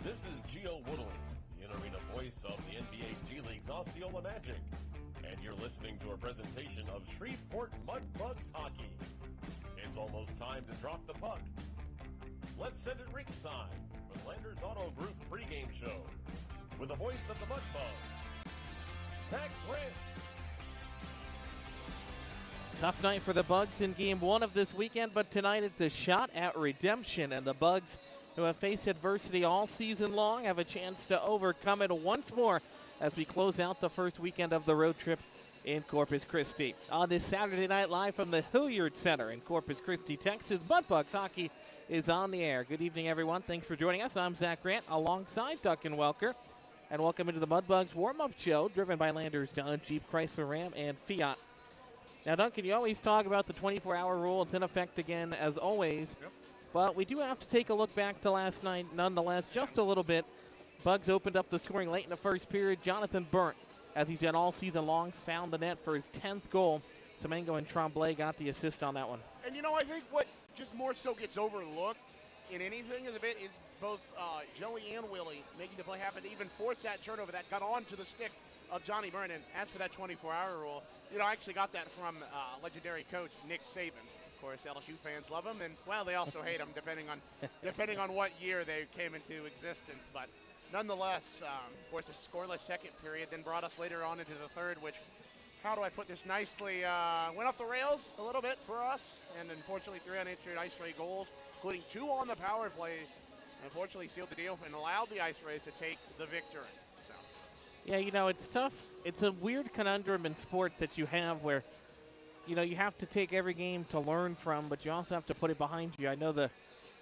This is Gio Woodley, the in-arena voice of the NBA G League's Osceola Magic, and you're listening to a presentation of Shreveport Mudbugs hockey. It's almost time to drop the puck. Let's send it ringside for the Landers Auto Group pregame show with the voice of the Mudbugs, Zach Grant. Tough night for the Bugs in Game 1 of this weekend, but tonight it's the shot at redemption, and the Bugs, who have faced adversity all season long, have a chance to overcome it once more as we close out the first weekend of the road trip in Corpus Christi. On this Saturday night, live from the Hilliard Center in Corpus Christi, Texas, Mudbugs hockey is on the air. Good evening, everyone. Thanks for joining us. I'm Zach Grant alongside Duncan Welker, and welcome into the Mudbugs warm-up show driven by Landers Dodge, Jeep, Chrysler, Ram, and Fiat. Now, Duncan, you always talk about the 24-hour rule. It's in effect again, as always. Yep. But we do have to take a look back to last night, nonetheless, just a little bit. Bugs opened up the scoring late in the first period. Jonathan Burnt, as he's done all season long, found the net for his 10th goal. Semengo and Tremblay got the assist on that one. And, I think what just more so gets overlooked in anything is both Joey and Willie making the play happen to even force that turnover that got onto the stick of Johnny Burnt. And as for that 24-hour rule, I actually got that from legendary coach Nick Saban. Of course, LSU fans love him, and they also hate him depending on what year they came into existence. But nonetheless, of course, a scoreless second period then brought us later on into the third, which, how do I put this nicely, went off the rails a little bit for us, and unfortunately 3 unanswered Ice Ray goals, including 2 on the power play, unfortunately sealed the deal and allowed the Ice Rays to take the victory. So. Yeah, it's tough. It's a weird conundrum in sports that you have where you have to take every game to learn from, but you also have to put it behind you. I know the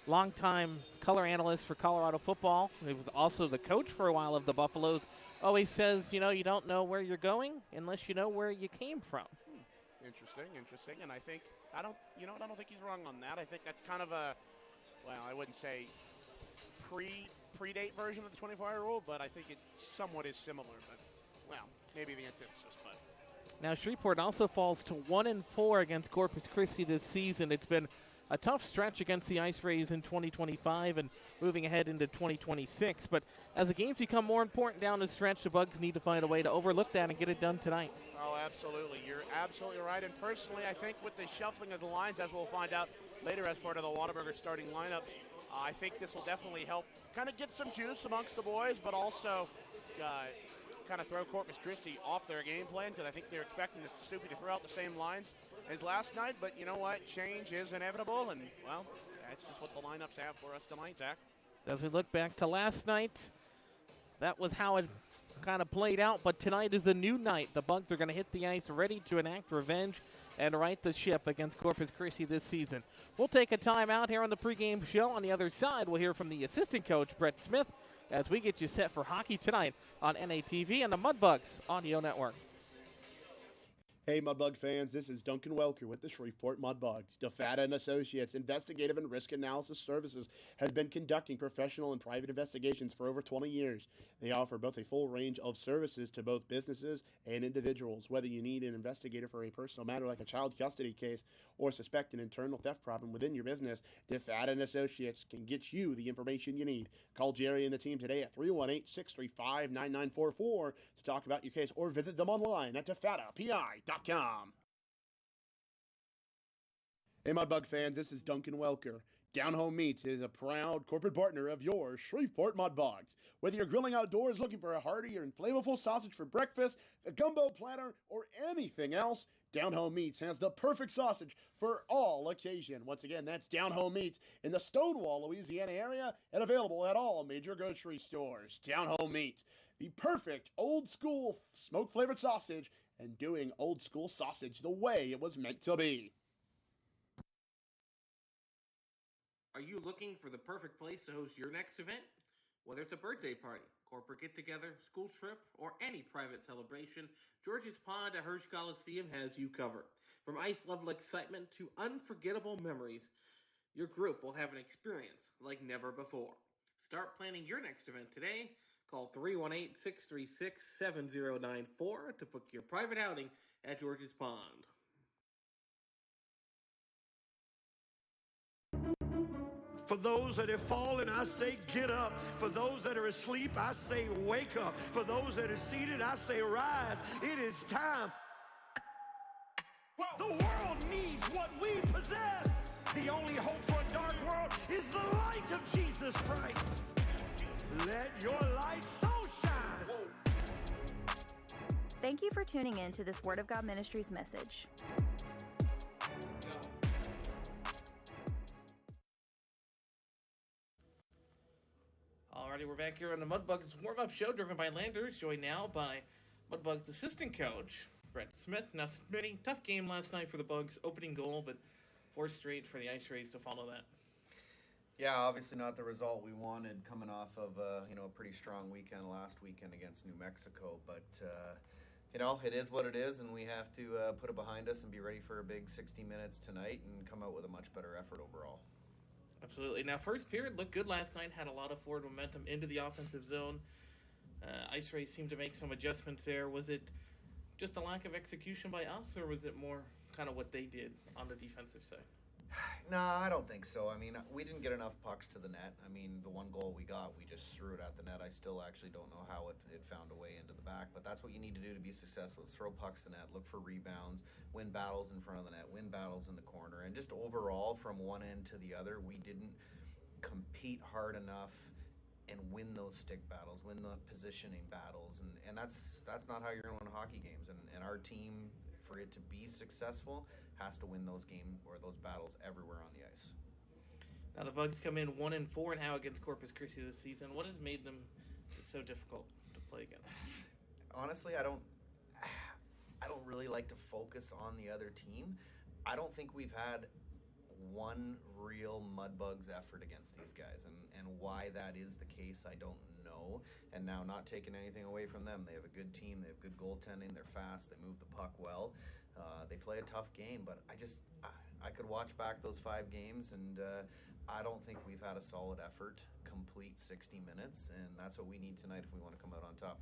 longtime color analyst for Colorado football, he was also the coach for a while of the Buffaloes, always says, you don't know where you're going unless you know where you came from. Interesting. And I don't think he's wrong on that. I think that's kind of a, I wouldn't say predate version of the 24-hour rule, but I think it somewhat is similar. But, maybe the antithesis, but. Now, Shreveport also falls to 1-4 against Corpus Christi this season. It's been a tough stretch against the Ice Rays in 2025 and moving ahead into 2026. But as the games become more important down the stretch, the Bugs need to find a way to overlook that and get it done tonight. Oh, absolutely. You're absolutely right. And personally, I think with the shuffling of the lines, as we'll find out later as part of the Whataburger starting lineup, I think this will definitely help kind of get some juice amongst the boys, but also kind of throw Corpus Christi off their game plan, because I think they're expecting the Soupy to throw out the same lines as last night. But you know what? Change is inevitable, and, that's just what the lineups have for us tonight, Zach. As we look back to last night, that was how it kind of played out, but tonight is a new night. The Bugs are going to hit the ice ready to enact revenge and right the ship against Corpus Christi this season. We'll take a timeout here on the pregame show. On the other side, we'll hear from the assistant coach, Brett Smith, as we get you set for hockey tonight on NATV and the Mudbugs Audio Network. Hey, Mudbug fans, this is Duncan Welker with the Shreveport Mudbugs. DeFata & Associates Investigative and Risk Analysis Services has been conducting professional and private investigations for over 20 years. They offer both a full range of services to both businesses and individuals. Whether you need an investigator for a personal matter like a child custody case or suspect an internal theft problem within your business, DeFata & Associates can get you the information you need. Call Jerry and the team today at 318-635-9944 to talk about your case, or visit them online at defatapi.com. Hey, Mudbug fans, this is Duncan Welker. Down Home Meats is a proud corporate partner of your Shreveport Mudbugs. Whether you're grilling outdoors looking for a hearty or flavorful sausage for breakfast, a gumbo platter, or anything else, Down Home Meats has the perfect sausage for all occasion. Once again, that's Down Home Meats in the Stonewall, Louisiana area, and available at all major grocery stores. Down Home Meats, the perfect old-school smoke-flavored sausage, and doing old-school sausage the way it was meant to be. Are you looking for the perfect place to host your next event? Whether it's a birthday party, corporate get-together, school trip, or any private celebration, George's Pond at Hirsch Coliseum has you covered. From ice-level excitement to unforgettable memories, your group will have an experience like never before. Start planning your next event today. Call 318-636-7094 to book your private outing at George's Pond. For those that have fallen, I say get up. For those that are asleep, I say wake up. For those that are seated, I say rise. It is time. The world needs what we possess. The only hope for a dark world is the light of Jesus Christ. Let your light so shine. Thank you for tuning in to this Word of God Ministries message. Alrighty, we're back here on the Mudbugs warm-up show, driven by Landers, joined now by Mudbugs assistant coach, Brett Smith. Now, Smitty, tough game last night for the Bugs, opening goal, but 4 straight for the Ice Rays to follow that. Yeah, obviously not the result we wanted coming off of a pretty strong weekend last weekend against New Mexico, but it is what it is, and we have to put it behind us and be ready for a big 60 minutes tonight and come out with a much better effort overall. Absolutely. Now, first period looked good last night, had a lot of forward momentum into the offensive zone. Ice Rays seemed to make some adjustments there. Was it just a lack of execution by us, or was it more kind of what they did on the defensive side? No, I don't think so. I mean, we didn't get enough pucks to the net. I mean, the one goal we got, we just threw it at the net. I still actually don't know how it found a way into the back, but that's what you need to do to be successful, is throw pucks to the net, look for rebounds, win battles in front of the net, win battles in the corner, and just overall from one end to the other, we didn't compete hard enough and win those stick battles, win the positioning battles, and that's not how you're going to win hockey games, and our team, for it to be successful, has to win those games or those battles everywhere on the ice. Now the Bugs come in 1-4 now against Corpus Christi this season. What has made them just so difficult to play against? Honestly, I don't really like to focus on the other team. I don't think we've had one real Mudbugs effort against these guys, and why that is the case, I don't know. And now, not taking anything away from them, they have a good team, they have good goaltending, they're fast, they move the puck well. They play a tough game, but I could watch back those 5 games, and I don't think we've had a solid effort complete 60 minutes, and that's what we need tonight if we want to come out on top.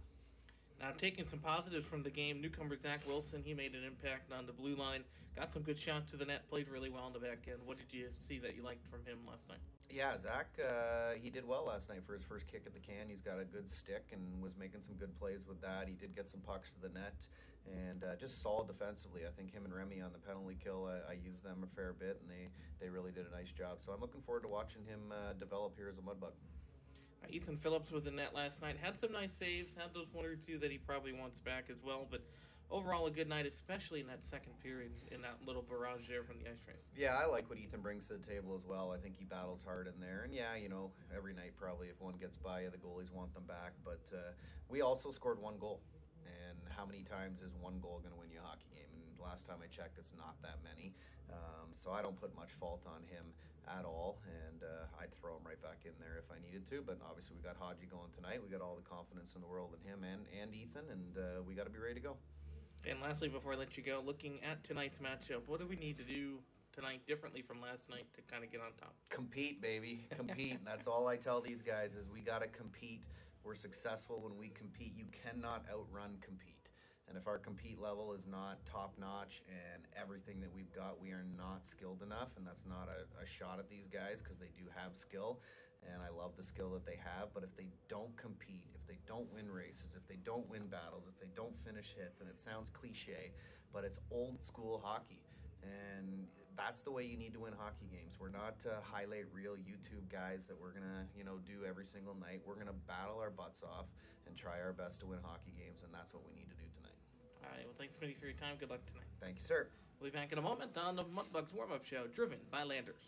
Now, taking some positives from the game, newcomer Zach Wilson, he made an impact on the blue line, got some good shots to the net, played really well on the back end. What did you see that you liked from him last night? Yeah, Zach, he did well last night for his first kick at the can. He's got a good stick and was making some good plays with that. He did get some pucks to the net, and just solid defensively. I think him and Remy on the penalty kill, I used them a fair bit, and they really did a nice job. So I'm looking forward to watching him develop here as a Mudbug. Ethan Phillips was in net last night, had some nice saves, had those 1 or 2 that he probably wants back as well, but overall a good night, especially in that second period, in that little barrage there from the Ice Rays. Yeah, I like what Ethan brings to the table as well. I think he battles hard in there, and yeah, every night probably if one gets by you, the goalies want them back, but we also scored 1 goal, and how many times is 1 goal going to win you a hockey game? And last time I checked, it's not that many, so I don't put much fault on him at all, and I'd throw him right back in there if I needed to, but obviously we got Haji going tonight. We got all the confidence in the world in him and Ethan, and we got to be ready to go. And lastly, before I let you go, looking at tonight's matchup, what do we need to do tonight differently from last night to kind of get on top? Compete, baby. Compete. That's all I tell these guys is we got to compete. We're successful when we compete. You cannot outrun compete. And if our compete level is not top-notch and everything that we've got, we are not skilled enough, and that's not a shot at these guys because they do have skill, and I love the skill that they have, but if they don't compete, if they don't win races, if they don't win battles, if they don't finish hits, and it sounds cliche, but it's old-school hockey, and that's the way you need to win hockey games. We're not highlight reel YouTube guys that we're going to do every single night. We're going to battle our butts off and try our best to win hockey games, and that's what we need to do tonight. All right, well, thanks, Smitty, for your time. Good luck tonight. Thank you, sir. We'll be back in a moment on the Mudbugs warm-up show, driven by Landers.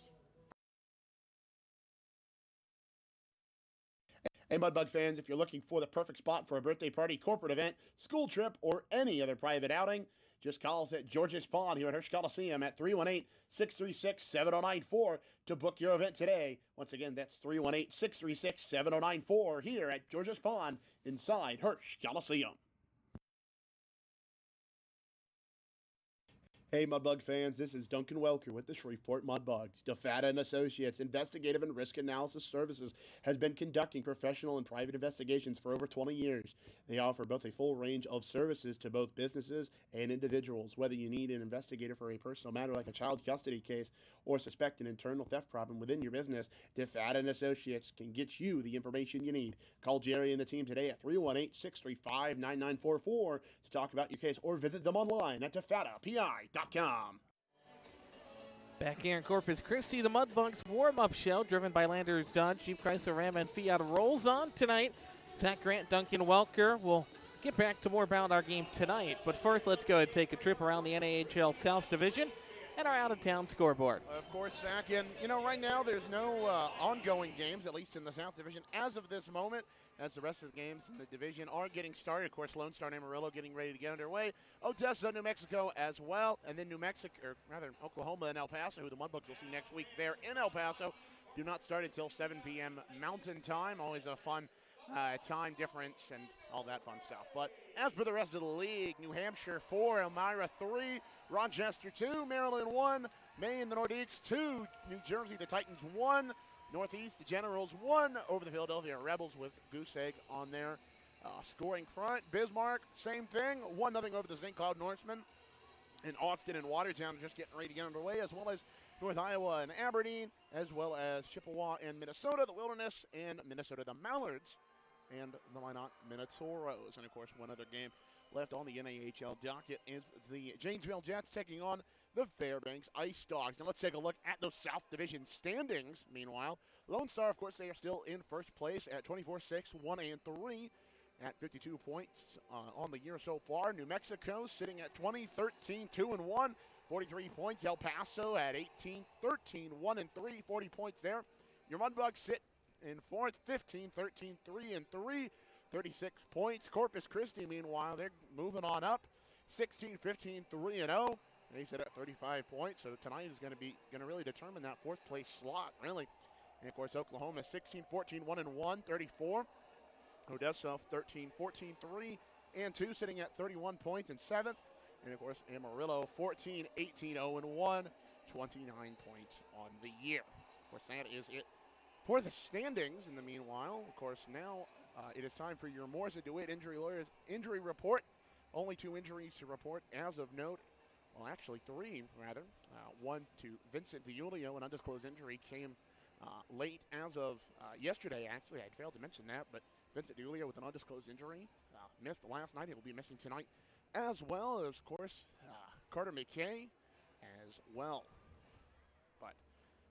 Hey, Mudbug fans, if you're looking for the perfect spot for a birthday party, corporate event, school trip, or any other private outing, just call us at George's Pond here at Hirsch Coliseum at 318-636-7094 to book your event today. Once again, that's 318-636-7094 here at George's Pond inside Hirsch Coliseum. Hey, Mudbug fans, this is Duncan Welker with the Shreveport Mudbugs. DeFata and Associates Investigative and Risk Analysis Services has been conducting professional and private investigations for over 20 years. They offer both a full range of services to both businesses and individuals. Whether you need an investigator for a personal matter like a child custody case or suspect an internal theft problem within your business, DeFata and Associates can get you the information you need. Call Jerry and the team today at 318-635-9944 to talk about your case or visit them online at defatapi.com. Back here in Corpus Christi, the Mudbugs warm-up show driven by Landers Dodge, Jeep Chrysler Ram and Fiat rolls on tonight. Zach Grant, Duncan Welker will get back to more about our game tonight. But first, let's go ahead and take a trip around the NAHL South Division and our out-of-town scoreboard. Of course, Zach, and right now there's no ongoing games, at least in the South Division, as of this moment, as the rest of the games in the division are getting started. Of course, Lone Star and Amarillo getting ready to get underway. Odessa, New Mexico as well, and then Oklahoma and El Paso, who the Mudbugs will see next week there in El Paso, do not start until 7 p.m. Mountain Time. Always a fun time difference and all that fun stuff. But as for the rest of the league, New Hampshire 4, Elmira 3, Rochester 2, Maryland 1, Maine, the Nordiques 2, New Jersey, the Titans 1, Northeast, the Generals 1 over the Philadelphia Rebels with Goose Egg on their scoring front. Bismarck, same thing, 1-0 over the St. Cloud Norsemen. And Austin and Watertown are just getting ready to get underway, as well as North Iowa and Aberdeen, as well as Chippewa and Minnesota, the Wilderness, and Minnesota, the Mallards, and the Minot Minotauros. And, of course, one other game left on the NAHL docket is the Janesville Jets taking on the Fairbanks Ice Dogs. Now let's take a look at those South Division standings. Meanwhile, Lone Star, of course, they are still in first place at 24-6, 1-3 at 52 points on the year so far. New Mexico sitting at 20-13, 2-1, 43 points. El Paso at 18-13, 1-3, 40 points there. Your Mudbugs sit in fourth, 15-13, 3-3, 36 points. Corpus Christi, meanwhile, they're moving on up, 16-15, 3-0. They sit at 35 points, so tonight is going to really determine that fourth place slot, really. And of course, Oklahoma 16-14, 1-1, 34. Odessa 13-14, 3-2, sitting at 31 points in seventh. And of course, Amarillo 14-18, 0-1, 29 points on the year. Of course, that is it for the standings. In the meanwhile, of course, now it is time for your Morrison DeWitt injury report. Only 2 injuries to report as of note. Well, actually 3, rather. One to Vincent DiUlio, an undisclosed injury came late as of yesterday. Actually, I had failed to mention that, but Vincent DiUlio with an undisclosed injury missed last night. He will be missing tonight as well as, of course, Carter McKay as well. But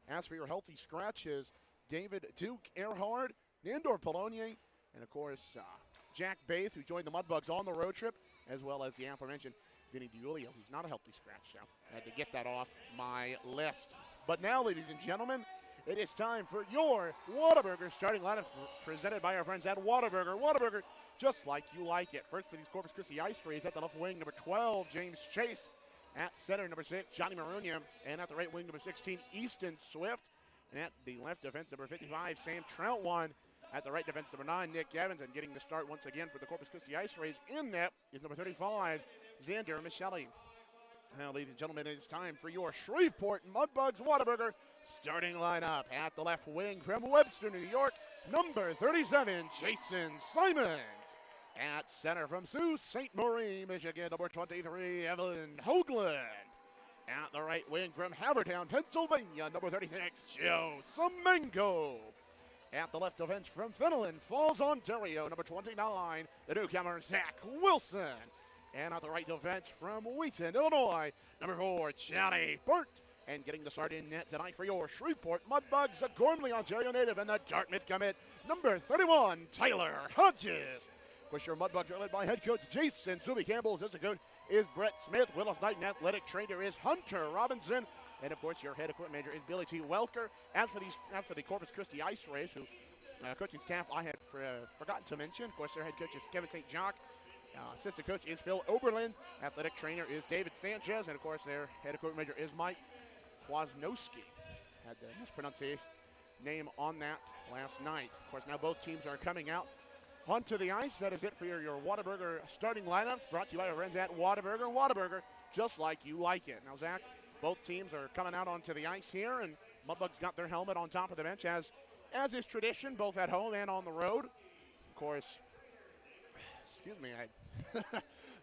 as for your healthy scratches, David Duke Earhart, Nandor Polonier, and of course, Jack Baith, who joined the Mudbugs on the road trip, as well as the aforementioned Vinny DiUlio, who's not a healthy scratch, so I had to get that off my list. But now, ladies and gentlemen, it is time for your Whataburger starting lineup presented by our friends at Whataburger. Whataburger, just like you like it. First for these Corpus Christi Ice Rays at the left wing, number 12, James Chase. At center, number 6, Johnny Marunia. And at the right wing, number 16, Easton Swift. And at the left defense, number 55, Sam Troutwine. At the right defense, number 9, Nick Evans. And getting the start once again for the Corpus Christi Ice Rays in net is number 35, Xander Michelli. Now, ladies and gentlemen, it is time for your Shreveport Mudbugs Whataburger starting lineup. At the left wing from Webster, New York, number 37, Jason Simons. At center from Sault Ste. Marie, Michigan, number 23, Evelyn Hoagland. At the right wing from Havertown, Pennsylvania, number 36, Joe Semenko. At the left defense from Finland Falls, Ontario, number 29, the newcomer, Zach Wilson. And at the right defense from Wheaton, Illinois, number 4, Johnny Burt. And getting the start in net tonight for your Shreveport Mudbugs, the Gormley, Ontario native, and the Dartmouth commit, number 31, Tyler Hodges. Of course, your Mudbugs are led by head coach Jason Zuby Campbell. Assistant coach is Brett Smith. Willis Knight and athletic trainer is Hunter Robinson. And, of course, your head equipment manager is Billy T. Welker. As for the Corpus Christi Ice Rays, who coaching staff I had forgotten to mention. Of course, their head coach is Kevin St. Jacques. Assistant coach is Phil Oberlin. Athletic trainer is David Sanchez. And, of course, their head equipment manager is Mike Kwasnowski. Had the mispronunciation name on that last night. Of course, now both teams are coming out onto the ice. That is it for your Whataburger starting lineup. Brought to you by our friends at Whataburger. Whataburger, just like you like it. Now, Zach, both teams are coming out onto the ice here, and Mudbugs got their helmet on top of the bench, as is tradition, both at home and on the road. Of course, excuse me, I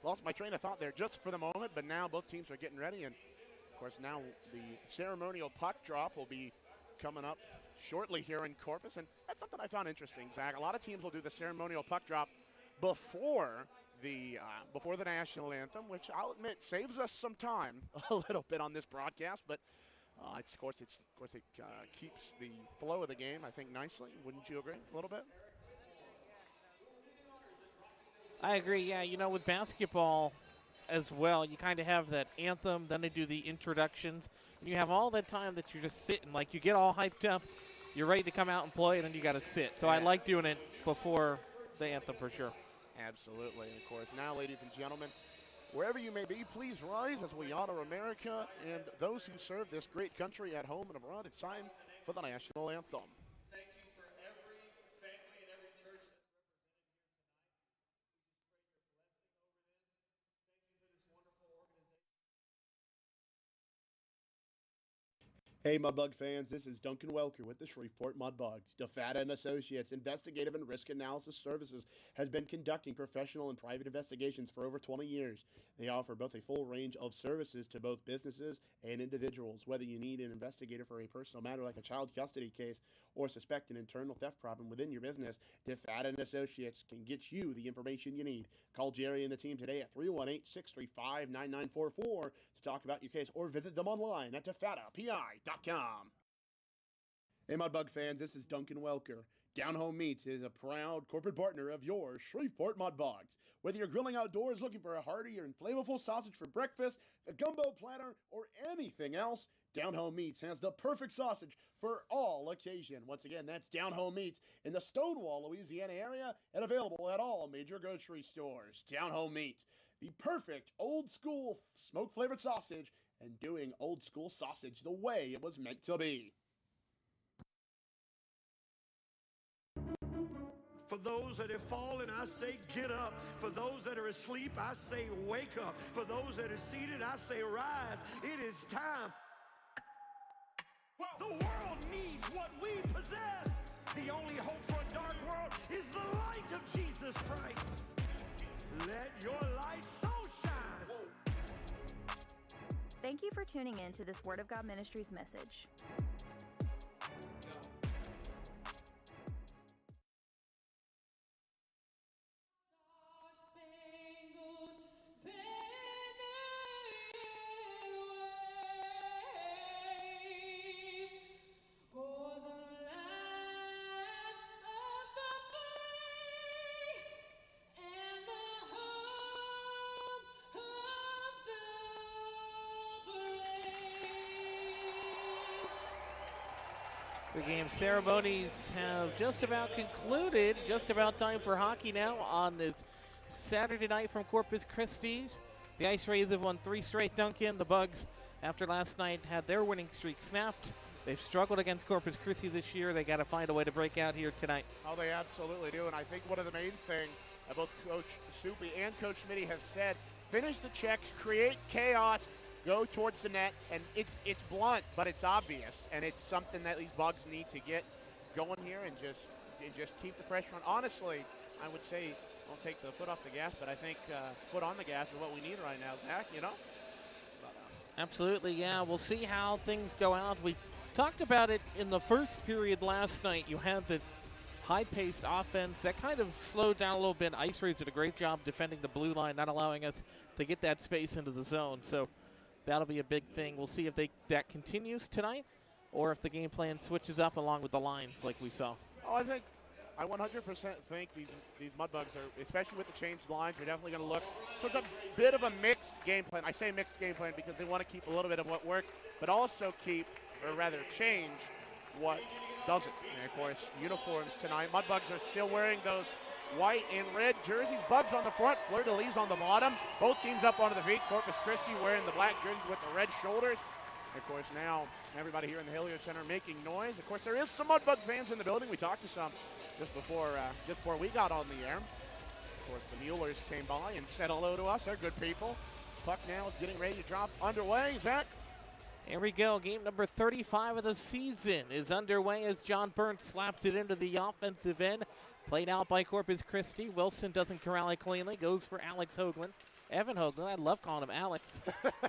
lost my train of thought there just for the moment, but now both teams are getting ready, and of course now the ceremonial puck drop will be coming up shortly here in Corpus, and that's something I found interesting, Zach. A lot of teams will do the ceremonial puck drop before the national anthem, which I'll admit saves us some time a little bit on this broadcast, but of course it keeps the flow of the game, I think, nicely. Wouldn't you agree a little bit? I agree, yeah. You know, with basketball as well, you kind of have that anthem, then they do the introductions, and you have all that time that you're just sitting. Like, you get all hyped up, you're ready to come out and play, and then you got to sit. So I like doing it before the anthem for sure. Absolutely. And of course, now, ladies and gentlemen, wherever you may be, please rise as we honor America and those who serve this great country at home and abroad. It's time for the national anthem. Thank you for every family and every church that's represented here tonight. We just pray your blessing over them. Thank you for this wonderful organization. Hey, Mudbug fans, this is Duncan Welker with the Shreveport Mudbugs. DeFata and Associates Investigative and Risk Analysis Services has been conducting professional and private investigations for over 20 years. They offer both a full range of services to both businesses and individuals. Whether you need an investigator for a personal matter like a child custody case or suspect an internal theft problem within your business, DeFata and Associates can get you the information you need. Call Jerry and the team today at 318-635-9944 to talk about your case, or visit them online at defatapi.com. Hey, Mudbug fans, this is Duncan Welker. Down Home Meats is a proud corporate partner of your Shreveport Mudbugs. Whether you're grilling outdoors looking for a hearty and flavorful sausage for breakfast, a gumbo platter, or anything else, Down Home Meats has the perfect sausage for all occasion. Once again, that's Down Home Meats in the Stonewall, Louisiana area, and available at all major grocery stores. Down Home Meats, the perfect old school smoke-flavored sausage, and doing old school sausage the way it was meant to be. For those that have fallen, I say get up. For those that are asleep, I say wake up. For those that are seated, I say rise. It is time. The world needs what we possess. The only hope for a dark world is the light of Jesus Christ. Let your light so shine. Thank you for tuning in to this Word of God Ministries message. The game ceremonies have just about concluded. Just about time for hockey now on this Saturday night from Corpus Christi. The Ice Rays have won 3 straight, Duncan. The Bugs, after last night, had their winning streak snapped. They've struggled against Corpus Christi this year. They got to find a way to break out here tonight. Oh, they absolutely do. And I think one of the main things that both Coach Soupy and Coach Smitty have said, finish the checks, create chaos, go towards the net, and it's blunt, but it's obvious, and it's something that these Bugs need to get going here and just keep the pressure on. Honestly, I would say don't take the foot off the gas, but I think foot on the gas is what we need right now, Zach, you know? Absolutely, yeah. We'll see how things go out. We talked about it in the first period last night. You had the high-paced offense that kind of slowed down a little bit. Ice Rays did a great job defending the blue line, not allowing us to get that space into the zone. So that'll be a big thing. We'll see if that continues tonight or if the game plan switches up along with the lines like we saw. Oh, I 100% think these Mudbugs are, especially with the changed lines, are definitely going to look towards a bit of a mixed game plan. I say mixed game plan because they want to keep a little bit of what works, but also keep, or rather change, what doesn't. And of course, uniforms tonight. Mudbugs are still wearing those white and red jerseys. Bugs on the front, fleur-de-lis on the bottom. Both teams up onto the feet. Corpus Christi wearing the black jerseys with the red shoulders. And of course, now everybody here in the Hilliard Center making noise. Of course, there is some Mudbug fans in the building. We talked to some just before we got on the air. Of course, the Muellers came by and said hello to us. They're good people. Puck now is getting ready to drop underway. Zach? Here we go. Game number 35 of the season is underway as John Burns slaps it into the offensive end. Played out by Corpus Christi. Wilson doesn't corral it cleanly. Goes for Alex Hoagland. Evan Hoagland, I love calling him Alex.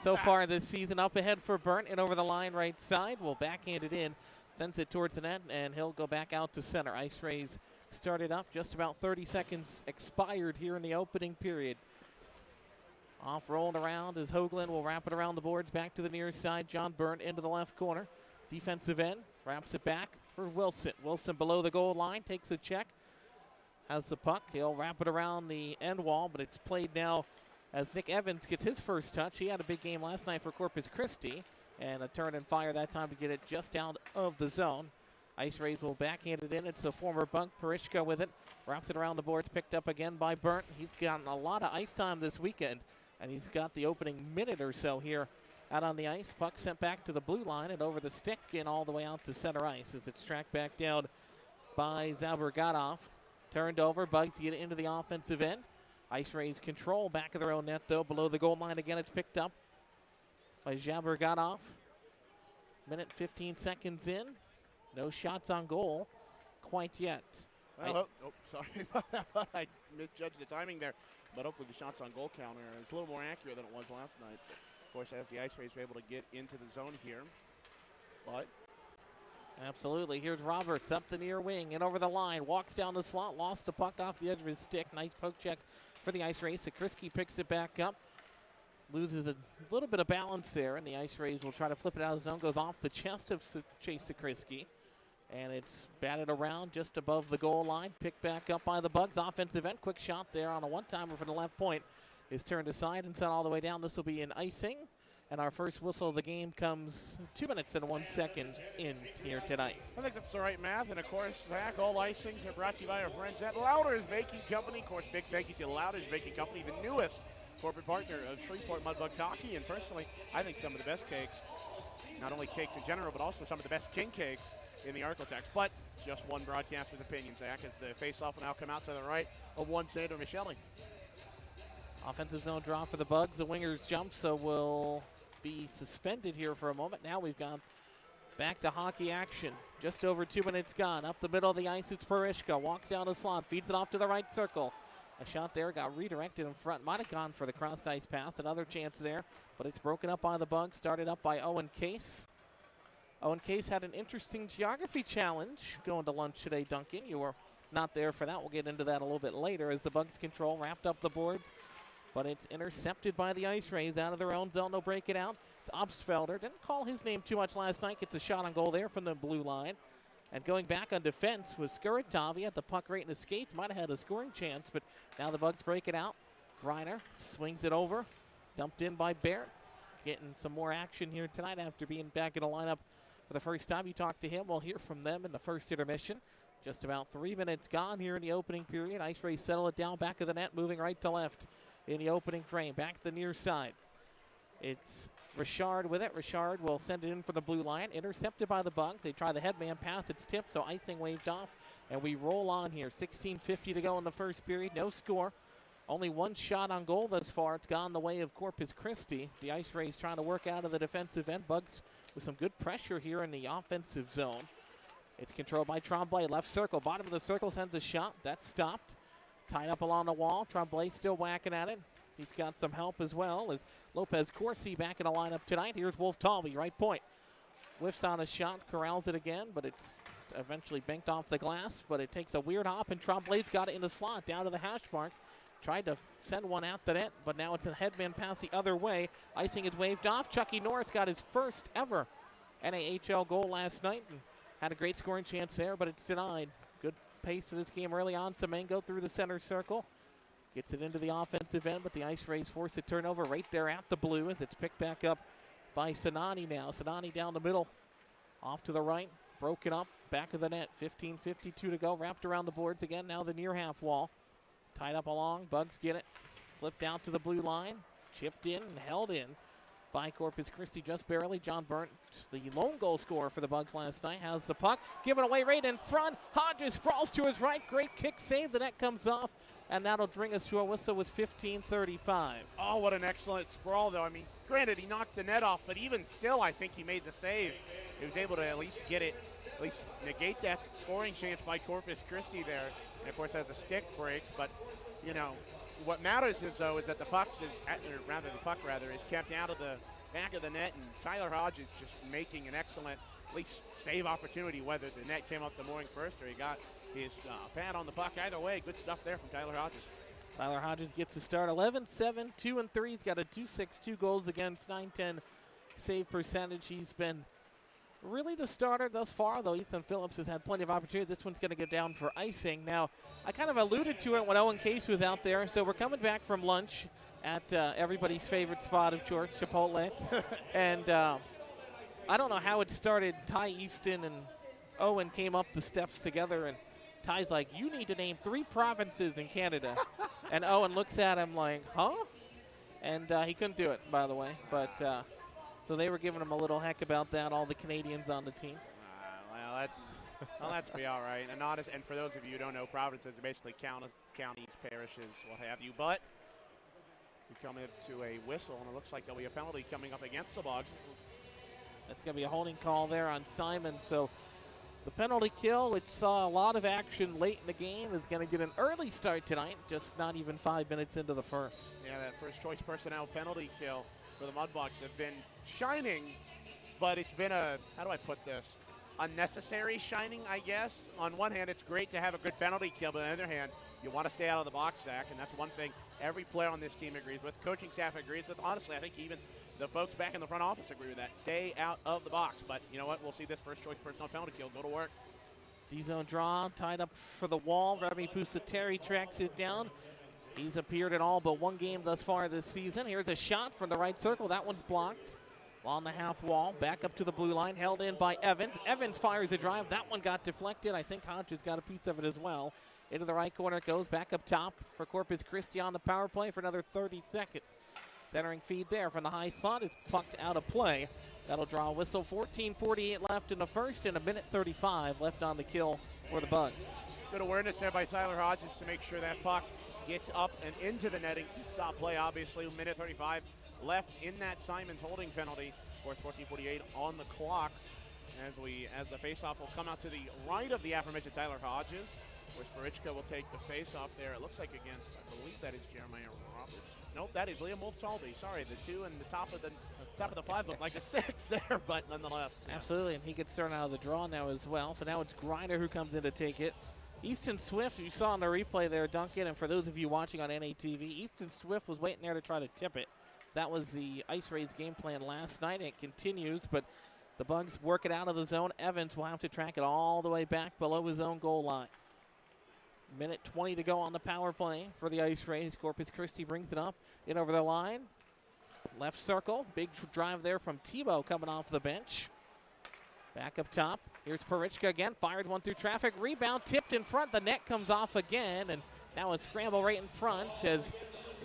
So far this season, up ahead for Burnt and over the line right side. Will backhand it in. Sends it towards the net, and he'll go back out to center. Ice Rays started up. Just about 30 seconds expired here in the opening period. Off rolling around as Hoagland will wrap it around the boards. Back to the near side. John Burnt into the left corner. Defensive end. Wraps it back for Wilson. Wilson below the goal line. Takes a check. Has the puck. He'll wrap it around the end wall, but it's played now as Nick Evans gets his first touch. He had a big game last night for Corpus Christi. And a turn and fire that time to get it just out of the zone. Ice Rays will backhand it in. It's the former Bunk, Parishka with it. Wraps it around the boards. Picked up again by Burnt. He's gotten a lot of ice time this weekend. And he's got the opening minute or so here out on the ice. Puck sent back to the blue line and over the stick and all the way out to center ice as it's tracked back down by Zabergadov. Turned over. Bugs get it into the offensive end. Ice Rays control back of their own net, though. Below the goal line again, it's picked up by Zabergadov. Minute 15 seconds in. No shots on goal quite yet. Well, sorry about that. I misjudged the timing there. But hopefully the shots on goal counter is a little more accurate than it was last night. Of course, as the Ice Rays were able to get into the zone here. But absolutely. Here's Roberts up the near wing and over the line. Walks down the slot. Lost the puck off the edge of his stick. Nice poke check for the Ice Rays. Sakriski picks it back up. Loses a little bit of balance there, and the Ice Rays will try to flip it out of the zone. Goes off the chest of Chase Sakriski. And it's batted around just above the goal line. Picked back up by the Bugs. Offensive end. Quick shot there on a one-timer from the left point. Is turned aside and sent all the way down. This will be an icing. And our first whistle of the game comes 2 minutes and 1 second in here tonight. I think that's the right math. And, of course, Zach, all icings are brought to you by our friends at Louder's Baking Company. Of course, big thank you to Louder's Baking Company, the newest corporate partner of Shreveport Mudbugs hockey. And personally, I think some of the best cakes, not only cakes in general, but also some of the best king cakes in the Arklatex. But just one broadcaster's opinion, Zach, as the face-off will now come out to the right of one Sandro Michelli. Offensive zone draw for the Bugs. The wingers jump, so we'll be suspended here for a moment. Now we've gone back to hockey action. Just over 2 minutes gone. Up the middle of the ice, it's Parishka. Walks down the slot, feeds it off to the right circle. A shot there got redirected in front. Might have gone for the crossed ice pass. Another chance there, but it's broken up by the Bugs. Started up by Owen Case. Owen Case had an interesting geography challenge going to lunch today, Duncan. You were not there for that. We'll get into that a little bit later as the Bugs control wrapped up the boards. But it's intercepted by the Ice Rays out of their own zone. They'll break it out. It's Obstfelder. Didn't call his name too much last night. Gets a shot on goal there from the blue line. And going back on defense was Skuritov. He had the puck right in his skates. Might have had a scoring chance, but now the Bugs break it out. Griner swings it over. Dumped in by Barrett. Getting some more action here tonight after being back in the lineup for the first time. You talked to him. We'll hear from them in the first intermission. Just about 3 minutes gone here in the opening period. Ice Rays settle it down back of the net, moving right to left in the opening frame. Back to the near side. It's Richard with it. Richard will send it in for the blue line. Intercepted by the Bugs. They try the headman pass. It's tipped, so icing waved off. And we roll on here. 16:50 to go in the first period. No score. Only one shot on goal thus far. It's gone the way of Corpus Christi. The Ice Rays trying to work out of the defensive end. Bugs with some good pressure here in the offensive zone. It's controlled by Tremblay. Left circle. Bottom of the circle sends a shot. That's stopped. Tied up along the wall. Tremblay still whacking at it. He's got some help as well as Lopez Corsi back in the lineup tonight. Here's Wolf Talby, right point. Whiffs on a shot, corrals it again, but it's eventually banked off the glass. But it takes a weird hop, and Tremblay's got it in the slot down to the hash marks. Tried to send one out the net, but now it's a headman pass the other way. Icing is waved off. Chucky Norris got his first ever NAHL goal last night and had a great scoring chance there, but it's denied. Good pace of this game early on. Semengo through the center circle. Gets it into the offensive end, but the Ice Rays force a turnover right there at the blue as it's picked back up by Sinani now. Sinani down the middle, off to the right, broken up, back of the net. 15:52 to go, wrapped around the boards again. Now the near half wall. Tied up along, Bugs get it. Flipped out to the blue line, chipped in and held in by Corpus Christi just barely. John Burnt, the lone goal scorer for the Bugs last night, has the puck. Given away right in front. Hodges sprawls to his right. Great kick save. The net comes off, and that'll bring us to a whistle with 15:35. Oh, what an excellent sprawl, though. I mean, granted, he knocked the net off, but even still, I think he made the save. He was able to at least get it, at least negate that scoring chance by Corpus Christi there. And, of course, as the stick breaks, but, you know, what matters is, though, is that the puck is kept out of the back of the net, and Tyler Hodges just making an excellent, at least, save opportunity, whether the net came up the mooring first or he got his pad on the puck. Either way, good stuff there from Tyler Hodges. Tyler Hodges gets the start. 11-7, 2-3. He's got a 2.62 goals against, 910 save percentage. He's been really the starter thus far, though Ethan Phillips has had plenty of opportunity. This one's going to go down for icing. Now, I kind of alluded to it when Owen Case was out there. So we're coming back from lunch at everybody's favorite spot of choice, Chipotle. And I don't know how it started. Ty Easton and Owen came up the steps together, and Ty's like, you need to name 3 provinces in Canada. And Owen looks at him like, huh? And he couldn't do it, by the way. But so they were giving him a little heck about that, all the Canadians on the team. Well, that's be all right. And for those of you who don't know, provinces are basically counties, parishes, what have you. But we come into a whistle, and it looks like there'll be a penalty coming up against the Bugs. That's going to be a holding call there on Simon. So the penalty kill, which saw a lot of action late in the game, is going to get an early start tonight, just not even 5 minutes into the first. Yeah, that first choice personnel penalty kill for the Mudbugs have been shining, but it's been a, how do I put this, unnecessary shining, I guess. On one hand, it's great to have a good penalty kill, but on the other hand, you want to stay out of the box, Zach, and that's one thing every player on this team agrees with, coaching staff agrees with. Honestly, I think even the folks back in the front office agree with that. Stay out of the box, but you know what? We'll see this first choice personnel penalty kill go to work. D-zone draw, tied up for the wall. Remy Pusateri tracks it down. He's appeared in all but one game thus far this season. Here's a shot from the right circle. That one's blocked. On the half wall, back up to the blue line, held in by Evans. Evans fires a drive. That one got deflected. I think Hodges got a piece of it as well. Into the right corner it goes, back up top for Corpus Christi on the power play for another 30 seconds. Centering feed there from the high slot is pucked out of play. That'll draw a whistle. 14:48 left in the first and 1:35 left on the kill for the Bugs. Good awareness there by Tyler Hodges to make sure that puck gets up and into the netting to stop play. Obviously, 1:35 left in that Simons holding penalty. Of course, 14:48 on the clock as the faceoff will come out to the right of the aforementioned Tyler Hodges. Of course, Barichka will take the faceoff there. It looks like against, I believe that is Jeremiah Roberts. Nope, that is Liam Wolf-Talby. Sorry, the 2 and the top of the 5 look like a 6 there, but nonetheless. Yeah. Absolutely, and he gets thrown out of the draw now as well. So now it's Griner who comes in to take it. Easton Swift, you saw on the replay there, Duncan, and for those of you watching on NATV, Easton Swift was waiting there to try to tip it. That was the Ice Raids game plan last night. It continues, but the Bugs work it out of the zone. Evans will have to track it all the way back below his own goal line. 1:20 to go on the power play for the Ice Raids. Corpus Christi brings it up, in over the line. Left circle, big drive there from Tebow coming off the bench. Back up top, here's Parichka again, fired one through traffic, rebound, tipped in front, the net comes off again, and now a scramble right in front as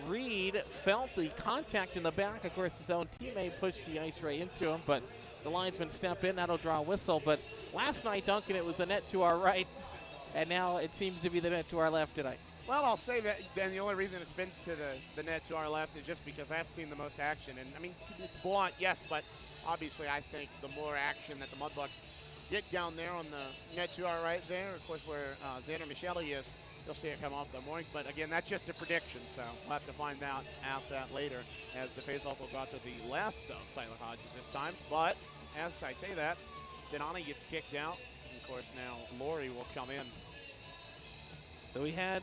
Reed felt the contact in the back. Of course, his own teammate pushed the Ice Ray into him, but the linesman step in, that'll draw a whistle. But last night, Duncan, it was the net to our right, and now it seems to be the net to our left tonight. Well, I'll say that then the only reason it's been to the net to our left is just because that's seen the most action. And, I mean, it's blunt, yes, but obviously I think the more action that the Mudbugs get down there on the net to our right there, of course, where Xander Micheli is, you'll see it come off the morning. But, again, that's just a prediction, so we'll have to find out that later as the faceoff will go to the left of Tyler Hodges this time. But as I say that, Zenani gets kicked out. And, of course, now Laurie will come in. So we had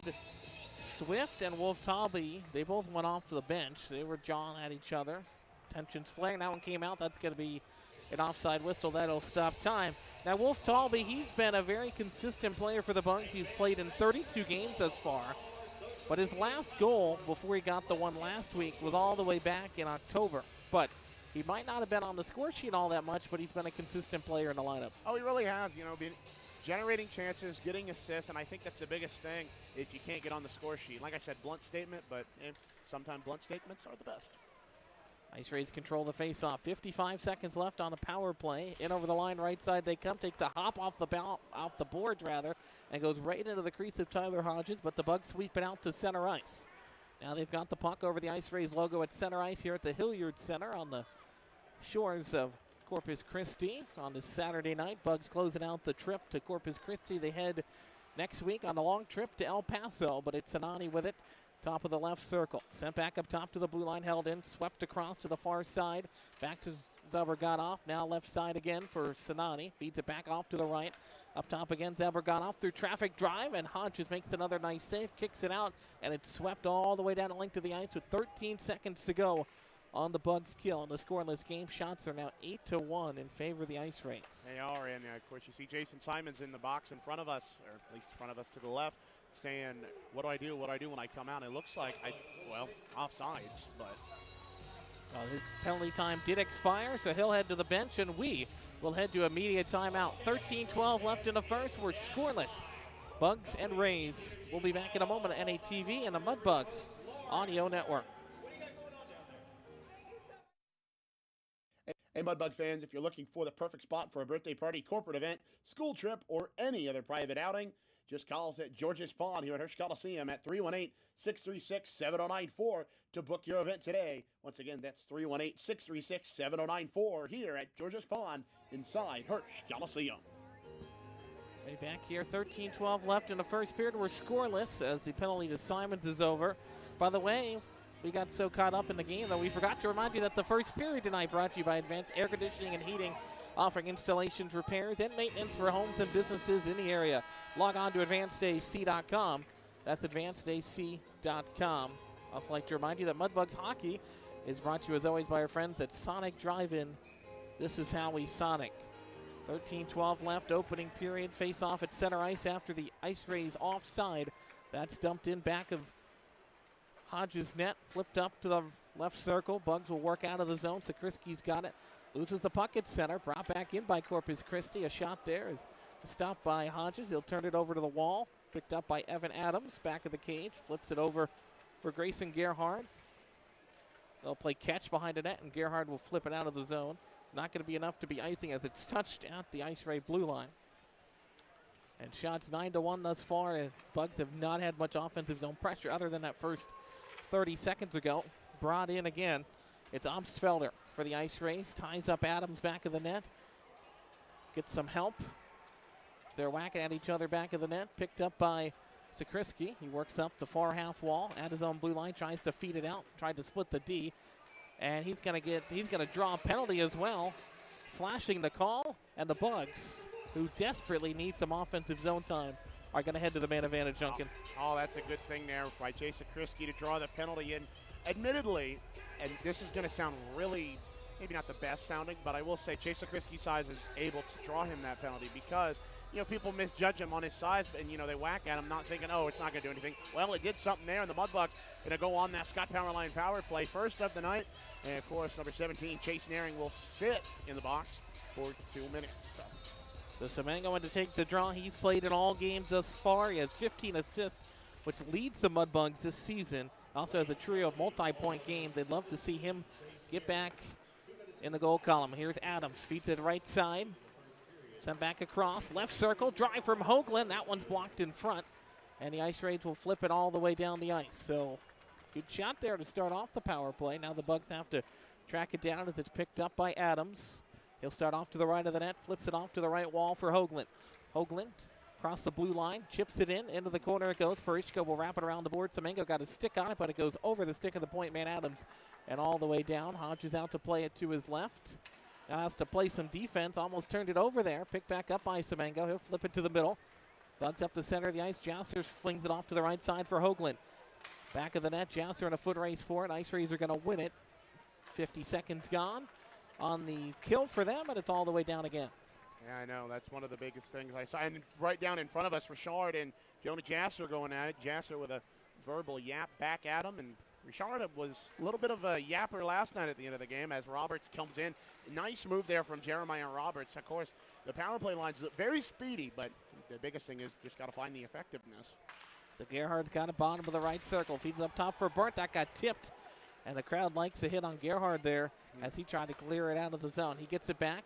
Swift and Wolf-Talby. They both went off the bench. They were jawing at each other. Tensions flaring. That one came out. That's going to be an offside whistle. That'll stop time. Now, Wolf-Talby, he's been a very consistent player for the Bugs. He's played in 32 games thus far. But his last goal, before he got the one last week, was all the way back in October. But he might not have been on the score sheet all that much, but he's been a consistent player in the lineup. Oh, he really has. You know, been generating chances, getting assists, and I think that's the biggest thing is you can't get on the score sheet. Like I said, blunt statement, but sometimes blunt statements are the best. Ice Rays control the face-off. 55 seconds left on a power play. In over the line, right side they come. Takes a hop off the boards, and goes right into the crease of Tyler Hodges, but the Bugs sweep it out to center ice. Now they've got the puck over the Ice Rays logo at center ice here at the Hilliard Center on the shores of Corpus Christi on this Saturday night. Bugs closing out the trip to Corpus Christi. They head next week on a long trip to El Paso, but it's Sinani with it. Top of the left circle. Sent back up top to the blue line, held in, swept across to the far side. Back to Zaberganov. Now left side again for Sinani. Feeds it back off to the right. Up top again, Zaberganov through traffic drive, and Hodges makes another nice save, kicks it out, and it's swept all the way down the length of the ice with 13 seconds to go on the Bugs' kill in the scoreless game. Shots are now 8-1 in favor of the Ice Rays. They are, and of course you see Jason Simons in the box in front of us, or at least in front of us to the left, saying, what do I do when I come out? It looks like, offsides, but. His penalty time did expire, so he'll head to the bench, and we will head to immediate timeout. 13-12 left in the first. We're scoreless. Bugs and Rays. We'll be back in a moment at NATV and the Mudbugs Audio Network. Hey, Mudbug fans, if you're looking for the perfect spot for a birthday party, corporate event, school trip, or any other private outing, just call us at George's Pond here at Hirsch Coliseum at 318-636-7094 to book your event today. Once again, that's 318-636-7094 here at George's Pond inside Hirsch Coliseum. Right back here, 13-12 left in the first period. We're scoreless as the penalty to Simons is over. By the way, we got so caught up in the game that we forgot to remind you that the first period tonight brought to you by Advanced Air Conditioning and Heating, offering installations, repairs, and maintenance for homes and businesses in the area. Log on to advancedac.com. That's advancedac.com. I'd also like to remind you that Mudbugs Hockey is brought to you as always by our friends at Sonic Drive-In. This is how we Sonic. 13-12 left, opening period. Face off at center ice after the Ice Rays offside. That's dumped in back of Hodges' net, flipped up to the left circle. Bugs will work out of the zone. Sakriski's got it. Loses the puck at center. Brought back in by Corpus Christi. A shot there is stopped by Hodges. He'll turn it over to the wall. Picked up by Evan Adams. Back of the cage. Flips it over for Grayson Gerhard. They'll play catch behind the net, and Gerhard will flip it out of the zone. Not going to be enough to be icing as it's touched at the Ice Ray blue line. And shots 9-1 thus far. And Bugs have not had much offensive zone pressure other than that first 30 seconds ago. Brought in again. It's Obstfelder for the Ice Rays. Ties up Adams back of the net. Gets some help. They're whacking at each other back of the net. Picked up by Sakriski. He works up the far half wall at his own blue line. Tries to feed it out. Tried to split the D. And he's gonna draw a penalty as well. Slashing the call. And the Bugs, who desperately need some offensive zone time, are going to head to the man advantage, Duncan. Oh, that's a good thing there by Jason Christi to draw the penalty in. Admittedly, and this is going to sound really, maybe not the best sounding, but I will say Jason Christi's size is able to draw him that penalty because, people misjudge him on his size, and, they whack at him not thinking, oh, it's not going to do anything. Well, it did something there, and the Mudbugs going to go on that Scott Powerline power play first of the night. And, of course, number 17, Chase Naring, will sit in the box for 2 minutes. So Semengo going to take the draw. He's played in all games thus far. He has 15 assists, which leads the Mudbugs this season. Also has a trio of multi-point games. They'd love to see him get back in the goal column. Here's Adams. Feeds it right side. Sent back across. Left circle. Drive from Hoagland. That one's blocked in front. And the Ice Rays will flip it all the way down the ice. So good shot there to start off the power play. Now the Bugs have to track it down as it's picked up by Adams. He'll start off to the right of the net, flips it off to the right wall for Hoagland. Hoagland across the blue line, chips it in, into the corner it goes. Parishko will wrap it around the board. Semengo got a stick on it, but it goes over the stick of the point man Adams and all the way down. Hodges out to play it to his left. Now has to play some defense, almost turned it over there. Picked back up by Semengo. He'll flip it to the middle. Bugs up the center of the ice. Jasser flings it off to the right side for Hoagland. Back of the net, Jasser in a foot race for it. Ice Rays are going to win it. 50 seconds gone on the kill for them, but it's all the way down again. Yeah, I know. That's one of the biggest things I saw. And right down in front of us, Richard and Jonah Jasser going at it. Jasser with a verbal yap back at him. And Richard was a little bit of a yapper last night at the end of the game as Roberts comes in. Nice move there from Jeremiah Roberts. Of course, the power play line's very speedy, but the biggest thing is just got to find the effectiveness. So Gerhard's got a bottom of the right circle. Feeds up top for Bart. That got tipped. And the crowd likes a hit on Gerhard there as he tried to clear it out of the zone. He gets it back.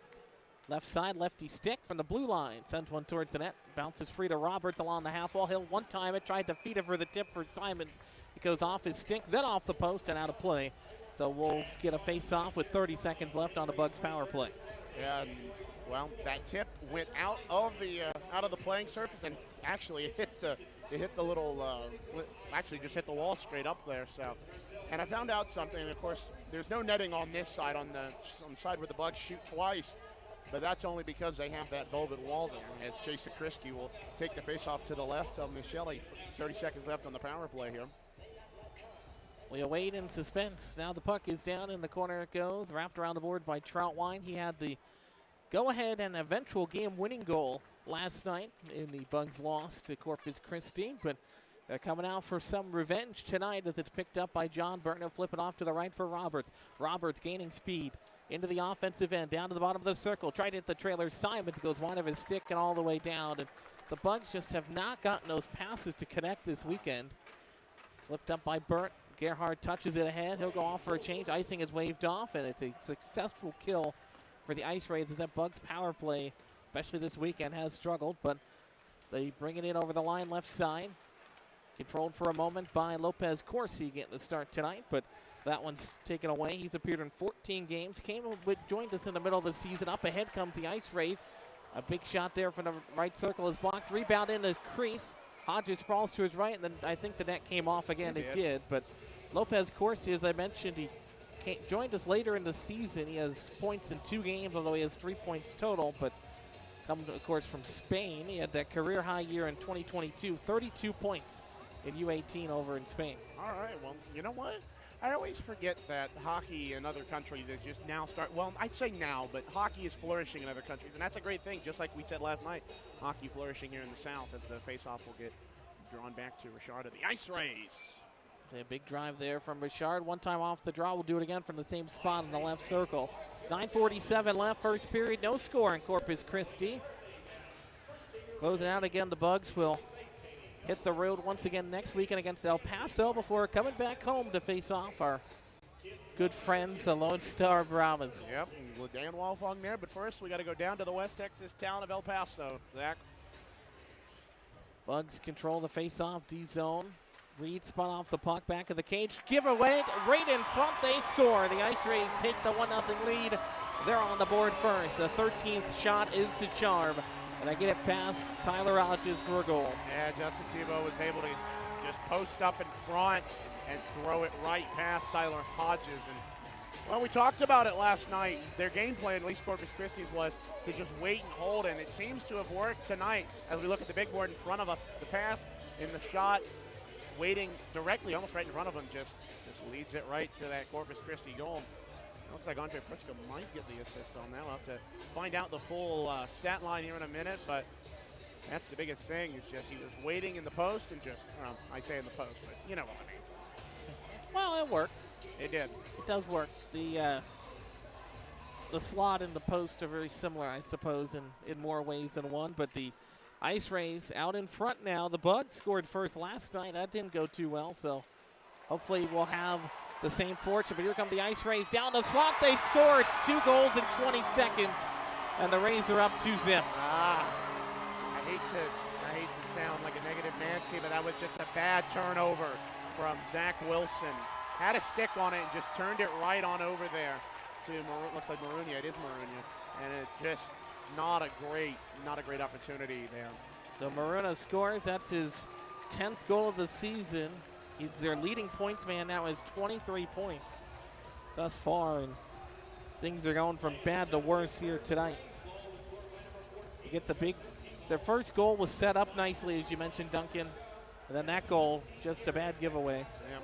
Left side, lefty stick from the blue line. Sends one towards the net. Bounces free to Roberts along the half wall. He'll one time it. Tried to feed it for the tip for Simon. It goes off his stick, then off the post and out of play. So we'll get a face-off with 30 seconds left on the Bugs power play. Yeah, well, that tip went out of the playing surface and actually it hit the little actually just hit the wall straight up there. So, and I found out something. Of course, there's no netting on this side on the side where the Bugs shoot twice, but that's only because they have that velvet wall there. As Jason Christi will take the face-off to the left of Michele. 30 seconds left on the power play here. We await in suspense. Now the puck is down in the corner. It goes wrapped around the board by Troutwine. He had the go-ahead and eventual game-winning goal last night in the Bugs loss to Corpus Christi, but they're coming out for some revenge tonight as it's picked up by John Burton. Flip it off to the right for Roberts. Roberts gaining speed into the offensive end, down to the bottom of the circle. Tried to hit the trailer. Simon goes wide of his stick and all the way down. And the Bugs just have not gotten those passes to connect this weekend. Flipped up by Burt. Gerhard touches it ahead. He'll go off for a change. Icing is waved off, and it's a successful kill for the Ice Raids as that Bugs power play, especially this weekend, has struggled, but they bring it in over the line left side. Controlled for a moment by Lopez Corsi getting the start tonight, but that one's taken away. He's appeared in 14 games. Joined us in the middle of the season. Up ahead comes the Ice Raid. A big shot there from the right circle is blocked. Rebound in the crease. Hodges sprawls to his right, and then I think the net came off again. It did, but Lopez Corsi, as I mentioned, he joined us later in the season. He has points in 2 games, although he has 3 points total, but coming, of course, from Spain. He had that career-high year in 2022, 32 points in U18 over in Spain. All right, well, you know what? I always forget that hockey in other countries is just now well, I say now, but hockey is flourishing in other countries, and that's a great thing, just like we said last night. Hockey flourishing here in the South as the face-off will get drawn back to Richard of the Ice Rays. A big drive there from Richard. One time off the draw. We'll do it again from the same spot in the left circle. 9:47 left, first period. No score in Corpus Christi. Closing out again, the Bugs will hit the road once again next weekend against El Paso before coming back home to face off our good friends, the Lone Star Brahmins. Yep, with Dan Walfong there, but first we got to go down to the West Texas town of El Paso. Zach? Bugs control the face-off D-zone. Reed spun off the puck, back of the cage. Give away, right in front, they score. The Ice Rays take the 1-0 lead. They're on the board first. The 13th shot is to charm. And I get it past Tyler Hodges for a goal. Yeah, Justin Tebow was able to just post up in front and throw it right past Tyler Hodges. And, well, we talked about it last night. Their game plan, at least Corpus Christi's, was to just wait and hold, and it seems to have worked tonight as we look at the big board in front of us. The pass in the shot, waiting directly, almost right in front of him, just leads it right to that Corpus Christi goal. Looks like Andre Pritchka might get the assist on that. We'll have to find out the full stat line here in a minute, but that's the biggest thing, is just he was waiting in the post and just, I say in the post, but you know what I mean. Well, it works. It did. It does work. The slot and the post are very similar, I suppose, in more ways than one, but the Ice Rays out in front now. The Bugs scored first last night. That didn't go too well, so hopefully we'll have the same fortune. But here come the Ice Rays down the slot. They score. It's 2 goals in 20 seconds, and the Rays are up 2-0. I hate to sound like a negative Nancy, but that was just a bad turnover from Zach Wilson. Had a stick on it and just turned it right on over there to looks like Marunia. It is Marunia, and it's just not a great opportunity there. So Maruna scores. That's his 10th goal of the season. He's their leading points man now, has 23 points thus far, and things are going from bad to worse here tonight. You get their first goal was set up nicely, as you mentioned, Duncan, and then that goal, just a bad giveaway. Yeah,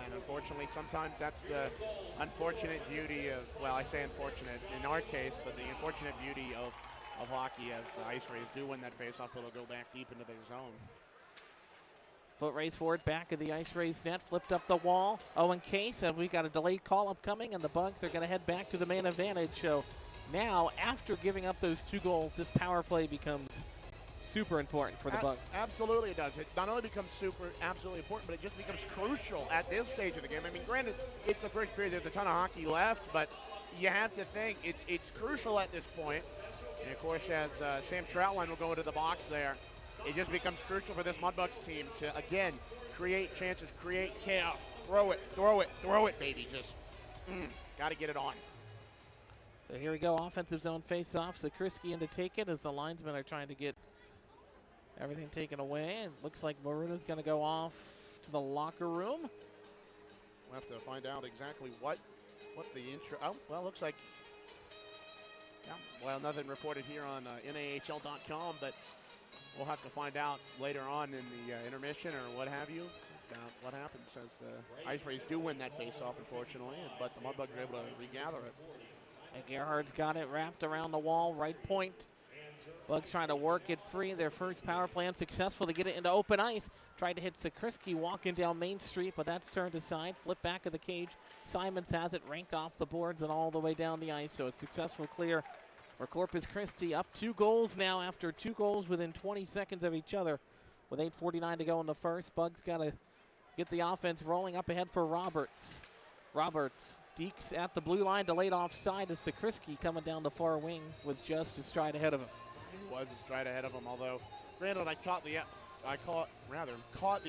and unfortunately, sometimes that's the unfortunate beauty of, well, I say unfortunate in our case, but the unfortunate beauty of hockey, as the Ice Rays do win that faceoff, it'll go back deep into their zone. Foot race forward, back of the Ice Rays net, flipped up the wall. Owen Case, and we got a delayed call upcoming, and the Bugs are going to head back to the main advantage. So now, after giving up those 2 goals, this power play becomes super important for the Bugs. Absolutely it does. It not only becomes absolutely important, but it just becomes crucial at this stage of the game. I mean, granted, it's the first period. There's a ton of hockey left, but you have to think it's crucial at this point. And, of course, as Sam Troutline will go into the box there, it just becomes crucial for this Mudbugs team to, again, create chances, create chaos. Throw it, baby. Just got to get it on. So here we go, offensive zone face-off. So Christi in to take it as the linesmen are trying to get everything taken away. It looks like Maruna's going to go off to the locker room. We'll have to find out exactly what the intro. Oh, well, looks like. Yeah, well, nothing reported here on NAHL.com, but we'll have to find out later on in the intermission or what have you. What happens as the Ice Rays do win that face-off, unfortunately, but the Mudbugs are able to regather it. And Gerhard's got it wrapped around the wall, right point. Bugs trying to work it free. Their first power play unsuccessful to get it into open ice. Tried to hit Sakriski walking down Main Street, but that's turned aside. Flip back of the cage. Simons has it ranked off the boards and all the way down the ice. So a successful clear for Corpus Christi. Up 2 goals now after 2 goals within 20 seconds of each other. With 8:49 to go in the first. Bugs got to get the offense rolling up ahead for Roberts. Roberts dekes at the blue line, delayed offside as Sakriski coming down the far wing was just a stride ahead of him. He was a stride ahead of him, although granted I caught the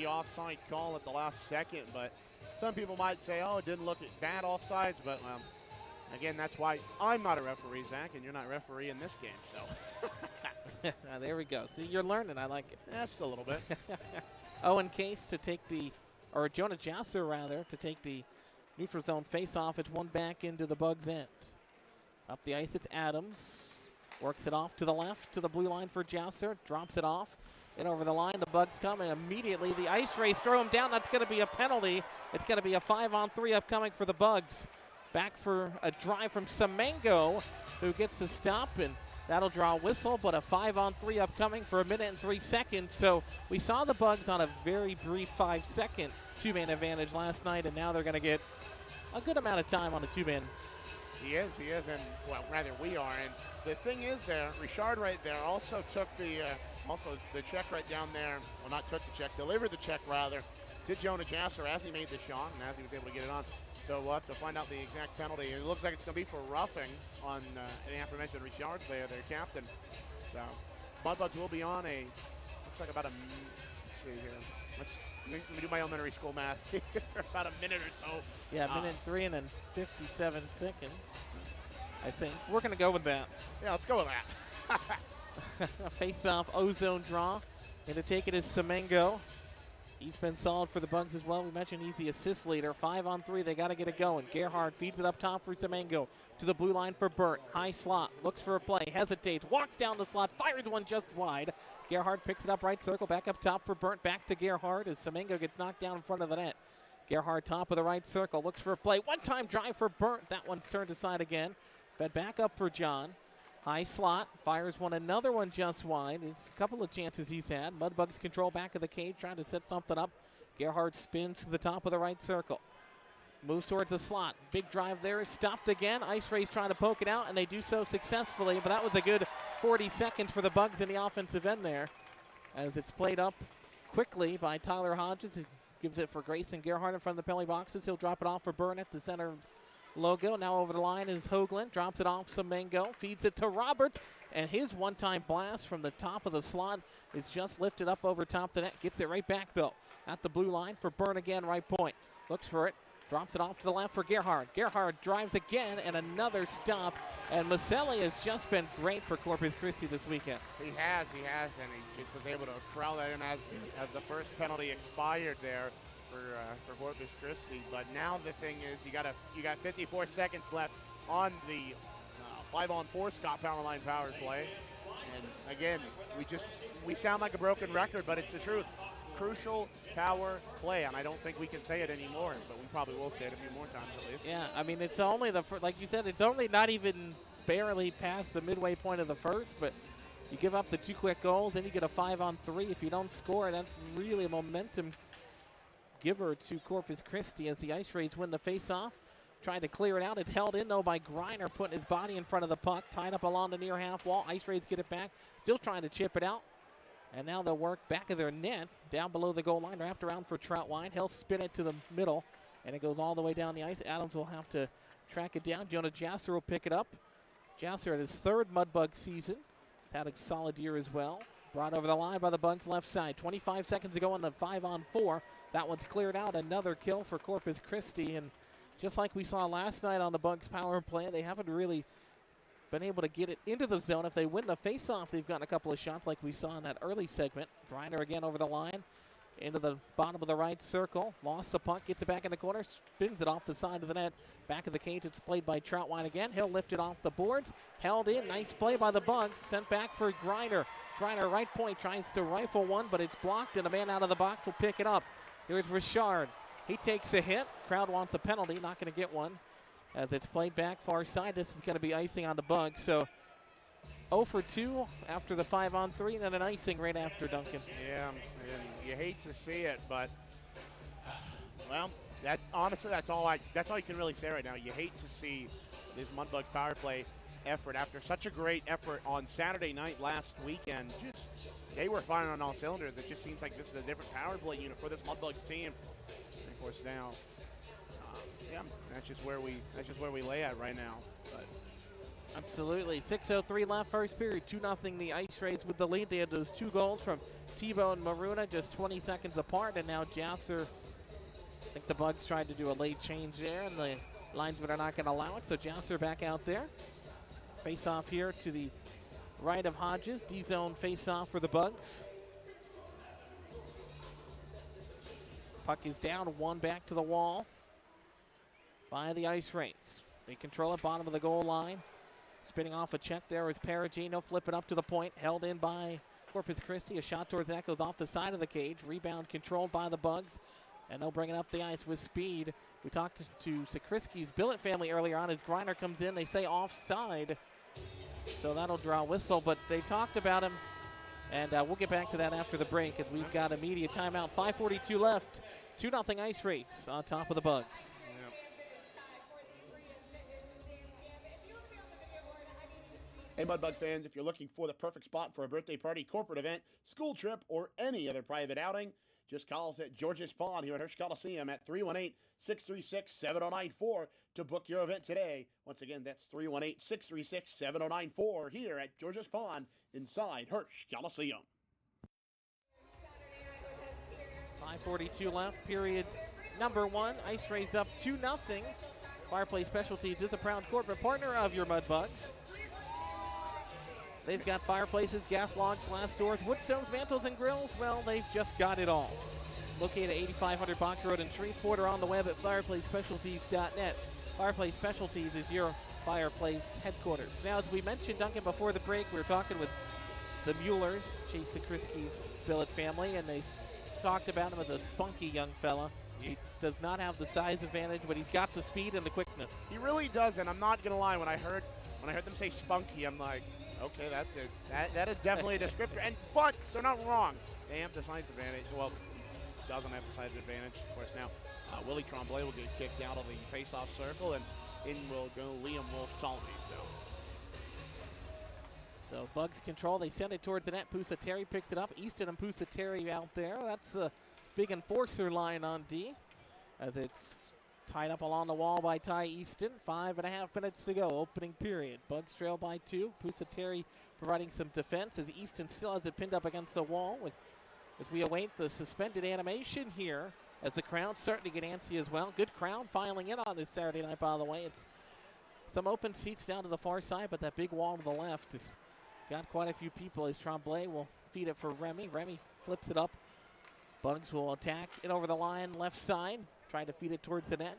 offside call at the last second, but some people might say, oh, it didn't look at bad offsides, but again, that's why I'm not a referee, Zach, and you're not a referee in this game, so. There we go. See, you're learning. I like it. Just a little bit. Owen Case to take or Jonah Jasser rather, to take the neutral zone face-off. It's one back into the Bugs' end. Up the ice, it's Adams. Works it off to the left, to the blue line for Jasser. Drops it off. And over the line, the Bugs come, and immediately the Ice Rays throw him down. That's going to be a penalty. It's going to be a 5-on-3 upcoming for the Bugs. Back for a drive from Semengo, who gets the stop, and that'll draw a whistle, but a 5-on-3 upcoming for 1 minute and 3 seconds. So we saw the Bugs on a very brief 5-second two-man advantage last night, and now they're going to get a good amount of time on the two-man. He is, and, well, rather we are. And the thing is there, Richard right there also took the check right down there. Well, not took the check, delivered the check, rather, to Jonah Jasser as he made the shot and as he was able to get it on. So we'll have to find out the exact penalty. It looks like it's going to be for roughing on the aforementioned Richard there, their captain. So Mudbugs will be on looks like about let's see here. Let me do my elementary school math here. About a minute or so. Yeah, minute 3 and then 57 seconds, I think. We're going to go with that. Yeah, let's go with that. Face-off, ozone draw. And to take it is Semengo. He's been solid for the Bugs as well. We mentioned he's the assist leader. 5-on-3, they got to get it going. Gerhard feeds it up top for Semengo. To the blue line for Burt. High slot, looks for a play, hesitates, walks down the slot, fires one just wide. Gerhard picks it up right circle, back up top for Burt, back to Gerhard as Semengo gets knocked down in front of the net. Gerhard top of the right circle, looks for a play. One-time drive for Burt. That one's turned aside again. Fed back up for John. High slot, fires another one just wide. It's a couple of chances he's had. Mudbugs control back of the cage, trying to set something up. Gerhard spins to the top of the right circle. Moves towards the slot. Big drive there is stopped again. Ice Rays trying to poke it out, and they do so successfully, but that was a good 40 seconds for the Bugs in the offensive end there. As it's played up quickly by Tyler Hodges. He gives it for Grayson Gerhard in front of the penalty boxes. He'll drop it off for Byrne at the center logo. Now over the line is Hoagland. Drops it off Semengo. Feeds it to Roberts. And his one-time blast from the top of the slot is just lifted up over top the net. Gets it right back, though, at the blue line for Byrne again, right point. Looks for it. Drops it off to the left for Gerhard. Gerhard drives again, and another stop. And Maselli has just been great for Corpus Christi this weekend. He has, and he just was able to corral that in as the first penalty expired there for Corpus Christi. But now the thing is, you got 54 seconds left on the 5-on-4 Scott Powerline power play. And again, we sound like a broken record, but it's the truth. Crucial power play, and I don't think we can say it anymore, but we probably will say it a few more times at least. Yeah, I mean, it's only like you said, it's only not even barely past the midway point of the first, but you give up the 2 quick goals, then you get a 5-on-3. If you don't score, that's really a momentum giver to Corpus Christi as the Ice Rays win the face-off. Trying to clear it out. It's held in, though, by Griner, putting his body in front of the puck, tied up along the near half wall. Ice Rays get it back. Still trying to chip it out. And now they'll work back of their net, down below the goal line, wrapped around for Troutwine. He'll spin it to the middle, and it goes all the way down the ice. Adams will have to track it down. Jonah Jasser will pick it up. Jasser at his third Mudbug season. He's had a solid year as well. Brought over the line by the Bugs left side. 25 seconds to go on the 5-on-4. That one's cleared out. Another kill for Corpus Christi. And just like we saw last night on the Bugs power play, they haven't really been able to get it into the zone. If they win the faceoff, they've gotten a couple of shots like we saw in that early segment. Griner again over the line, into the bottom of the right circle. Lost the puck, gets it back in the corner, spins it off the side of the net. Back of the cage, it's played by Troutwine again. He'll lift it off the boards. Held in, nice play by the Bugs. Sent back for Griner. Griner right point, tries to rifle one, but it's blocked, and a man out of the box will pick it up. Here's Richard. He takes a hit. Crowd wants a penalty, not going to get one. As it's played back far side, this is going to be icing on the Bugs. So 0 for 2 after the 5-on-3, and then an icing right after, Duncan. Yeah, and you hate to see it, but well, honestly that's all you can really say right now. You hate to see this Mudbugs power play effort after such a great effort on Saturday night last weekend. They were firing on all cylinders. It just seems like this is a different power play unit for this Mudbugs team. And of course now. Yeah, that's just where we lay at right now. But absolutely. 6:03 left, first period. 2-0 the Ice Rays with the lead. They had those 2 goals from Tebow and Maruna just 20 seconds apart, and now Jasser. I think the Bugs tried to do a late change there, and the linesmen are not going to allow it. So Jasser back out there. Face off here to the right of Hodges. D-zone face off for the Bugs. Puck is down, 1 back to the wall by the Ice Rays. They control it, bottom of the goal line. Spinning off a check there is Perugino, flip it up to the point, held in by Corpus Christi. A shot towards that goes off the side of the cage. Rebound controlled by the Bugs, and they'll bring it up the ice with speed. We talked to Sakriski's Billet family earlier on as Griner comes in. They say offside, so that'll draw a whistle, but they talked about him, and we'll get back to that after the break as we've got a media timeout. 5:42 left, 2-0 Ice Rays on top of the Bugs. Hey, Mudbug fans, if you're looking for the perfect spot for a birthday party, corporate event, school trip, or any other private outing, just call us at George's Pond here at Hirsch Coliseum at 318-636-7094 to book your event today. Once again, that's 318-636-7094 here at George's Pond inside Hirsch Coliseum. 5:42 left, period number 1. Ice Rays up 2-0. Fireplace Specialties is a proud corporate partner of your Mudbugs. They've got fireplaces, gas logs, glass doors, wood stoves, mantles, and grills. Well, they've just got it all. Located at 8500 Box Road in Shreveport, or on the web at fireplacespecialties.net. Fireplace Specialties is your fireplace headquarters. Now, as we mentioned, Duncan, before the break, we were talking with the Muellers, Chase Sakriski's Billet family, and they talked about him as a spunky young fella. He does not have the size advantage, but he's got the speed and the quickness. he really does, and I'm not gonna lie. When I heard them say spunky, I'm like, okay, that's it. That is definitely a descriptor. But they're not wrong. They have the size advantage. Well, doesn't have the size advantage. Of course, now Willie Tremblay will get kicked out of the face-off circle, and in will go Liam Wolf-Salty. So Bugs control. They send it towards the net. Pusateri picks it up. Easton and Pusateri out there. That's a big enforcer line on D, as it's tied up along the wall by Ty Easton. 5.5 minutes to go, opening period. Bugs trail by 2. Pusateri providing some defense as Easton still has it pinned up against the wall. As we await the suspended animation here, as the crowd's starting to get antsy as well. Good crowd filing in on this Saturday night, by the way. It's some open seats down to the far side, but that big wall to the left has got quite a few people as Tremblay will feed it for Remy. Remy flips it up. Bugs will attack it over the line, left side. Trying to feed it towards the net.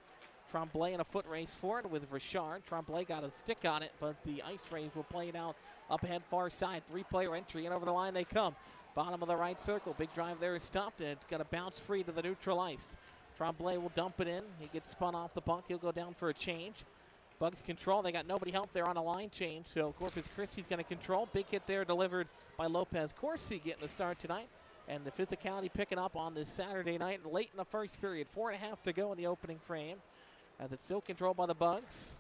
Tremblay in a foot race for it with Richard. Tremblay got a stick on it, but the Ice Rays will play it out up ahead far side. 3-player entry, and over the line they come. Bottom of the right circle. Big drive there is stopped, and it's got to bounce free to the neutral ice. Tremblay will dump it in. He gets spun off the puck. He'll go down for a change. Bugs control. They got nobody help there on a line change, so Corpus Christi's going to control. Big hit there delivered by Lopez Corsi getting the start tonight. And the physicality picking up on this Saturday night late in the first period. 4.5 to go in the opening frame. As it's still controlled by the Bugs.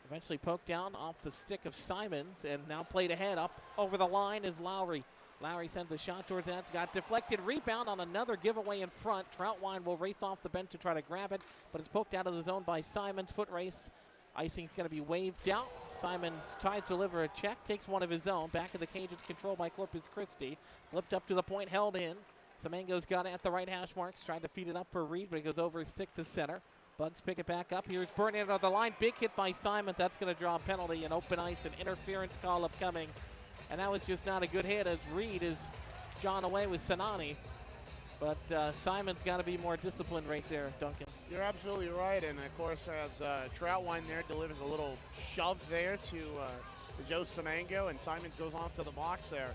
Eventually poked down off the stick of Simons, and now played ahead. Up over the line is Lowry. Lowry sends a shot towards that. Got deflected. Rebound on another giveaway in front. Troutwine will race off the bench to try to grab it, but it's poked out of the zone by Simons. Foot race. Icing's going to be waved out. Simons tries to deliver a check. Takes one of his own. Back of the cage. It's controlled by Corpus Christi. Flipped up to the point. Held in. Semengo's got it at the right hash marks. Tried to feed it up for Reed, but it goes over his stick to center. Bugs pick it back up. Here's Burnett on the line. Big hit by Simon. That's going to draw a penalty. An open ice, an interference call upcoming. And that was just not a good hit as Reed is drawn away with Sanani. But Simon's got to be more disciplined right there, Duncan. You're absolutely right. And, of course, as Troutwine there delivers a little shove there to Joe Semengo, and Simons goes off to the box there.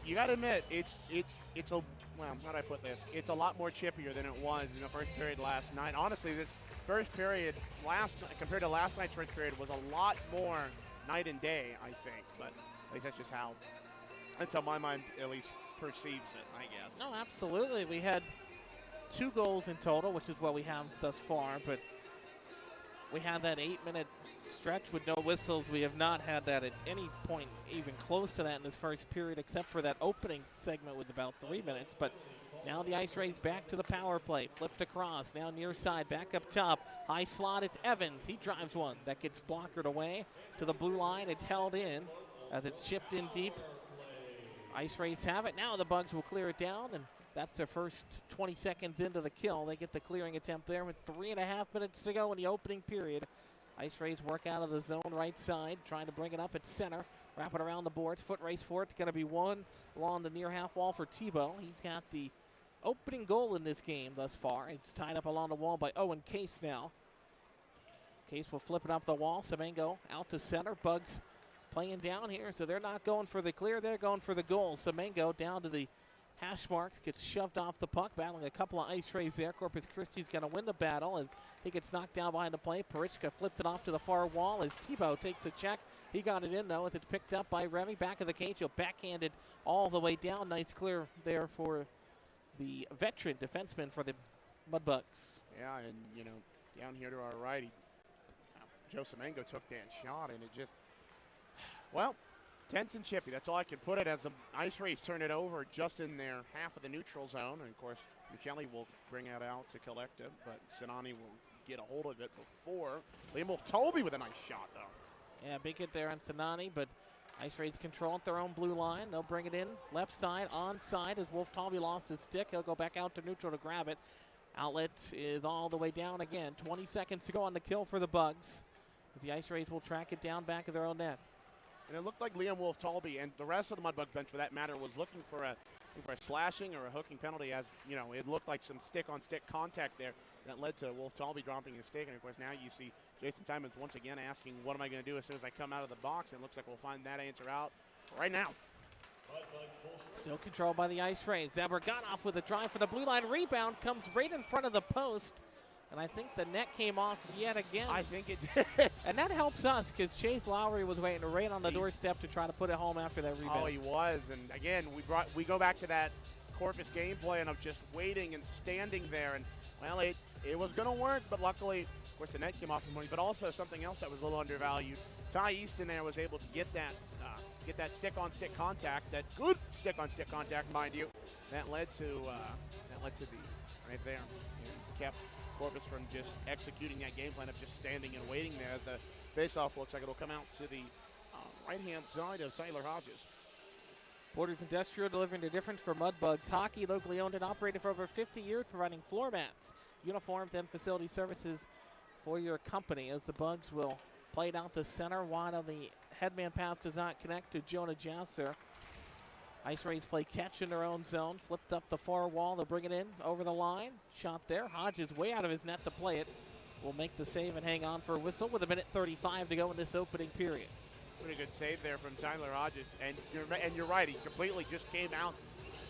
You got to admit, it's a, well, how do I put this? It's a lot more chippier than it was in the first period last night. Honestly, this first period compared to last night's first period was a lot more night and day, I think. But at least that's how my mind at least perceives it, I guess. No, absolutely. We had 2 goals in total, which is what we have thus far, but we had that 8-minute stretch with no whistles. We have not had that at any point even close to that in this first period, except for that opening segment with about 3 minutes. But now the Ice Rays back to the power play. Flipped across, now near side, back up top. High slot, it's Evans. He drives one. That gets blockered away to the blue line. It's held in as it's chipped in deep. Ice Rays have it. Now the Bugs will clear it down, and that's their first 20 seconds into the kill. They get the clearing attempt there with 3.5 minutes to go in the opening period. Ice Rays work out of the zone right side, trying to bring it up at center. Wrap it around the boards. Foot race for it. Going to be one along the near half wall for Tebow. He's got the opening goal in this game thus far. It's tied up along the wall by Owen Case now. Case will flip it up the wall. Semengo out to center. Bugs playing down here, so they're not going for the clear. They're going for the goal. Semengo down to the hash marks, gets shoved off the puck, battling a couple of Ice Rays there. Corpus Christi's going to win the battle as he gets knocked down behind the play. Parichka flips it off to the far wall as Tebow takes a check. He got it in, though, as it's picked up by Remy. Back of the cage, he'll backhand it all the way down. Nice clear there for the veteran defenseman for the Mudbugs. Yeah, and, you know, down here to our right, Joe Semengo took that shot, and it just, well, tense and chippy. That's all I can put it as the Ice Rays turn it over just in their half of the neutral zone. And, of course, Michelli will bring it out to collect it, but Sinani will get a hold of it before. Liam Wolf-Tolby with a nice shot, though. Yeah, big hit there on Sinani, but Ice Rays control at their own blue line. They'll bring it in. Left side, onside, as Wolf-Tolby lost his stick. He'll go back out to neutral to grab it. Outlet is all the way down again. 20 seconds to go on the kill for the Bugs, as the Ice Rays will track it down back of their own net. And it looked like Liam Wolf-Tolby and the rest of the Mudbug bench, for that matter, was looking for a slashing or a hooking penalty, as, you know, it looked like some stick-on-stick contact there that led to Wolf-Tolby dropping his stick. And, of course, now you see Jason Simons once again asking, what am I going to do as soon as I come out of the box? And it looks like we'll find that answer out right now. Still controlled by the Ice Rays. Zaberganoff with a drive for the blue line. Rebound comes right in front of the post. And I think the net came off yet again. I think it did. And that helps us because Chase Lowry was waiting right on the doorstep to try to put it home after that rebound. Oh, he was. And again, we go back to that Corpus game plan of just waiting and standing there. And, well, it was going to work, but luckily, of course, the net came off the money. But also something else that was a little undervalued. Ty Easton there was able to get that stick-on-stick contact, that good stick-on-stick contact, mind you. That led to the right there. And kept Corpus from just executing that game plan of just standing and waiting there. The face-off looks like it'll come out to the right-hand side of Tyler Hodges. Borders Industrial delivering the difference for Mudbugs hockey, locally owned and operated for over 50 years, providing floor mats, uniforms, and facility services for your company. As the Bugs will play it out to center, wide on the headman pass does not connect to Jonah Jasser. Ice Rays play catch in their own zone. Flipped up the far wall. They'll bring it in over the line. Shot there. Hodges way out of his net to play it. Will make the save and hang on for a whistle with 1:35 to go in this opening period. Pretty good save there from Tyler Hodges. And you're right. He completely just came out.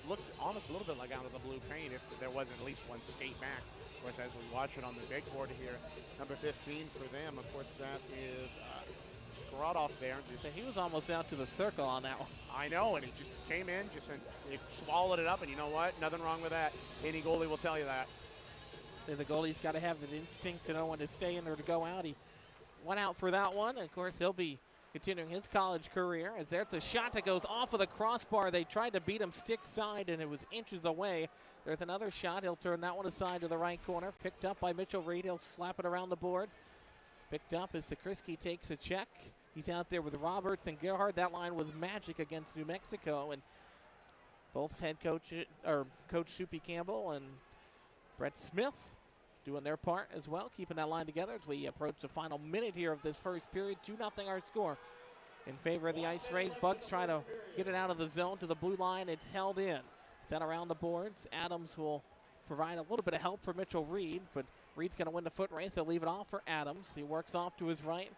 Looked almost a little bit like out of the blue paint if there wasn't at least one skate back. Of course, as we watch it on the big board here, number 15 for them. Of course, that is Skorodoff there. So he was almost out to the circle on that one. I know, and he just came in, he swallowed it up, and you know what? Nothing wrong with that. Any goalie will tell you that. The goalie's got to have the instinct to know when to stay in or to go out. He went out for that one. And of course, he'll be continuing his college career. As there's a shot that goes off of the crossbar. They tried to beat him stick side, and it was inches away. There's another shot. He'll turn that one aside to the right corner. Picked up by Mitchell Reed. He'll slap it around the boards. Picked up as Christi takes a check. He's out there with Roberts and Gerhard. That line was magic against New Mexico, and both head coach, or Coach Soupy Campbell and Brett Smith doing their part as well, keeping that line together as we approach the final minute here of this first period. 2-0 our score in favor of the Ice Rays. Bugs try to get it out of the zone to the blue line. It's held in. Set around the boards. Adams will provide a little bit of help for Mitchell Reed, but Reed's going to win the foot race. They'll leave it off for Adams. He works off to his right.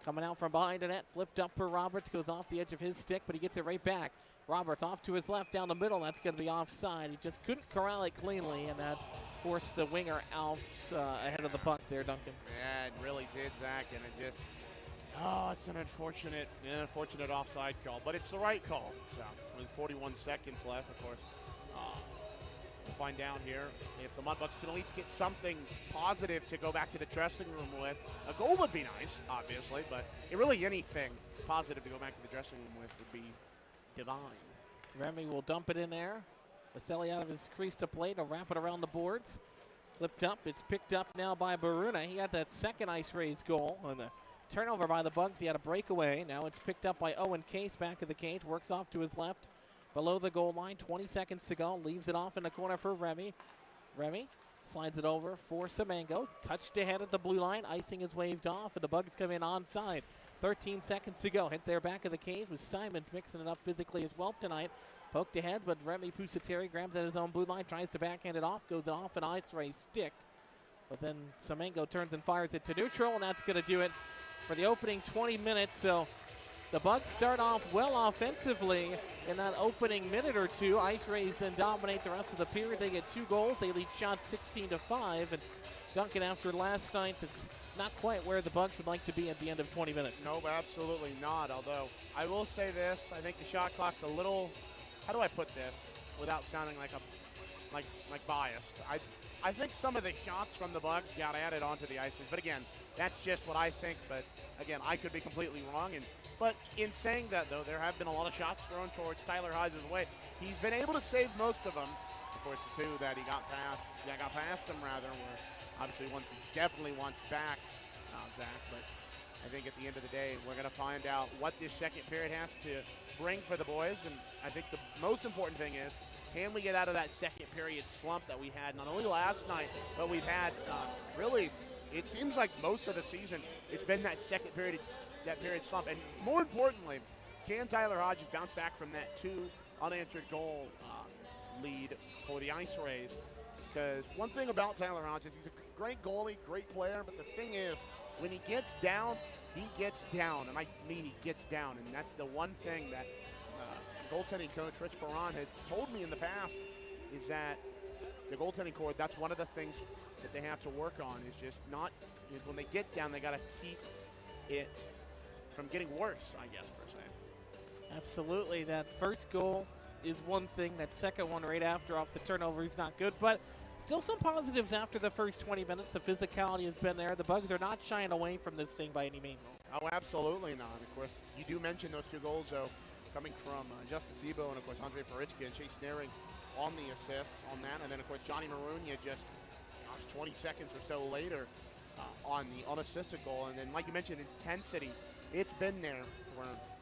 Coming out from behind the net, flipped up for Roberts, goes off the edge of his stick, but he gets it right back. Roberts off to his left down the middle. That's going to be offside. He just couldn't corral it cleanly, and that forced the winger out ahead of the puck there, Duncan. Yeah, it really did, Zach, and it just, it's an unfortunate offside call, but it's the right call. So, with 41 seconds left, of course, we'll find out here if the Mudbugs can at least get something positive to go back to the dressing room with. A goal would be nice, obviously, but really anything positive to go back to the dressing room with would be divine. Remy will dump it in there. Vaselli out of his crease to play to wrap it around the boards. Flipped up. It's picked up now by Baruna. He had that second Ice Rays goal on the turnover by the Bugs. He had a breakaway. Now it's picked up by Owen Case back of the cage. Works off to his left. Below the goal line. 20 seconds to go. Leaves it off in the corner for Remy. Remy slides it over for Semengo. Touched ahead at the blue line. Icing is waved off, and the Bugs come in onside. 13 seconds to go. Hit there back of the cage with Simons mixing it up physically as well tonight. Poked ahead, but Remy Pusateri grabs at his own blue line, tries to backhand it off, goes off an Ice Ray stick. But then Semengo turns and fires it to neutral, and that's going to do it for the opening 20 minutes. So the Bugs start off well offensively in that opening minute or two. Ice Rays then dominate the rest of the period. They get 2 goals. They lead shots 16-5. And Duncan, after last night, that's not quite where the Bugs would like to be at the end of 20 minutes. No, absolutely not. Although I will say this, I think the shot clock's a little, how do I put this without sounding like biased? I think some of the shots from the Bugs got added onto the Ice Rays, but again, that's just what I think. But again, I could be completely wrong. But in saying that, though, there have been a lot of shots thrown towards Tyler Hodges' way. He's been able to save most of them. Of course, the 2 that he got past him rather, were obviously ones he definitely wants back, Zach. But I think at the end of the day, we're going to find out what this second period has to bring for the boys. And I think the most important thing is, can we get out of that second period slump that we had not only last night, but we've had really, it seems like most of the season, it's been that second period, slump. And more importantly, can Tyler Hodges bounce back from that 2 unanswered goal lead for the Ice Rays? Because one thing about Tyler Hodges, he's a great goalie, great player, but the thing is, when he gets down, and I mean he gets down, and that's the one thing that goaltending coach Rich Perron had told me in the past, is that the goaltending core, that's one of the things that they have to work on, is when they get down, they got to keep it from getting worse, I guess, per se. Absolutely. That first goal is one thing. That second one right after off the turnover is not good, but still some positives after the first 20 minutes. The physicality has been there. The Bugs are not shying away from this thing by any means. Oh, absolutely not. Of course, you do mention those 2 goals, though, coming from Justin Zebo and, of course, Andre Parichka and Chase Naring on the assists on that. And then, of course, Johnny Marunia just 20 seconds or so later on the unassisted goal. And then, like you mentioned, intensity, it's been there.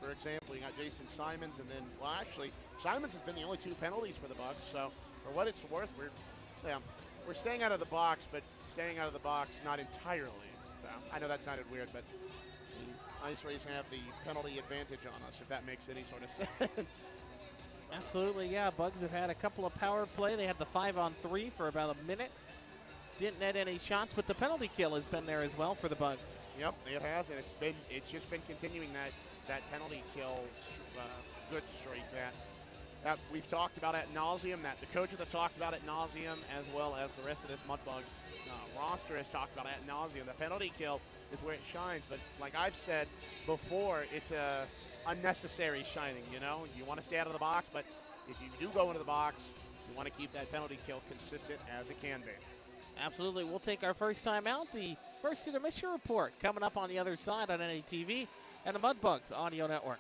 For example, you got Jason Simons, and then, well, actually, Simons has been the only 2 penalties for the Bucks. So, for what it's worth, we're staying out of the box, but staying out of the box not entirely. So, I know that sounded weird, but the Ice Rays have the penalty advantage on us, if that makes any sort of sense. Absolutely, yeah. Bugs have had a couple of power play. They had the 5-on-3 for about a minute. Didn't net any shots, but the penalty kill has been there as well for the Bugs. Yep, it has, and it's just been continuing that penalty kill good streak that we've talked about ad nauseum, that the coaches have talked about ad nauseum, as well as the rest of this Mudbugs roster has talked about ad nauseum. The penalty kill is where it shines, but like I've said before, it's a unnecessary shining. You want to stay out of the box, but if you do go into the box, you want to keep that penalty kill consistent as it can be. Absolutely. We'll take our first time out. The first intermission report coming up on the other side on NATV and the Mudbugs Audio Network.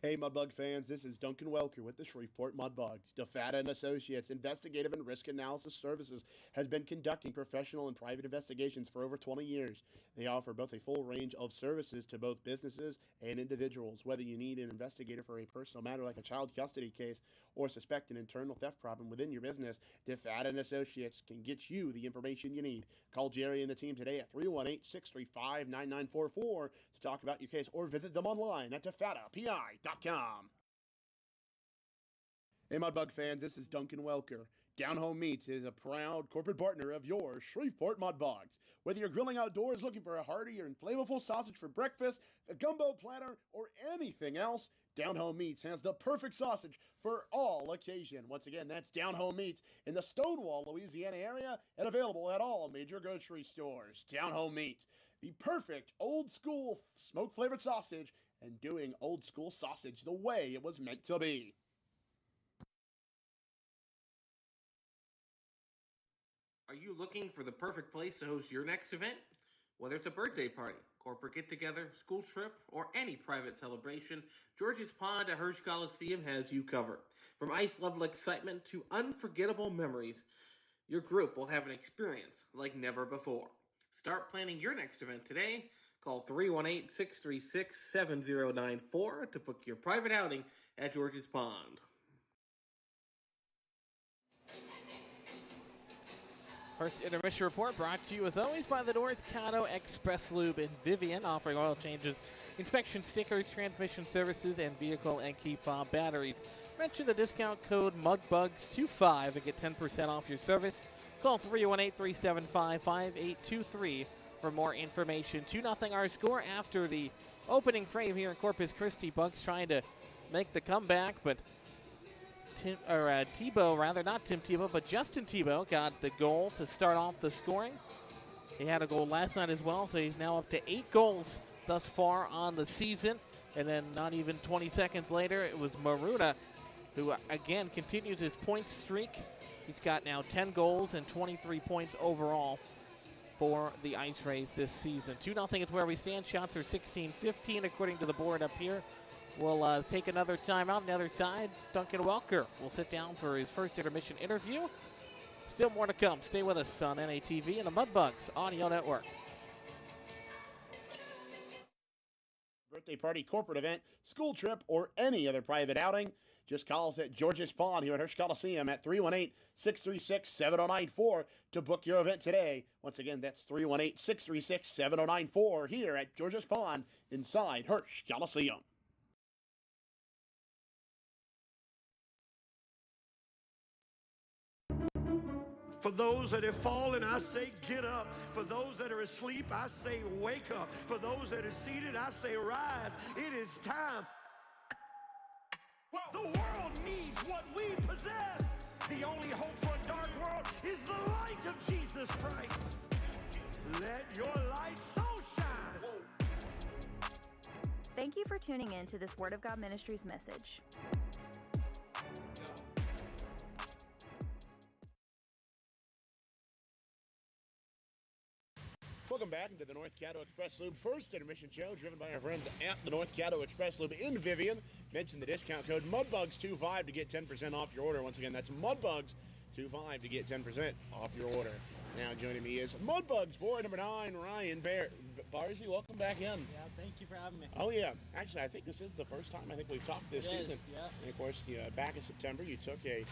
Hey Mudbug fans, this is Duncan Welker with the Shreveport Mudbugs. DeFata and Associates Investigative and Risk Analysis Services has been conducting professional and private investigations for over 20 years. They offer both a full range of services to both businesses and individuals. Whether you need an investigator for a personal matter like a child custody case or suspect an internal theft problem within your business, DeFata and Associates can get you the information you need. Call Jerry and the team today at 318-635-9944 to talk about your case, or visit them online at defatapi.com. Hey Mudbug fans, this is Duncan Welker. Down Home Meats is a proud corporate partner of your Shreveport Mudbugs. Whether you're grilling outdoors looking for a hearty or flavorful sausage for breakfast, a gumbo platter, or anything else, Down Home Meats has the perfect sausage for all occasion. Once again, that's Down Home Meats in the Stonewall, Louisiana area, and available at all major grocery stores. Down Home Meats, the perfect old school smoke flavored sausage, and doing old school sausage the way it was meant to be. Are you looking for the perfect place to host your next event? Whether it's a birthday party, corporate get-together, school trip, or any private celebration, George's Pond at Hirsch Coliseum has you covered. From ice-level excitement to unforgettable memories, your group will have an experience like never before. Start planning your next event today. Call 318-636-7094 to book your private outing at George's Pond. First intermission report brought to you as always by the North Caddo Express Lube in Vivian, offering oil changes, inspection stickers, transmission services, and vehicle and key fob batteries. Mention the discount code MUDBUGS25 and get 10% off your service. Call 318-375-5823 for more information. 2-0 our score after the opening frame here in Corpus Christi. Bugs trying to make the comeback, but Tim Tebow, but Justin Tebow got the goal to start off the scoring. He had a goal last night as well, so he's now up to 8 goals thus far on the season. And then not even 20 seconds later, it was Maruna who again continues his point streak. He's got now 10 goals and 23 points overall for the Ice Rays this season. 2-0 is where we stand. Shots are 16-15 according to the board up here. We'll take another timeout on the other side. Duncan Welker will sit down for his first intermission interview. Still more to come. Stay with us on NATV and the Mudbugs Audio Network. Birthday party, corporate event, school trip, or any other private outing, just call us at George's Pond here at Hirsch Coliseum at 318-636-7094 to book your event today. Once again, that's 318-636-7094 here at George's Pond inside Hirsch Coliseum. For those that have fallen, I say get up. For those that are asleep, I say wake up. For those that are seated, I say rise. It is time. The world needs what we possess. The only hope for a dark world is the light of Jesus Christ. Let your light so shine. Thank you for tuning in to this Word of God Ministries message. Welcome back into the North Caddo Express Lube first intermission show, driven by our friends at the North Caddo Express Lube in Vivian. Mention the discount code MUDBUGS25 to get 10% off your order. Once again, that's MUDBUGS25 to get 10% off your order. Now joining me is Mudbugs for number 9, Ryan Barzy. Welcome back in. Yeah, thank you for having me. Oh yeah, actually I think this is the first time I think we've talked this season. Yeah. And of course, back in September you took a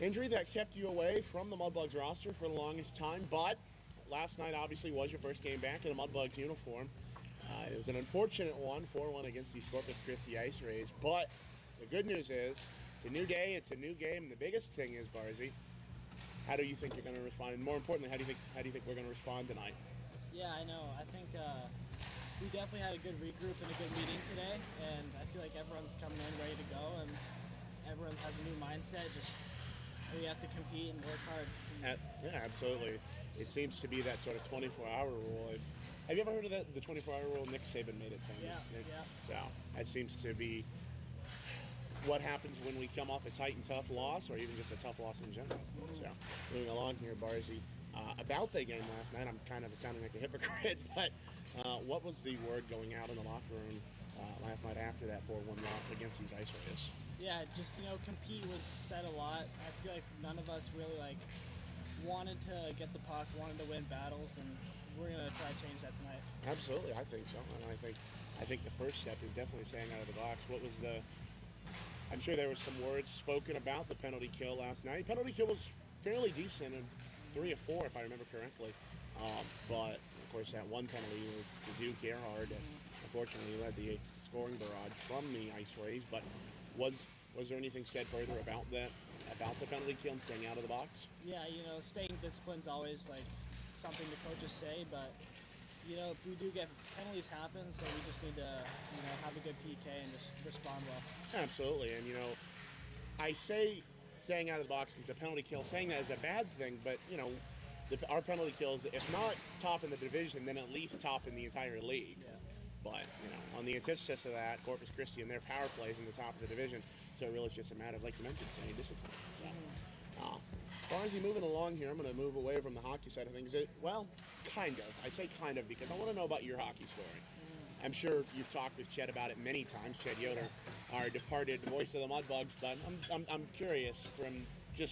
injury that kept you away from the Mudbugs roster for the longest time, but last night obviously was your first game back in a Mudbugs uniform. It was an unfortunate one, 4-1 against these Corpus Christi Ice Rays, but the good news is it's a new day, it's a new game, and the biggest thing is, Barzy, how do you think you're going to respond? And more importantly, how do you think we're going to respond tonight? Yeah, I know. I think we definitely had a good regroup and a good meeting today, and I feel like everyone's coming in ready to go, and everyone has a new mindset. Just we have to compete and work hard. Yeah, absolutely. It seems to be that sort of 24-hour rule. Have you ever heard of the 24-hour rule? Nick Saban made it famous. Yeah. So that seems to be what happens when we come off a tight and tough loss, or even just a tough loss in general. So moving along here, Barzy, about the game last night. I'm kind of sounding like a hypocrite, but what was the word going out in the locker room last night after that 4-1 loss against these Ice Rays? Yeah, just, compete was said a lot. I feel like none of us really, wanted to get the puck, wanted to win battles, and we're going to try to change that tonight. Absolutely, I think so. And I think the first step is definitely staying out of the box. What was I'm sure there was some words spoken about the penalty kill last night. Penalty kill was fairly decent, and 3 of 4 if I remember correctly. But of course that one penalty was to Duke Gerhard, and unfortunately led the scoring barrage from the Ice Rays. But was there anything said further about the penalty kill and staying out of the box? Yeah, staying disciplined is always something the coaches say, but we do get penalties happen, so we just need to have a good PK and just respond well. Absolutely, and I say staying out of the box is a penalty kill, saying that is a bad thing, but our penalty kills, if not top in the division, then at least top in the entire league. Yeah. But on the antithesis of that, Corpus Christi and their power plays in the top of the division, so it really is just a matter of, like you mentioned, staying disciplined. So, as far as you moving along here, I'm going to move away from the hockey side of things. Well, kind of. I say kind of because I want to know about your hockey story. I'm sure you've talked with Ched about it many times, Ched Yoder, our departed voice of the Mudbugs, but I'm curious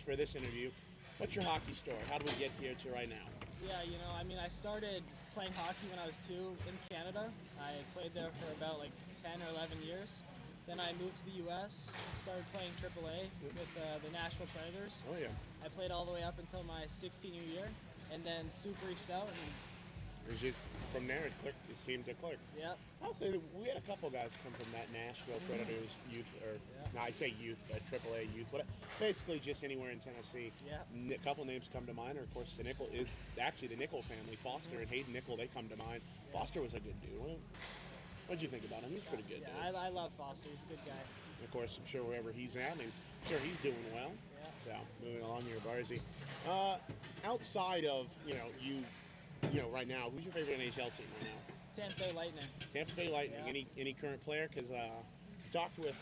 for this interview, what's your hockey story? How do we get here to right now? Yeah, I started playing hockey when I was 2 in Canada. I played there for about 10 or 11 years. Then I moved to the U.S., started playing AAA with the Nashville Predators. Oh, yeah. I played all the way up until my 16th year, and then Soup reached out. And it's just, from there, it clicked. It seemed to click. Yep. I'll say that we had a couple guys come from that Nashville Predators youth, no, I say youth, but AAA youth, basically just anywhere in Tennessee. Yeah. A couple names come to mind, or of course the Nickel family, Foster and Hayden Nickel, they come to mind. Yeah. Foster was a good dude. What'd you think about him? He's pretty good. Yeah, I love Foster. He's a good guy. And of course, I'm sure wherever he's at, I'm sure he's doing well. Yeah. So moving along here, Barzy. Outside of you right now, who's your favorite NHL team right now? Tampa Bay Lightning. Tampa Bay Lightning. Yeah. Any current player? Because talked with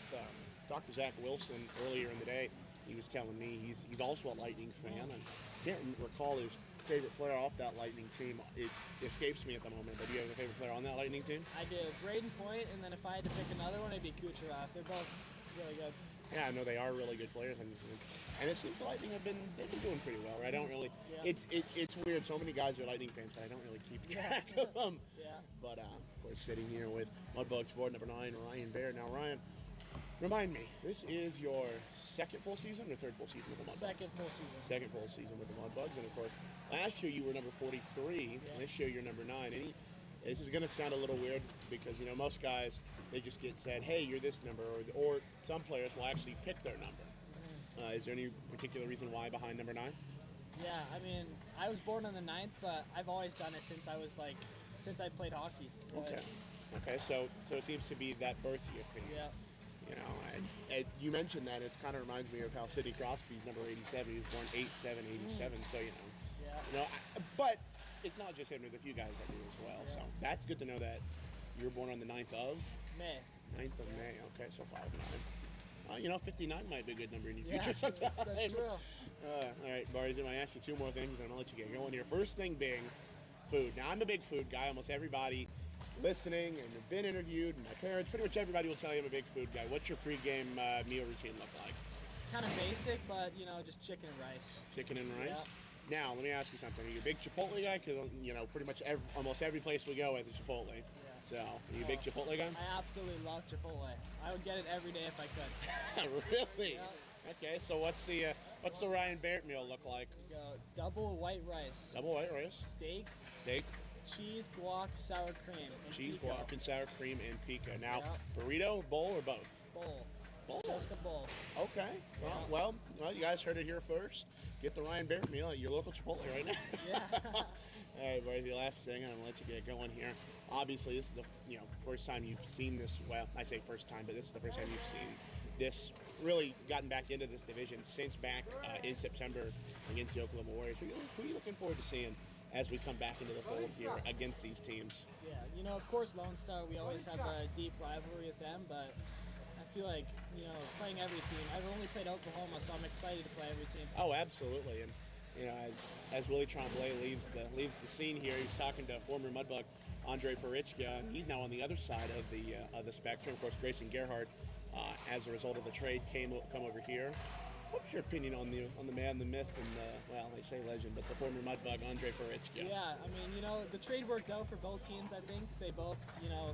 Zach Wilson earlier in the day. He was telling me he's also a Lightning fan, and I can't recall his favorite player off that Lightning team. It escapes me at the moment. But do you have a favorite player on that Lightning team? I do. Braden Point, and then if I had to pick another one, it'd be Kucherov. They're both really good. Yeah, I know they are really good players, and it seems the Lightning they've been doing pretty well, right? I don't really. Yeah. It's weird. So many guys are Lightning fans, but I don't really keep track of them. Yeah. But of course, sitting here with Mudbugs board number 9, Ryan Baird. Now, Ryan, remind me, this is your second full season or third full season with the Mudbugs? Second full season. Second full season with the Mudbugs, and of course, last year you were number 43. Yeah. This year you're number 9. This is going to sound a little weird because most guys they just get said, "Hey, you're this number," or some players will actually pick their number. Is there any particular reason why behind number 9? Yeah, I was born on the 9th, but I've always done it since I played hockey. Okay. So it seems to be that birth year thing. Yeah. And you mentioned that. It kind of reminds me of how Sidney Crosby's number 87. He was born 8/7/87. So Yeah. But it's not just him. There's a few guys that do as well. Yeah. So that's good to know that you're born on the 9th of May. 9th of May. Okay, so 5/9. 59 might be a good number in your future Yeah, sometime. that's true. All right, Barzy, I'm going to ask you 2 more things, and I'm going to let you get going here. First thing being food. Now, I'm a big food guy. Almost everybody listening and have been interviewed, and my parents, pretty much everybody will tell you I'm a big food guy. What's your pregame meal routine look like? Kind of basic, but, just chicken and rice. Chicken and rice? Yeah. Now, let me ask you something. Are you a big Chipotle guy? Because, pretty much almost every place we go has a Chipotle. Yeah. So, are you a big Chipotle guy? I absolutely love Chipotle. I would get it every day if I could. Really? Yeah. Okay, so what's the Ryan Baird meal look like? We go double white rice. Double white rice. Steak. Cheese, guac, sour cream. And Cheese, pico. guac, and sour cream, and pico. Now, Yeah. burrito, bowl, or both? Bowl. Bowl. Just a bowl. Okay. Well, you guys heard it here first. Get the Ryan Baird meal at your local Chipotle right now. Yeah. All right, boys, the last thing, I'm going to let you get going here. Obviously, this is the first time you've seen this. Well, I say first time, but this is the first time you've seen this, really gotten back into this division since back in September against the Oklahoma Warriors. Who are you looking forward to seeing as we come back into the fold here against these teams? Yeah, of course, Lone Star, we always have a deep rivalry with them, but I feel like, playing every team. I've only played Oklahoma, so I'm excited to play every team. Oh, absolutely. And as Willie Tremblay leaves the scene here, he's talking to former Mudbug Andre Parichka, and he's now on the other side of the spectrum. Of course, Grayson Gerhardt, as a result of the trade, come over here. What's your opinion on the man, the myth, and they say legend, but the former Mudbug Andre Parichka? Yeah, I mean, the trade worked out for both teams. I think they both,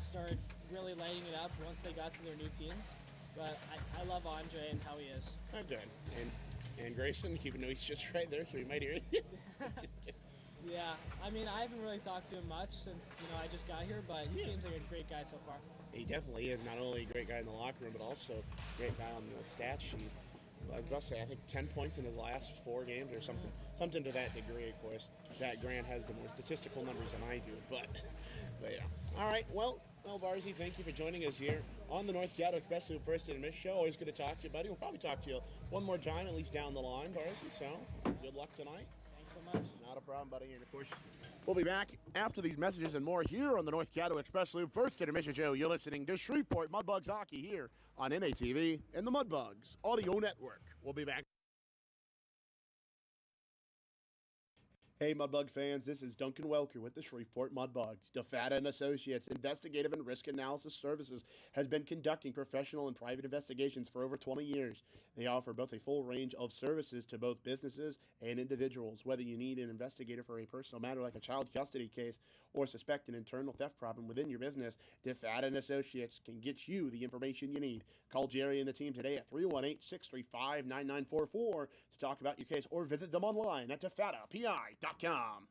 started really lighting it up once they got to their new teams. But I love Andre and how he is. Okay, and Grayson, even though he's just right there, so he might hear it. Yeah, I mean, I haven't really talked to him much since, I just got here, but he seems like a great guy so far. He definitely is. Not only a great guy in the locker room, but also a great guy on the stat sheet. I was about to say, I think 10 points in his last 4 games or something to that degree, of course. Zach Grant has the more statistical numbers than I do, but yeah. All right, well, Barzy, thank you for joining us here on the North Caddo Express Loop First and Miss Show. Always good to talk to you, buddy. We'll probably talk to you one more time, at least down the line, Barzy, so good luck tonight. Thanks so much. Not a problem, buddy. And of course, we'll be back after these messages and more here on the North Caddo Express Loop First Intermission Show. You're listening to Shreveport Mudbugs Hockey here on NATV and the Mudbugs Audio Network. We'll be back. Hey, Mudbug fans, this is Duncan Welker with the Shreveport Mudbugs. DeFata & Associates Investigative and Risk Analysis Services has been conducting professional and private investigations for over 20 years. They offer both a full range of services to both businesses and individuals. Whether you need an investigator for a personal matter like a child custody case or suspect an internal theft problem within your business, DeFata & Associates can get you the information you need. Call Jerry and the team today at 318-635-9944 to talk about your case or visit them online at defatapi.com.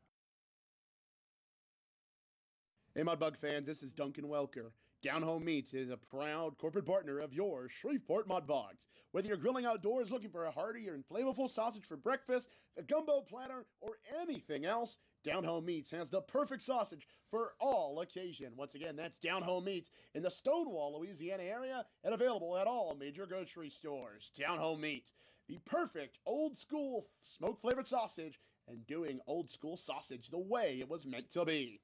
Hey, Mudbug fans, this is Duncan Welker. Down Home Meats is a proud corporate partner of your Shreveport Mudbugs. Whether you're grilling outdoors looking for a hearty and flavorful sausage for breakfast, a gumbo platter, or anything else, Down Home Meats has the perfect sausage for all occasion. Once again, that's Down Home Meats in the Stonewall, Louisiana area and available at all major grocery stores. Down Home Meats, the perfect old school smoke flavored sausage and doing old school sausage the way it was meant to be.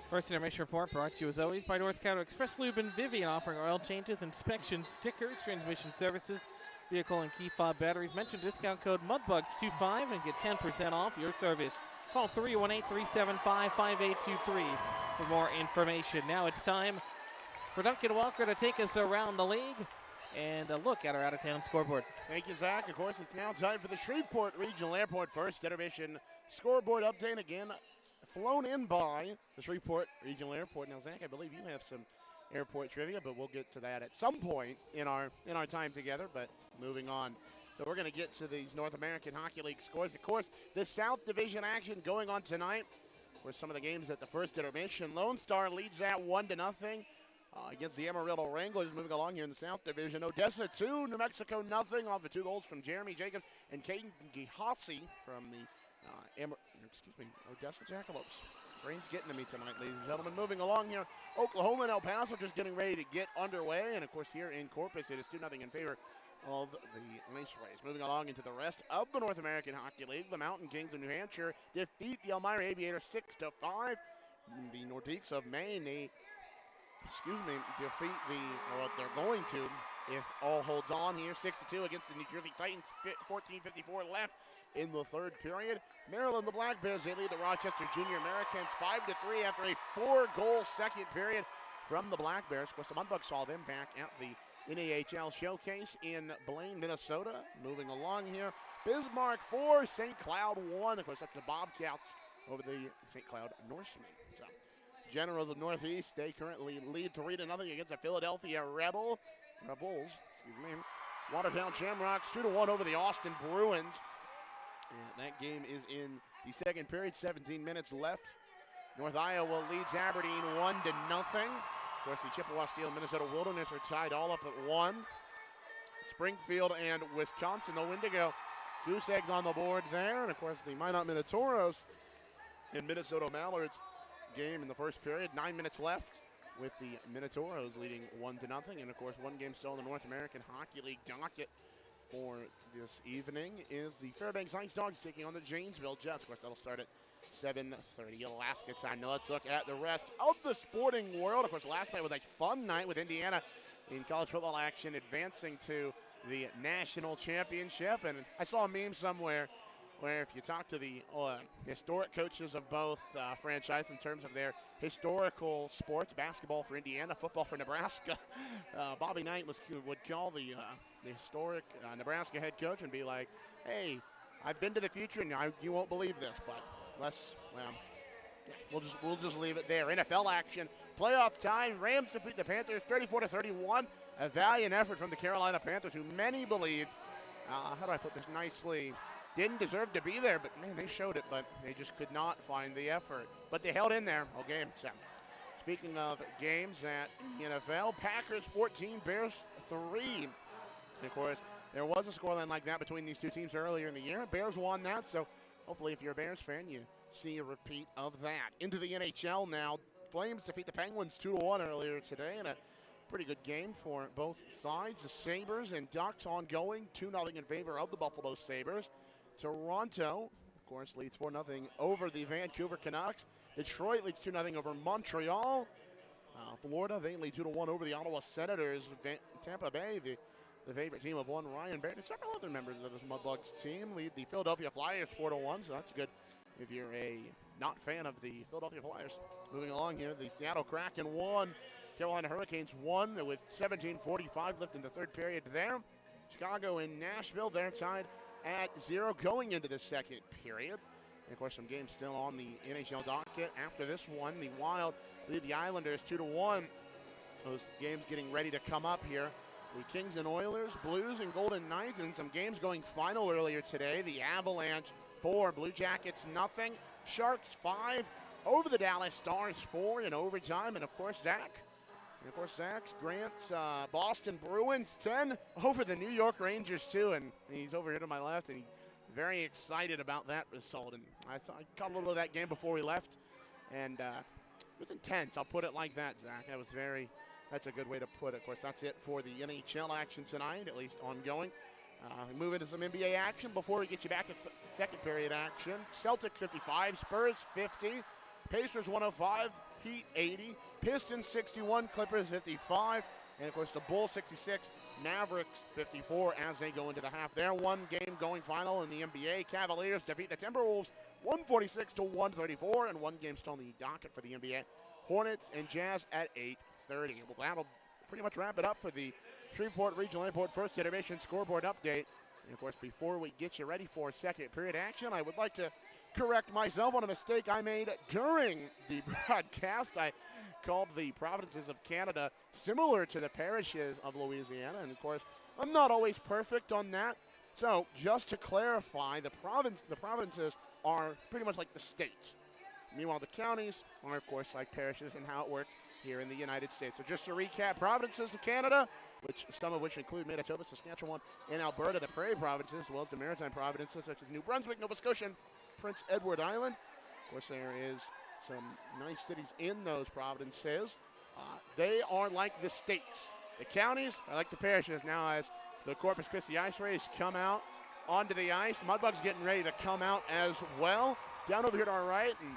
First Intermission Report brought to you as always by North Caddo Express Lube and Vivian, offering oil changes, inspection stickers, transmission services, vehicle and key fob batteries. Mention discount code MUDBUGS25 and get 10% off your service. Call 318-375-5823 for more information. Now it's time for Duncan Welker to take us around the league and a look at our out-of-town scoreboard. Thank you, Zach. Of course, it's now time for the Shreveport Regional Airport First Intermission scoreboard update. Again, flown in by the Shreveport Regional Airport. Now, Zach, I believe you have some airport trivia, but we'll get to that at some point in our time together. But moving on, so we're going to get to these North American Hockey League scores. Of course, the South Division action going on tonight. For some of the games at the first intermission, Lone Star leads that 1-0 against the Amarillo Wranglers. Moving along here in the South Division, Odessa 2, New Mexico 0 off of 2 goals from Jeremy Jacobs and Caden Gihasi from the Odessa Jackalopes. Brain's getting to me tonight, ladies and gentlemen. Moving along here, Oklahoma and El Paso just getting ready to get underway. And, of course, here in Corpus, it is 2-0 in favor of the Raceways. Moving along into the rest of the North American Hockey League, the Mountain Kings of New Hampshire defeat the Elmira Aviators 6-5. The Nordiques of Maine, defeat they're going to, if all holds on here, 6-2 against the New Jersey Titans, 14:54 left in the third period. Maryland, the Black Bears, they lead the Rochester Junior Americans 5-3 after a 4-goal second period from the Black Bears. Of course, the Mudbugs saw them back at the NAHL Showcase in Blaine, Minnesota. Moving along here, Bismarck 4, St. Cloud 1. Of course, that's the Bobcats over the St. Cloud Norsemen. So, Generals of Northeast, they currently lead 3-0 against the Philadelphia Rebels. Watertown Shamrocks 2-1 over the Austin Bruins. And that game is in the second period, 17 minutes left. North Iowa leads Aberdeen 1-0. Of course, the Chippewa Steel and Minnesota Wilderness are tied all up at 1. Springfield and Wisconsin, the Wendigo, Goose Eggs on the board there. And, of course, the Minot Minotauros and Minnesota Mallards game in the first period. 9 minutes left with the Minotauros leading 1-0. And, of course, one game still in the North American Hockey League docket for this evening is the Fairbanks Ice Dogs taking on the Janesville Jets. Of course, that'll start at 7:30 Alaska time. Now let's look at the rest of the sporting world. Of course, last night was a fun night with Indiana in college football action, advancing to the national championship. And I saw a meme somewhere where if you talk to the historic coaches of both franchises in terms of their historical sports, basketball for Indiana, football for Nebraska, Bobby Knight would call the historic Nebraska head coach and be like, hey, I've been to the future and you won't believe this, but we'll just leave it there. NFL action, playoff time, Rams defeat the Panthers 34-31. A valiant effort from the Carolina Panthers, who many believed, how do I put this nicely, didn't deserve to be there, but man, they showed it, but they just could not find the effort. But they held in there all game. So, speaking of games at NFL, Packers 14, Bears 3. And of course, there was a scoreline like that between these two teams earlier in the year. Bears won that, so hopefully if you're a Bears fan, you see a repeat of that. Into the NHL now. Flames defeat the Penguins 2-1 earlier today in a pretty good game for both sides. The Sabres and Ducks ongoing 2-0 in favor of the Buffalo Sabres. Toronto, of course, leads 4-0 over the Vancouver Canucks. Detroit leads 2-0 over Montreal. Florida, they lead 2-1 over the Ottawa Senators. Tampa Bay, the favorite team of one, Ryan Barrett, and several other members of this Mudbugs team lead the Philadelphia Flyers 4-1, so that's good if you're a not fan of the Philadelphia Flyers. Moving along here, the Seattle Kraken won. Carolina Hurricanes won with 17:45 left in the third period there. Chicago and Nashville, they're tied at 0 going into the second period. And of course, some games still on the NHL docket. After this one, the Wild lead the Islanders 2-1. Those games getting ready to come up here. The Kings and Oilers, Blues and Golden Knights, and some games going final earlier today. The Avalanche 4, Blue Jackets nothing. Sharks 5 over the Dallas Stars 4 in overtime. And of course, Zach Grant's Boston Bruins 10 over the New York Rangers 2. And he's over here to my left, and he's very excited about that result. And I caught a little bit of that game before we left, and it was intense. I'll put it like that, Zach. That's a good way to put it. Of course, that's it for the NHL action tonight, at least ongoing. We move into some NBA action before we get you back at second period action. Celtics 55, Spurs 50, Pacers 105, Heat 80, Pistons 61, Clippers 55, and of course the Bulls 66, Mavericks 54 as they go into the half. Their one game going final in the NBA. Cavaliers defeat the Timberwolves 146-134, and one game still on the docket for the NBA. Hornets and Jazz at 8:30. Well, that'll pretty much wrap it up for the Shreveport Regional Airport First Iteration Scoreboard Update. And of course, before we get you ready for second period action, I would like to correct myself on a mistake I made during the broadcast. I called the provinces of Canada similar to the parishes of Louisiana, and of course, I'm not always perfect on that. So, just to clarify, the provinces are pretty much like the states. Meanwhile, the counties are, of course, like parishes and how it works here in the United States. So just to recap, provinces of Canada, some of which include Manitoba, Saskatchewan, and Alberta, the Prairie provinces, as well as the maritime provinces such as New Brunswick, Nova Scotia, and Prince Edward Island. Of course, there is some nice cities in those provinces. They are like the states. The counties are like the parishes. Now, as the Corpus Christi ice race come out onto the ice, Mudbugs getting ready to come out as well. Down over here to our right, and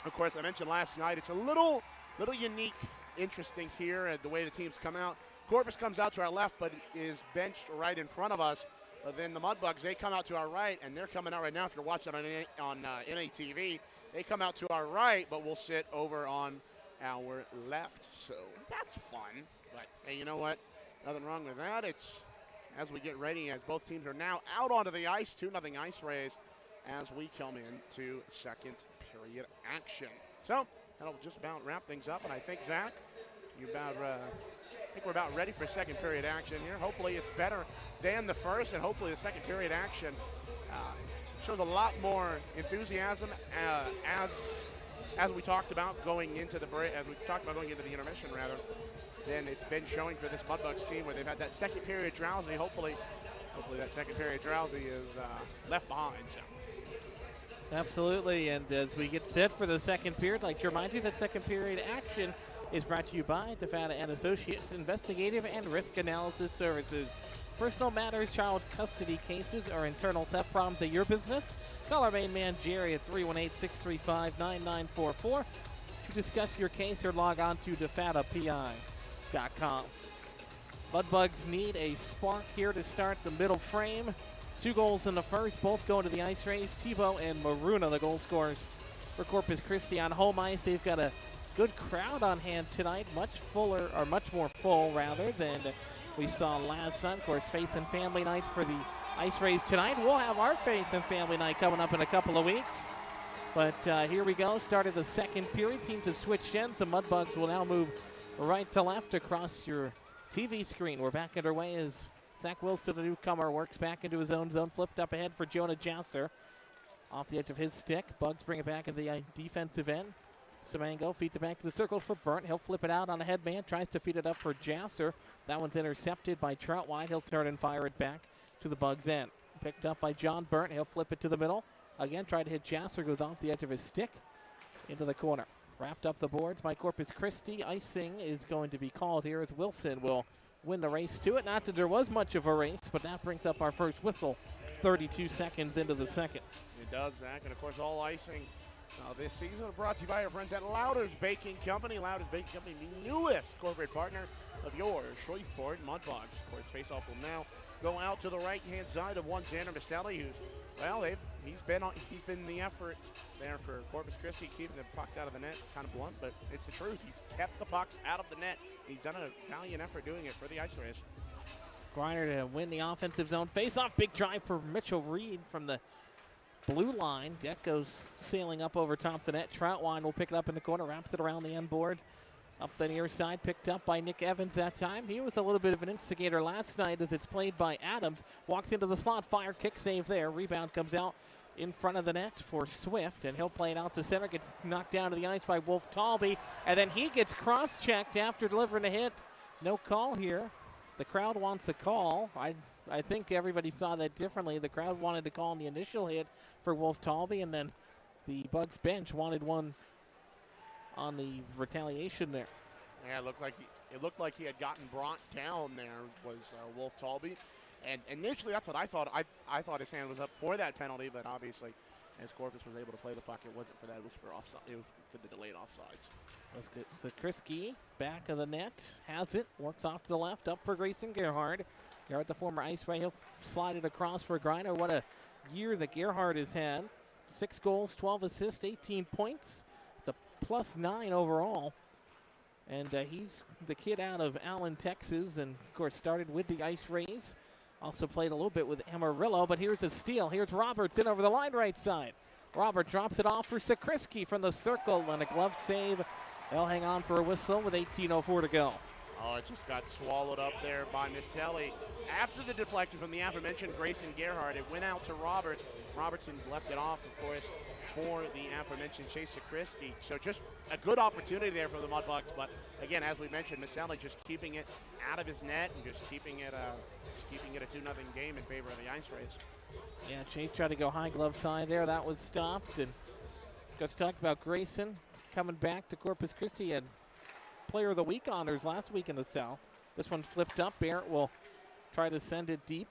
of course, I mentioned last night, it's a little unique, interesting here at the way the teams come out. Corpus comes out to our left, but is benched right in front of us. But then the Mudbugs, they come out to our right, and they're coming out right now. If you're watching on NATV, they come out to our right, but we'll sit over on our left. So that's fun. But hey, you know what? Nothing wrong with that. It's as we get ready, as both teams are now out onto the ice, 2-0 ice race as we come into second period action. So that'll just about wrap things up, and I think, Zach, we're about ready for second period action here. Hopefully it's better than the first, and hopefully the second period action shows a lot more enthusiasm as we talked about going into the break, as we talked about going into the intermission rather, than it's been showing for this Mudbugs team, where they've had that second period drowsy. Hopefully that second period drowsy is left behind. So. Absolutely, and as we get set for the second period, I'd like to remind you that second period action is brought to you by Tefada and Associates Investigative and Risk Analysis Services. Personal matters, child custody cases, or internal theft problems at your business? Call our main man Jerry at 318-635-9944 to discuss your case, or log on to tefadapi.com. Mudbugs need a spark here to start the middle frame. 2 goals in the first, both going to the ice race. Tebow and Maruna, the goal scorers for Corpus Christi on home ice. They've got a good crowd on hand tonight, much more full rather than we saw last night. Of course, Faith and Family Night for the ice race tonight. We'll have our Faith and Family Night coming up in a couple of weeks. But here we go, started the second period. Teams have switched ends. The Mudbugs will now move right to left across your TV screen. We're back underway as Zach Wilson, the newcomer, works back into his own zone. Flipped up ahead for Jonah Jasser. Off the edge of his stick. Bugs bring it back at the defensive end. Samango feeds it back to the circle for Burnt. He'll flip it out on a headman. Tries to feed it up for Jasser. That one's intercepted by Troutwine. He'll turn and fire it back to the Bugs end. Picked up by John Burnt. He'll flip it to the middle. Again, tried to hit Jasser. Goes off the edge of his stick into the corner. Wrapped up the boards by Corpus Christi. Icing is going to be called here as Wilson will win the race to it. Not that there was much of a race, but that brings up our first whistle 32 seconds into the second. It does, Zach. And, of course, all icing this season brought to you by our friends at Lauder's Baking Company. Lauder's Baking Company, the newest corporate partner of yours, Shreveport Mudbugs. Of course, faceoff will now go out to the right-hand side of one Xander Mastelli, who's, well, he's been the effort there for Corpus Christi, keeping the puck out of the net. Kind of blunt, but it's the truth. He's kept the pucks out of the net. He's done a valiant effort doing it for the ice race. Griner to win the offensive zone face-off. Big drive for Mitchell Reed from the blue line. Deck goes sailing up over top the net. Troutwine will pick it up in the corner, wraps it around the end boards. Up the near side, picked up by Nick Evans that time. He was a little bit of an instigator last night as it's played by Adams. Walks into the slot, fire, kick save there. Rebound comes out in front of the net for Swift, and he'll play it out to center. Gets knocked down to the ice by Wolf Talby, and then he gets cross-checked after delivering a hit. No call here. The crowd wants a call. I think everybody saw that differently. The crowd wanted to call on the initial hit for Wolf Talby, and then the Bugs bench wanted one on the retaliation there. Yeah, it looked like he had gotten brought down there, was Wolf Talby. And initially, that's what I thought. I thought his hand was up for that penalty, but obviously, as Corpus was able to play the puck, it wasn't for that. It was for offside. It was for the delayed offsides. That's good. So Christi, back of the net, has it, works off to the left, up for Grayson Gerhard. Gerhard, the former Ice Ray, he'll slide it across for Griner. What a year that Gerhard has had. 6 goals, 12 assists, 18 points. It's a +9 overall. And he's the kid out of Allen, Texas, and of course started with the Ice Rays. Also played a little bit with Amarillo, but here's a steal. Here's Roberts in over the line right side. Robert drops it off for Sakriski from the circle, and a glove save. They'll hang on for a whistle with 18:04 to go. Oh, it just got swallowed up there by Mastelli. After the deflection from the aforementioned Grayson Gerhard, it went out to Roberts. Robertson left it off, of course, for the aforementioned Chase Sakriski. So just a good opportunity there for the Mudbugs. But again, as we mentioned, Mastelli just keeping it out of his net and just keeping it a 2-0 game in favor of the Ice Rays. Yeah, Chase tried to go high glove side there. That was stopped. And got to talk about Grayson coming back to Corpus Christi. Had Player of the Week honors last week in the South. This one flipped up. Barrett will try to send it deep.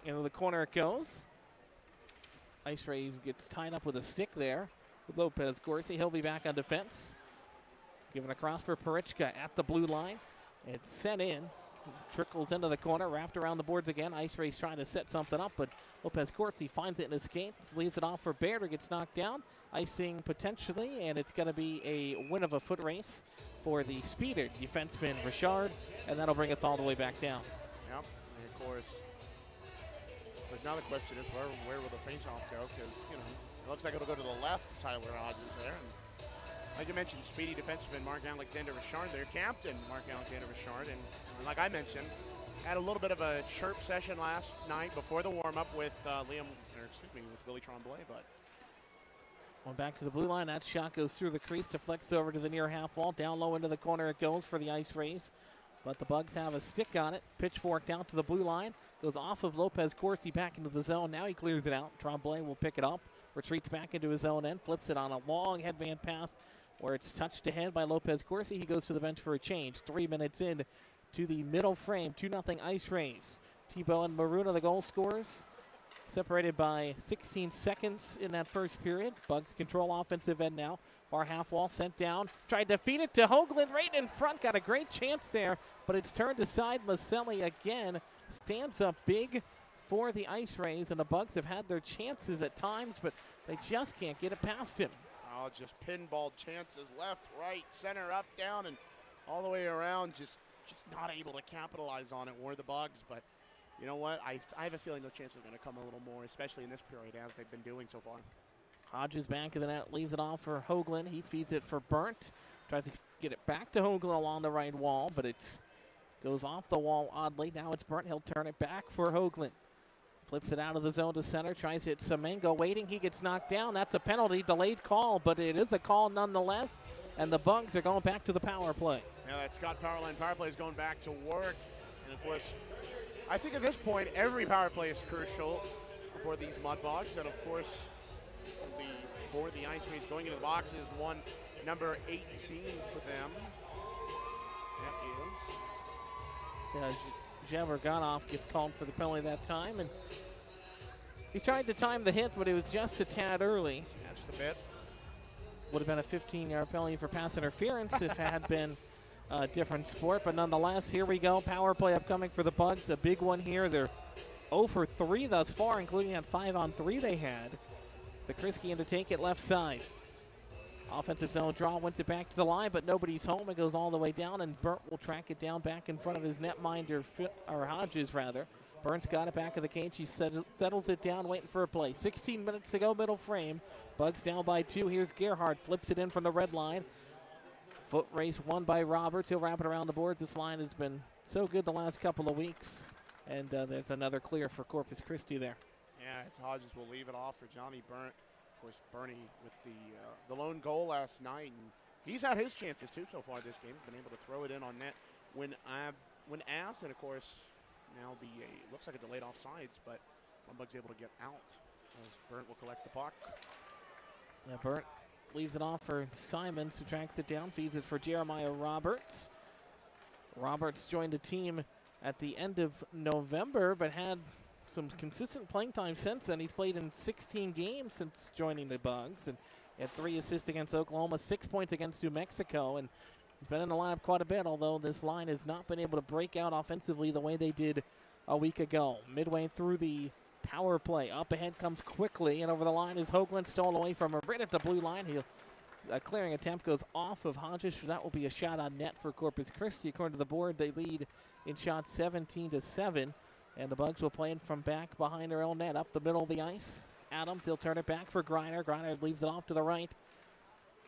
Into the corner it goes. Ice Rays gets tied up with a stick there with Lopez Gorsi. He'll be back on defense. Given across for Parichka at the blue line. It's sent in. Trickles into the corner, wrapped around the boards again. Ice Rays trying to set something up, but Lopez Gorsi finds it and escapes. Leaves it off for Baird, gets knocked down. Icing potentially, and it's going to be a win of a foot race for the speeder defenseman Richard, and that'll bring us all the way back down. Yep, and of course, but now the question is where will the faceoff go? Because, it looks like it'll go to the left of Tyler Hodges there. And like you mentioned, speedy defenseman Marc-Alexander Richard, their captain, Marc-Alexander Richard. And like I mentioned, had a little bit of a chirp session last night before the warm-up with with Billy Tremblay. But one back to the blue line. That shot goes through the crease, deflects over to the near half wall. Down low into the corner it goes for the Ice Rays. But the Bugs have a stick on it. Pitchfork down to the blue line. Goes off of Lopez Gorsi back into the zone. Now he clears it out. Tremblay will pick it up. Retreats back into his own end. Flips it on a long headband pass where it's touched ahead by Lopez Gorsi. He goes to the bench for a change. 3 minutes in to the middle frame. 2-0 Ice Rays. Tebow and Maruna, the goal scorers. separated by 16 seconds in that first period. Bugs control offensive end now. Far half wall sent down. Tried to feed it to Hoagland right in front. Got a great chance there, but it's turned aside. Maselli again stands up big for the Ice Rays, and the Bugs have had their chances at times, but they just can't get it past him. Oh, just pinball chances left, right, center, up, down, and all the way around. Just not able to capitalize on it. Were the Bugs, but you know what? I have a feeling those chances are going to come a little more, especially in this period, as they've been doing so far. Hodges back of the net, leaves it off for Hoagland. He feeds it for Burnt. Tries to get it back to Hoagland along the right wall, but it goes off the wall oddly. Now it's Burnt. He'll turn it back for Hoagland. Flips it out of the zone to center. Tries to hit Semengo. Waiting. He gets knocked down. That's a penalty. Delayed call, but it is a call nonetheless. And the Bugs are going back to the power play. Yeah, that Scott Powerline power play is going back to work. And of course, I think at this point, every power play is crucial for these Mudbugs. And of course, for the Ice Rays going into the box is one number 18 for them. That is. Javerganov gets called for the penalty that time. And he tried to time the hit, but it was just a tad early. That's the bit. Would have been a 15-yard penalty for pass interference if it had been a different sport. But nonetheless, here we go. Power play upcoming for the Bugs. A big one here. They're 0 for 3 thus far, including that 5-on-3 they had. The Christi in to take it left side. Offensive zone draw, went it back to the line, but nobody's home. It goes all the way down, and Burnt will track it down back in front of his netminder, or Hodges rather. Burnt's got it back of the cage. He settles it down, waiting for a play. 16 minutes to go, middle frame. Bugs down by 2. Here's Gerhard, flips it in from the red line. Foot race won by Roberts. He'll wrap it around the boards. This line has been so good the last couple of weeks, and there's another clear for Corpus Christi there. Yeah, as Hodges will leave it off for Johnny Burnt. Of course, Bernie with the lone goal last night, and he's had his chances too so far this game. He's been able to throw it in on net when asked, and of course now looks like a delayed offsides, but Mudbug's able to get out as Burnt will collect the puck. Yeah, Burnt leaves it off for Simons, who tracks it down, feeds it for Jeremiah Roberts. Roberts joined the team at the end of November, but had some consistent playing time since then. He's played in 16 games since joining the Bugs, and had 3 assists against Oklahoma, 6 points against New Mexico, and he's been in the lineup quite a bit, although this line has not been able to break out offensively the way they did a week ago. Midway through the power play, up ahead comes quickly, and over the line is Hoagland, stolen away from him right at the blue line. A clearing attempt goes off of Hodges, so that will be a shot on net for Corpus Christi. According to the board, they lead in shots 17-7. And the Bugs will play it from back behind their own net, up the middle of the ice. Adams, he'll turn it back for Griner. Griner leaves it off to the right.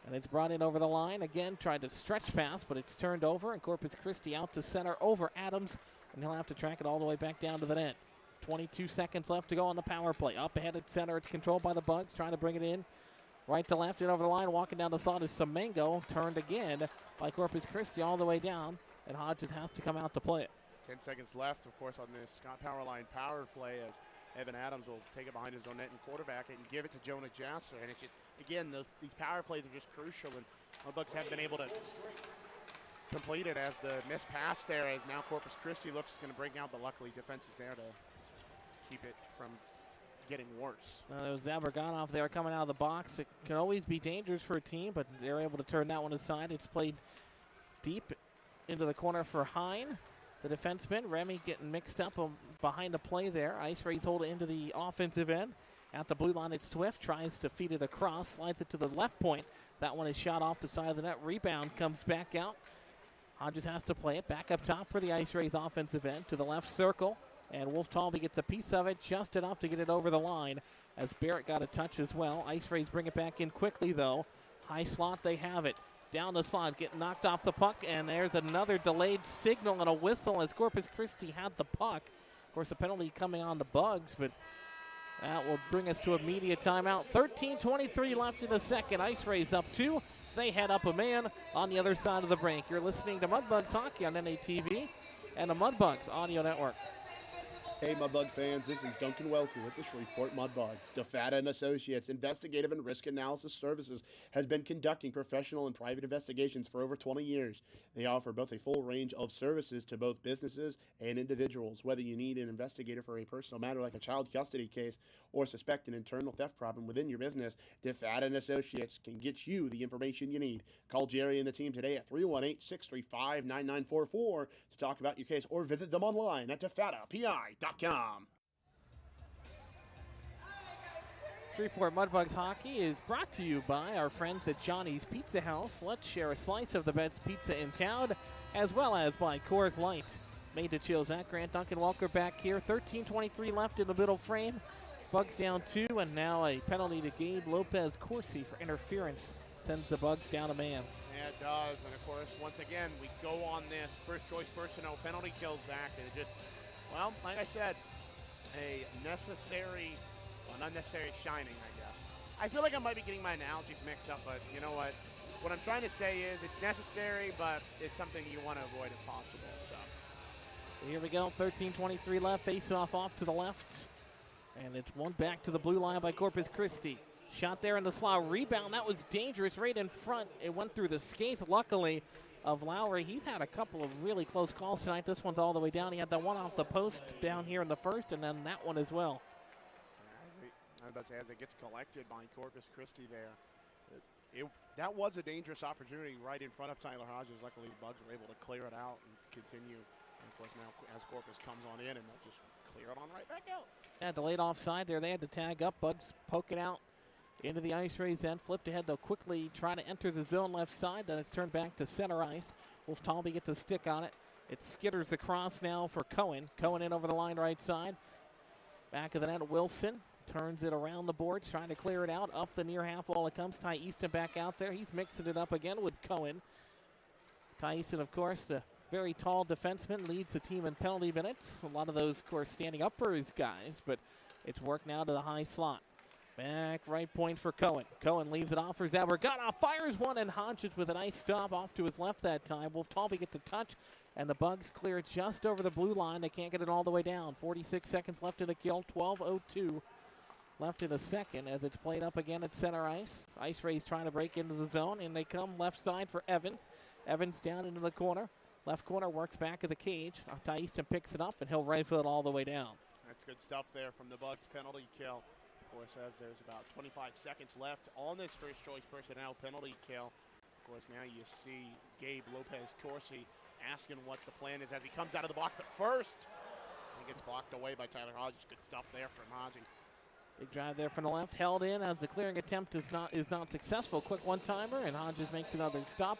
And it's brought in over the line. Again, tried to stretch pass, but it's turned over. And Corpus Christi out to center over Adams. And he'll have to track it all the way back down to the net. 22 seconds left to go on the power play. Up ahead at center, it's controlled by the Bugs, trying to bring it in. Right to left and over the line, walking down the side is Semengo. Turned again by Corpus Christi all the way down. And Hodges has to come out to play it. 10 seconds left, of course, on this Scott Powerline power play as Evan Adams will take it behind his own net and quarterback it and give it to Jonah Jasser. And it's just, again, these power plays are just crucial, and Mudbugs haven't been able to complete it as the missed pass there, as now Corpus Christi looks going to break out, but luckily defense is there to keep it from getting worse. There was Zaberganov there coming out of the box. It can always be dangerous for a team, but they're able to turn that one aside. It's played deep into the corner for Hine, the defenseman. Remy getting mixed up behind the play there. Ice Rays hold it into the offensive end. At the blue line, it's Swift. Tries to feed it across. Slides it to the left point. That one is shot off the side of the net. Rebound comes back out. Hodges has to play it. Back up top for the Ice Rays offensive end to the left circle. And Wolf Talby gets a piece of it, just enough to get it over the line, as Barrett got a touch as well. Ice Rays bring it back in quickly, though. High slot, they have it. Down the slot, getting knocked off the puck, and there's another delayed signal and a whistle as Corpus Christi had the puck. Of course, a penalty coming on the Bugs, but that will bring us to a media timeout. 13:23 left in the second. Ice Rays up 2. They head up a man on the other side of the break. You're listening to Mudbugs Hockey on NATV and the Mudbugs Audio Network. Hey, Mudbug fans, this is Duncan Welker with the Shreveport Mudbugs. DeFata and Associates Investigative and Risk Analysis Services has been conducting professional and private investigations for over 20 years. They offer both a full range of services to both businesses and individuals. Whether you need an investigator for a personal matter like a child custody case or suspect an internal theft problem within your business, DeFata and Associates can get you the information you need. Call Jerry and the team today at 318-635-9944 to talk about your case, or visit them online at defatapi.com. Shreveport Mudbugs hockey is brought to you by our friends at Johnny's Pizza House. Let's share a slice of the best pizza in town, as well as by Coors Light. Made to chill. Zach Grant, Duncan Walker back here. 13:23 left in the middle frame. Bugs down 2, and now a penalty to Gabe Lopez Corsi for interference. Sends the Bugs down a man. Yeah, it does. And of course, once again, we go on this first choice personnel penalty kill, Zach, and it just, well, like I said, an unnecessary shining, I guess. I feel like I might be getting my analogies mixed up, but you know what? What I'm trying to say is it's necessary, but it's something you want to avoid if possible. So here we go. 13:23 left. Face off to the left. And it's one back to the blue line by Corpus Christi. Shot there in the slot. Rebound. That was dangerous right in front. It went through the skates, luckily, of Lowry. He's had a couple of really close calls tonight. This one's all the way down. He had that one off the post down here in the first, and then that one as well. I was about to say, as it gets collected by Corpus Christi there, that was a dangerous opportunity right in front of Tyler Hodges. Luckily, the Bugs were able to clear it out and continue. And of course, now as Corpus comes on in, and they'll just clear it on right back out. Yeah, delayed offside there. They had to tag up. Bugs poking out into the ice rays end. Flipped ahead. They'll quickly try to enter the zone left side. Then it's turned back to center ice. Wolf Talby gets a stick on it. It skitters across now for Cohen. Cohen in over the line right side. Back of the net, Wilson turns it around the boards, trying to clear it out. Up the near half wall it comes. Ty Easton back out there. He's mixing it up again with Cohen. Ty Easton, of course, the very tall defenseman, leads the team in penalty minutes. A lot of those, of course, standing up for his guys, but it's worked now to the high slot. Back right point for Cohen. Cohen leaves it off for Zabergana. Fires one, and Hodges with a nice stop off to his left that time. Wolf Talby gets a touch, and the Bugs clear it just over the blue line. They can't get it all the way down. 46 seconds left in the kill. 12:02 left in a second as it's played up again at center ice. Ice Rays trying to break into the zone, and they come left side for Evans. Evans down into the corner. Left corner works back of the cage. Ty Easton picks it up, and he'll rifle it all the way down. That's good stuff there from the Bugs penalty kill. Of course, as there's about 25 seconds left on this first choice personnel penalty kill. Of course, now you see Gabe Lopez Corsi asking what the plan is as he comes out of the box. But first, he gets blocked away by Tyler Hodges. Good stuff there from Hodges. Big drive there from the left, held in as the clearing attempt is not successful. Quick one-timer, and Hodges makes another stop.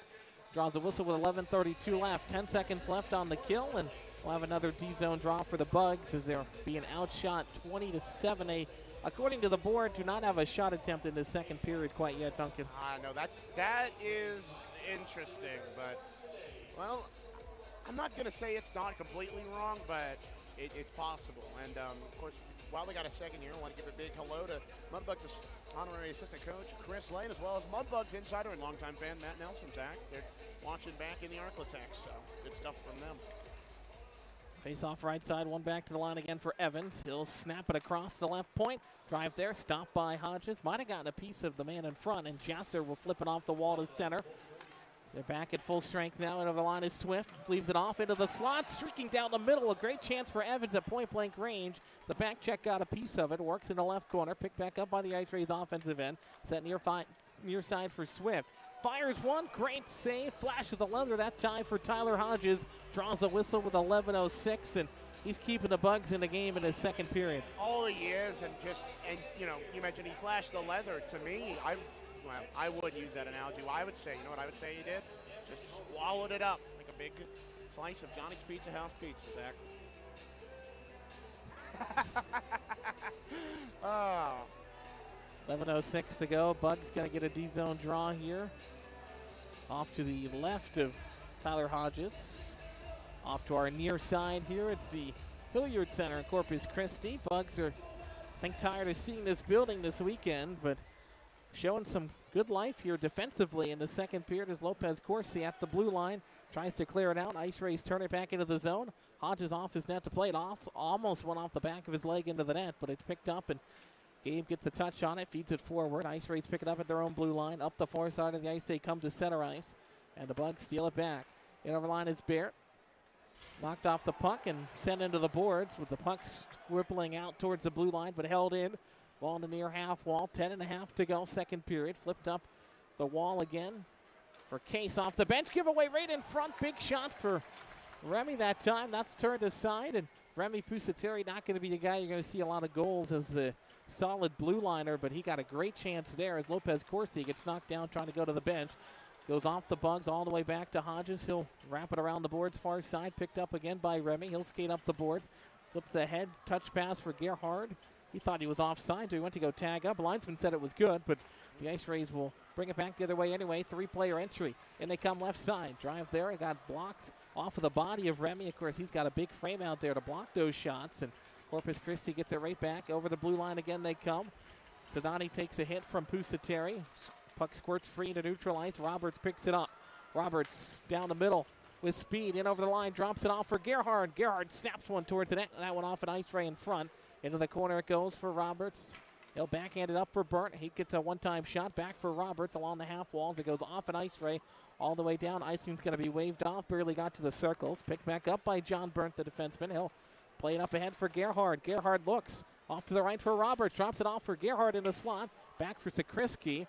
Draws a whistle with 11:32 left. 10 seconds left on the kill, and we'll have another D-zone draw for the Bugs as they're being outshot 20-7. According to the board, do not have a shot attempt in the second period quite yet, Duncan. I know that is interesting, but, well, I'm not going to say it's not completely wrong, but it's possible. And, of course, while we got a second here, I want to give a big hello to Mudbugs honorary assistant coach Chris Lane, as well as Mudbugs insider and longtime fan Matt Nelson. Zach, they're watching back in the Arklatex, so good stuff from them. Face off right side, one back to the line again for Evans. He'll snap it across the left point. Drive there, stopped by Hodges. Might have gotten a piece of the man in front, and Jasser will flip it off the wall to center. They're back at full strength now, and over the line is Swift. Leaves it off into the slot, streaking down the middle. A great chance for Evans at point-blank range. The back check got a piece of it. Works in the left corner. Picked back up by the Ice Rays offensive end. Set near side for Swift. Fires one, great save. Flash of the leather that time for Tyler Hodges. Draws a whistle with 11:06, and he's keeping the Bugs in the game in his second period. All he is, and you know, you mentioned he flashed the leather. To me, I would use that analogy. Well, I would say, you know what I would say he did? Just swallowed it up like a big slice of Johnny's Pizza House pizza, Zach. Oh. 11:06 to go. Bugs going to get a D-zone draw here. Off to the left of Tyler Hodges. Off to our near side here at the Hilliard Center in Corpus Christi. Bugs are, I think, tired of seeing this building this weekend, but showing some good life here defensively in the second period as Lopez Corsi at the blue line tries to clear it out. Ice Rays turn it back into the zone. Hodges off his net to play it. Almost went off the back of his leg into the net, but it's picked up, and Gabe gets a touch on it, feeds it forward. Ice Rays pick it up at their own blue line. Up the far side of the ice, they come to center ice, and the Bugs steal it back. In over line is Barrett. Knocked off the puck and sent into the boards with the puck squibbling out towards the blue line, but held in. Ball in the near half wall. 10:30 to go, second period. Flipped up the wall again for Case off the bench. Giveaway right in front. Big shot for Remy that time. That's turned aside, and Remy Pusateri not going to be the guy you're going to see a lot of goals as a solid blue liner, but he got a great chance there as Lopez Corsi gets knocked down trying to go to the bench. Goes off the Bugs all the way back to Hodges. He'll wrap it around the boards far side. Picked up again by Remy. He'll skate up the boards. Flips ahead. Touch pass for Gerhard. He thought he was offside, so he went to go tag up. Linesman said it was good, but the Ice Rays will bring it back the other way anyway. Three-player entry. And they come left side. Drive there. It got blocked off of the body of Remy. Of course, he's got a big frame out there to block those shots. And Corpus Christi gets it right back. Over the blue line again they come. Tadani takes a hit from Pusateri. Puck squirts free to neutral ice. Roberts picks it up. Roberts down the middle with speed. In over the line. Drops it off for Gerhard. Gerhard snaps one towards the net. That one off an Ice Ray in front. Into the corner it goes for Roberts. He'll backhand it up for Burnt. He gets a one-time shot back for Roberts along the half walls. It goes off an Ice Ray all the way down. Icing's going to be waved off. Barely got to the circles. Picked back up by John Burnt, the defenseman. He'll play it up ahead for Gerhard. Gerhard looks off to the right for Roberts. Drops it off for Gerhard in the slot. Back for Sakriski.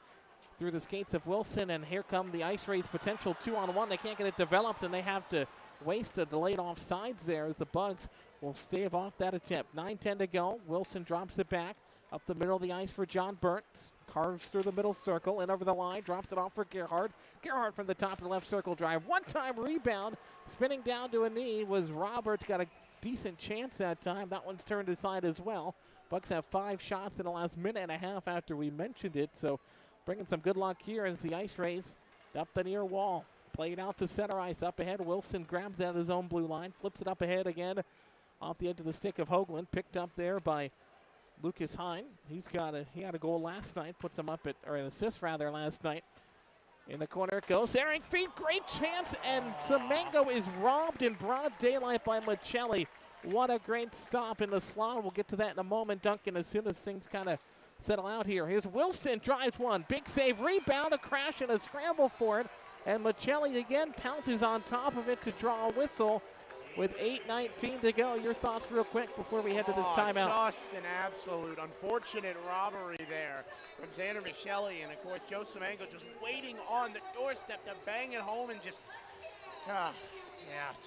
Through the skates of Wilson, and here come the Ice Rays' potential 2-on-1. They can't get it developed, and they have to waste a delayed offsides there as the Bugs will stave off that attempt. 9:10 to go. Wilson drops it back up the middle of the ice for John Burnt. Carves through the middle circle and over the line. Drops it off for Gerhard. Gerhard from the top of the left circle drive. One-time rebound. Spinning down to a knee was Roberts. Got a decent chance that time. That one's turned aside as well. Bucks have 5 shots in the last minute and a half after we mentioned it, so bringing some good luck here as the Ice Rays up the near wall. Played out to center ice. Up ahead, Wilson grabs that at his own blue line. Flips it up ahead again off the edge of the stick of Hoagland. Picked up there by Lucas Hine. He had a goal last night. Puts him up or an assist rather last night. In the corner it goes. Airing feet. Great chance. And Semengo is robbed in broad daylight by Michelli. What a great stop in the slot. We'll get to that in a moment, Duncan, as soon as things kind of settle out here. Here's Wilson, drives one. Big save, rebound, a crash, and a scramble for it. And Michelli again pounces on top of it to draw a whistle with 8:19 to go. Your thoughts real quick before we head to this timeout. Just an absolute unfortunate robbery there from Xander Michelli. And, of course, Joe Semengo just waiting on the doorstep to bang it home and just,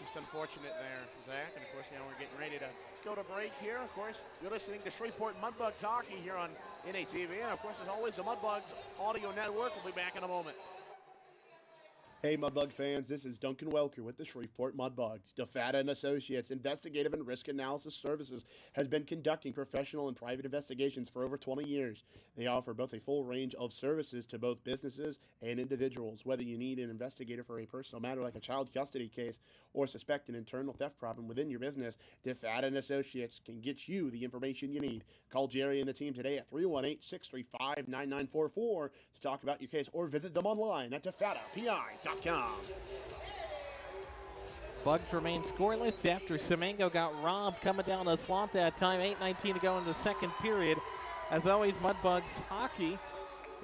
just unfortunate there, Zach. And, of course, now we're getting ready to go to break here. Of course, you're listening to Shreveport Mudbugs Hockey here on NATV. And, of course, as always, the Mudbugs Audio Network will be back in a moment. Hey Mudbug fans, this is Duncan Welker with the Shreveport Mudbugs. DeFata and Associates Investigative and Risk Analysis Services has been conducting professional and private investigations for over 20 years. They offer both a full range of services to both businesses and individuals. Whether you need an investigator for a personal matter like a child custody case or suspect an internal theft problem within your business, DeFata and Associates can get you the information you need. Call Jerry and the team today at 318-635-9944 to talk about your case or visit them online at defatapi.com. Bugs remain scoreless after Semengo got robbed coming down the slot that time. 8:19 to go in the second period. As always, Mudbugs Hockey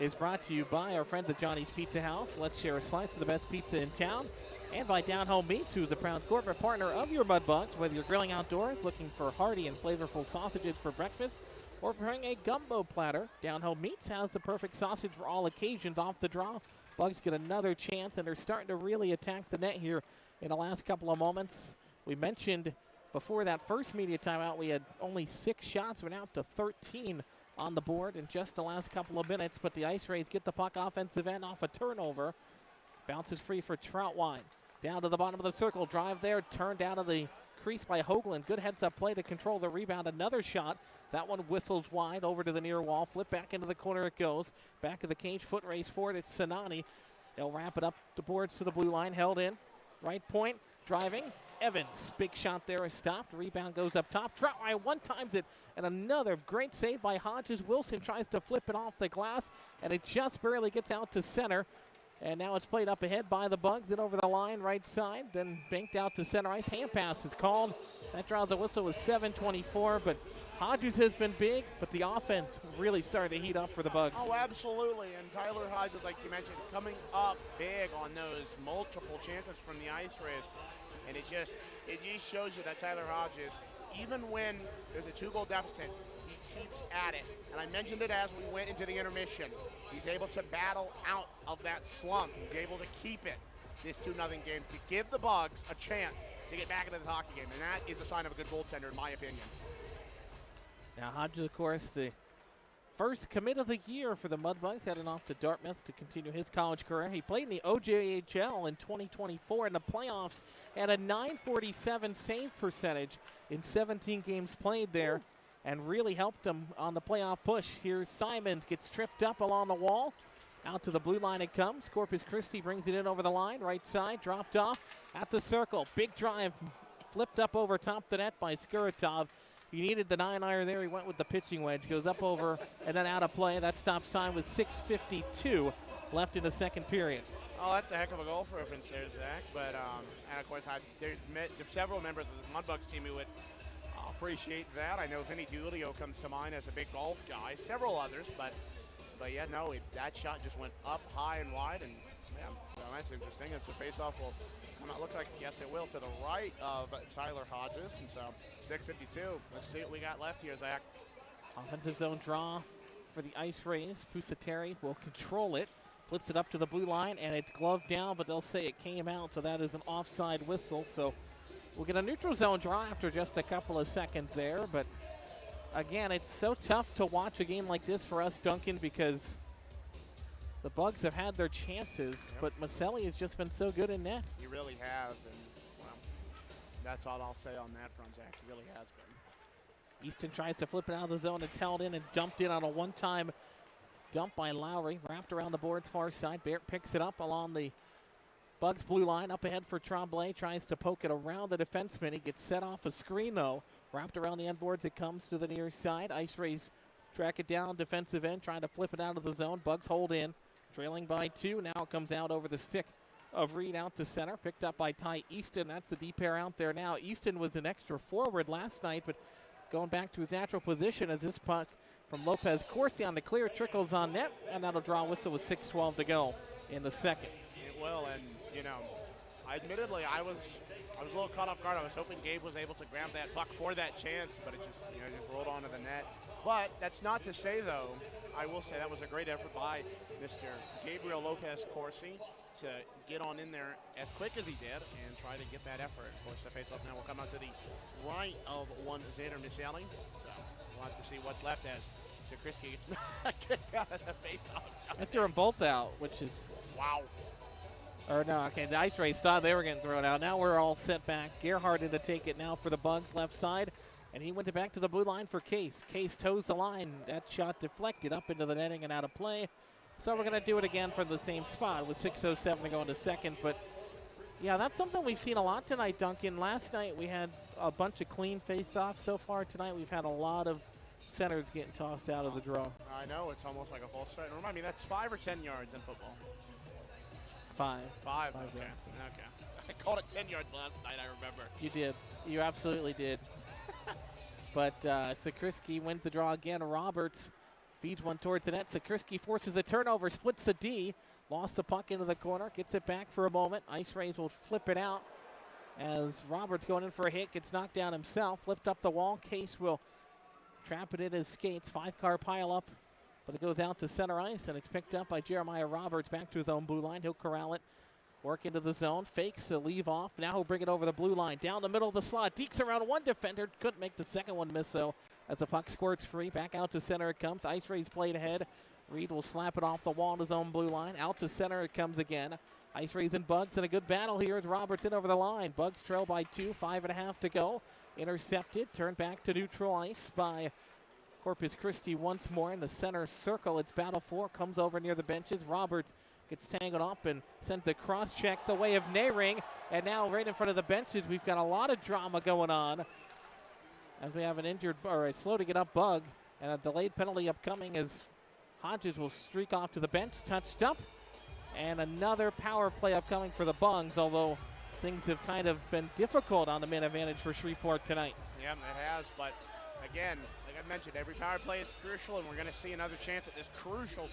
is brought to you by our friends at Johnny's Pizza House. Let's share a slice of the best pizza in town. And by Down Home Meats, who's the proud corporate partner of your Mudbugs. Whether you're grilling outdoors, looking for hearty and flavorful sausages for breakfast, or preparing a gumbo platter, Down Home Meats has the perfect sausage for all occasions. Off the draw, Bugs get another chance, and they're starting to really attack the net here in the last couple of moments. We mentioned before that first media timeout, we had only 6 shots. We're now up to 13 on the board in just the last couple of minutes, but the Ice Rays get the puck offensive end off a turnover. Bounces free for Troutwine. Down to the bottom of the circle. Drive there. Turned out of the crease by Hoagland. Good heads-up play to control the rebound. Another shot. That one whistles wide over to the near wall. Flip back into the corner it goes. Back of the cage. Foot race forward. It's Sinani. They'll wrap it up the boards to the blue line. Held in. Right point. Driving. Evans. Big shot there is stopped. Rebound goes up top. Troutwine one-times it. And another great save by Hodges. Wilson tries to flip it off the glass. And it just barely gets out to center. And now it's played up ahead by the Bugs, then over the line, right side, then banked out to center ice. Hand pass is called. That draws a whistle with 7:24, but Hodges has been big, but the offense really started to heat up for the Bugs. Oh, absolutely. And Tyler Hodges, like you mentioned, coming up big on those multiple chances from the ice race. And it just shows you that Tyler Hodges, even when there's a 2-goal deficit, he keeps at it. And I mentioned it as we went into the intermission. He's able to battle out of that slump. He's able to keep it, this 2-0 game, to give the Bugs a chance to get back into the hockey game. And that is a sign of a good goaltender, in my opinion. Now Hodges, of course, the first commit of the year for the Mudbugs, heading off to Dartmouth to continue his college career. He played in the OJHL in 2024 in the playoffs and a .947 save percentage in 17 games played there, and really helped him on the playoff push. Here's Simons, gets tripped up along the wall. Out to the blue line it comes. Corpus Christi brings it in over the line. Right side, dropped off at the circle. Big drive, flipped up over top the net by Skuratov. He needed the 9-iron there. He went with the pitching wedge. Goes up over and then out of play. That stops time with 6:52 left in the second period. Oh, that's a heck of a goal for offense there, Zach. But, and of course, there's several members of this Mudbugs team who would appreciate that. I know Vinny Giulio comes to mind as a big golf guy. Several others, but yeah, no, that shot just went up high and wide, and yeah, so that's interesting. As the faceoff will come out, look like, yes, it will, to the right of Tyler Hodges, and so 6:52. Let's see what we got left here, Zach. Offensive zone draw for the ice race. Pusateri will control it, flips it up to the blue line, and it's gloved down, but they'll say it came out, so that is an offside whistle. So we'll get a neutral zone draw after just a couple of seconds there, but again, it's so tough to watch a game like this for us, Duncan, because the Bugs have had their chances, but Maselli has just been so good in net. He really has, and well, that's all I'll say on that front, Zach. He really has been. Easton tries to flip it out of the zone. It's held in and dumped in on a one-time dump by Lowry. Wrapped around the board's far side. Barrett picks it up along the Bugs blue line. Up ahead for Tremblay. Tries to poke it around the defenseman. He gets set off a screen, though. Wrapped around the end boards, it comes to the near side. Ice Rays track it down, defensive end, trying to flip it out of the zone. Bugs hold in, trailing by 2. Now it comes out over the stick of Reed out to center. Picked up by Ty Easton. That's the deep pair out there now. Easton was an extra forward last night, but going back to his natural position as this puck from Lopez Corsi on the clear trickles on net, and that'll draw a whistle with 6:12 to go in the second. It will, and, you know, admittedly, I was a little caught off guard. I was hoping Gabe was able to grab that puck for that chance, but it just, just rolled onto the net. But that's not to say, though, I will say that was a great effort by Mr. Gabriel Lopez Corsi to get on in there as quick as he did and try to get that effort. Of course, the faceoff now will come out to the right of one Xander Micheli. So we'll have to see what's left as Christi gets kicked out of the faceoff. I threw them both out, which is... Wow. Or no, okay, the Ice Rays thought they were getting thrown out. Now we're all set back. Gerhardt in to take it now for the Bugs left side. And he went it back to the blue line for Case. Case toes the line. That shot deflected up into the netting and out of play. So we're going to do it again from the same spot with 6:07 to go into second. But, yeah, that's something we've seen a lot tonight, Duncan. Last night we had a bunch of clean face-offs. So far tonight we've had a lot of centers getting tossed out of the draw. I know. It's almost like a false start. Remind me, that's 5 or 10 yards in football. 5. 5, Five okay. yards. Okay. I called it 10 yards last night, I remember. You did. You absolutely did. But Sakrisky wins the draw again. Roberts feeds one towards the net. Sakrisky forces a turnover, splits the D. Lost the puck into the corner, gets it back for a moment. Ice Rays will flip it out as Roberts going in for a hit, gets knocked down himself. Flipped up the wall. Case will trap it in his skates. 5-car pile up, but it goes out to center ice, and it's picked up by Jeremiah Roberts back to his own blue line. He'll corral it. Work into the zone, fakes to leave off. Now he'll bring it over the blue line, down the middle of the slot. Deeks around one defender, couldn't make the second one miss though, as the puck squirts free. Back out to center it comes. Ice Rays played ahead. Reed will slap it off the wall on his own blue line. Out to center it comes again. Ice Rays and Bugs in a good battle here as Roberts in over the line. Bugs trail by 2, 5.5 to go. Intercepted, turned back to neutral ice by Corpus Christi once more in the center circle. It's battle 4, comes over near the benches. Roberts gets tangled up and sent the cross check the way of Nehring. And now right in front of the benches, we've got a lot of drama going on as we have an injured, or a slow to get up Bug, and a delayed penalty upcoming as Hodges will streak off to the bench, touched up. And another power play upcoming for the Bugs, although things have kind of been difficult on the man advantage for Shreveport tonight. Yeah, it has, but again, like I mentioned, every power play is crucial, and we're going to see another chance at this crucial,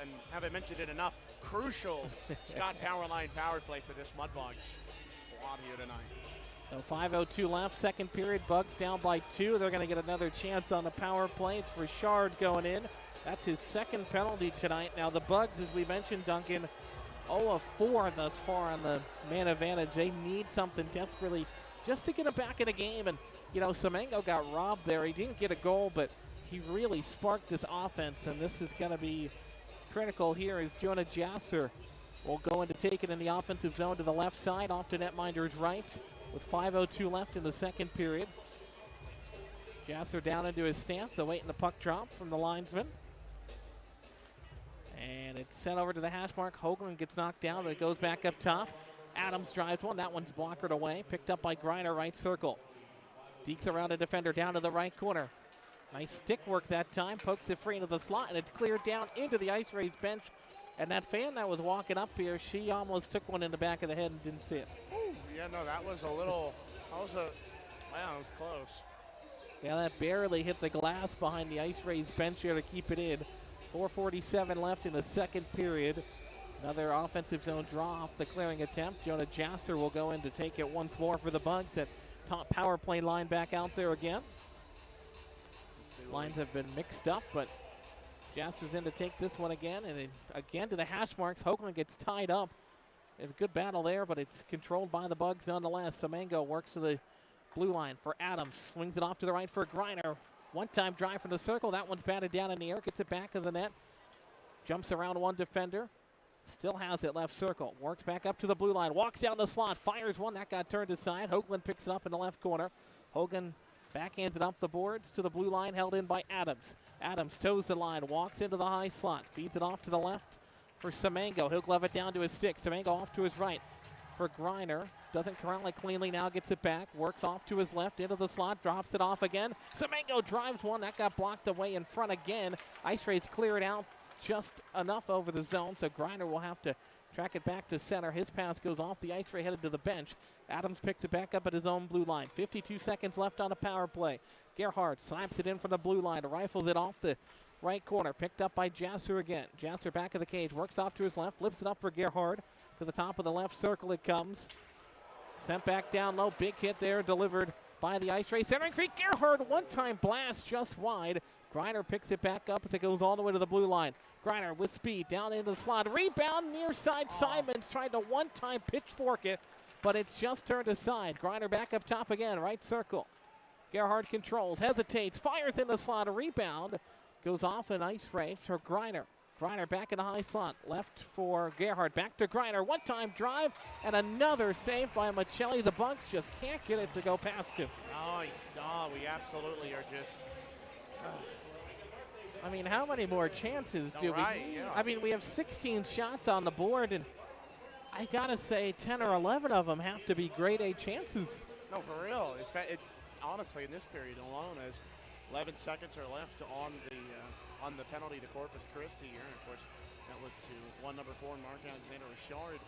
and haven't mentioned it enough, crucial Scott Powerline power play for this Mudbugs squad here tonight. So 5:02 left, second period. Bugs down by 2. They're going to get another chance on the power play. It's Richard going in. That's his second penalty tonight. Now the Bugs, as we mentioned, Duncan, 0 of 4 thus far on the man advantage. They need something desperately just to get them back in the game. And, you know, Semengo got robbed there. He didn't get a goal, but he really sparked this offense. And this is going to be critical here as Jonah Jasser will go in to take it in the offensive zone to the left side, off to netminder's right with 5:02 left in the second period. Jasser down into his stance, awaiting the puck drop from the linesman. And it's sent over to the hash mark. Hoagland gets knocked down, but it goes back up top. Adams drives one. That one's blockered away. Picked up by Griner, right circle. Dekes around a defender down to the right corner. Nice stick work that time. Pokes it free into the slot, and it's cleared down into the Ice Rays bench. And that fan that was walking up here, she almost took one in the back of the head and didn't see it. Ooh, yeah, no, that was wow, it was close. Yeah, that barely hit the glass behind the Ice Rays bench here to keep it in. 4:47 left in the second period. Another offensive zone draw off the clearing attempt. Jonah Jasser will go in to take it once more for the Bugs. That top power play line back out there again. Lines have been mixed up, but Jasser's in to take this one again. And again to the hash marks. Hoagland gets tied up. There's a good battle there, but it's controlled by the Bugs nonetheless. Semengo works to the blue line for Adams. Swings it off to the right for Griner. One-time drive from the circle. That one's batted down in the air. Gets it back of the net. Jumps around one defender. Still has it left circle. Works back up to the blue line. Walks down the slot. Fires one. That got turned aside. Hoagland picks it up in the left corner. Hogan backhands it up the boards to the blue line. Held in by Adams. Adams toes the line. Walks into the high slot. Feeds it off to the left for Semengo. He'll glove it down to his stick. Semengo off to his right for Griner. Doesn't corral it cleanly. Now gets it back. Works off to his left into the slot. Drops it off again. Semengo drives one. That got blocked away in front again. Ice Rays clear it out just enough over the zone, so Griner will have to track it back to center. His pass goes off the ice ray, headed to the bench. Adams picks it back up at his own blue line. 52 seconds left on a power play. Gerhardt slaps it in from the blue line, rifles it off the right corner. Picked up by Jasser again. Jasser back of the cage, works off to his left, flips it up for Gerhardt. To the top of the left circle it comes. Sent back down low, big hit there, delivered by the Ice Ray. Centering free, Gerhardt, one-time blast just wide. Griner picks it back up as it goes all the way to the blue line. Griner with speed down into the slot. Rebound near side. Simons tried to one-time pitchfork it, but it's just turned aside. Griner back up top again, right circle. Gerhardt controls, hesitates, fires in the slot. A rebound goes off an Ice Ray for Griner. Griner back in the high slot. Left for Gerhardt. Back to Griner. One-time drive and another save by Michelli. The Bugs just can't get it to go past him. Oh, we absolutely are just... I mean, how many more chances do we? Yeah. I mean, we have 16 shots on the board, and I gotta say 10 or 11 of them have to be grade A chances. No, for real. Honestly, in this period alone, as 11 seconds are left on the penalty to Corpus Christi here. And of course, that was to number 4, Mark Alexander Richard.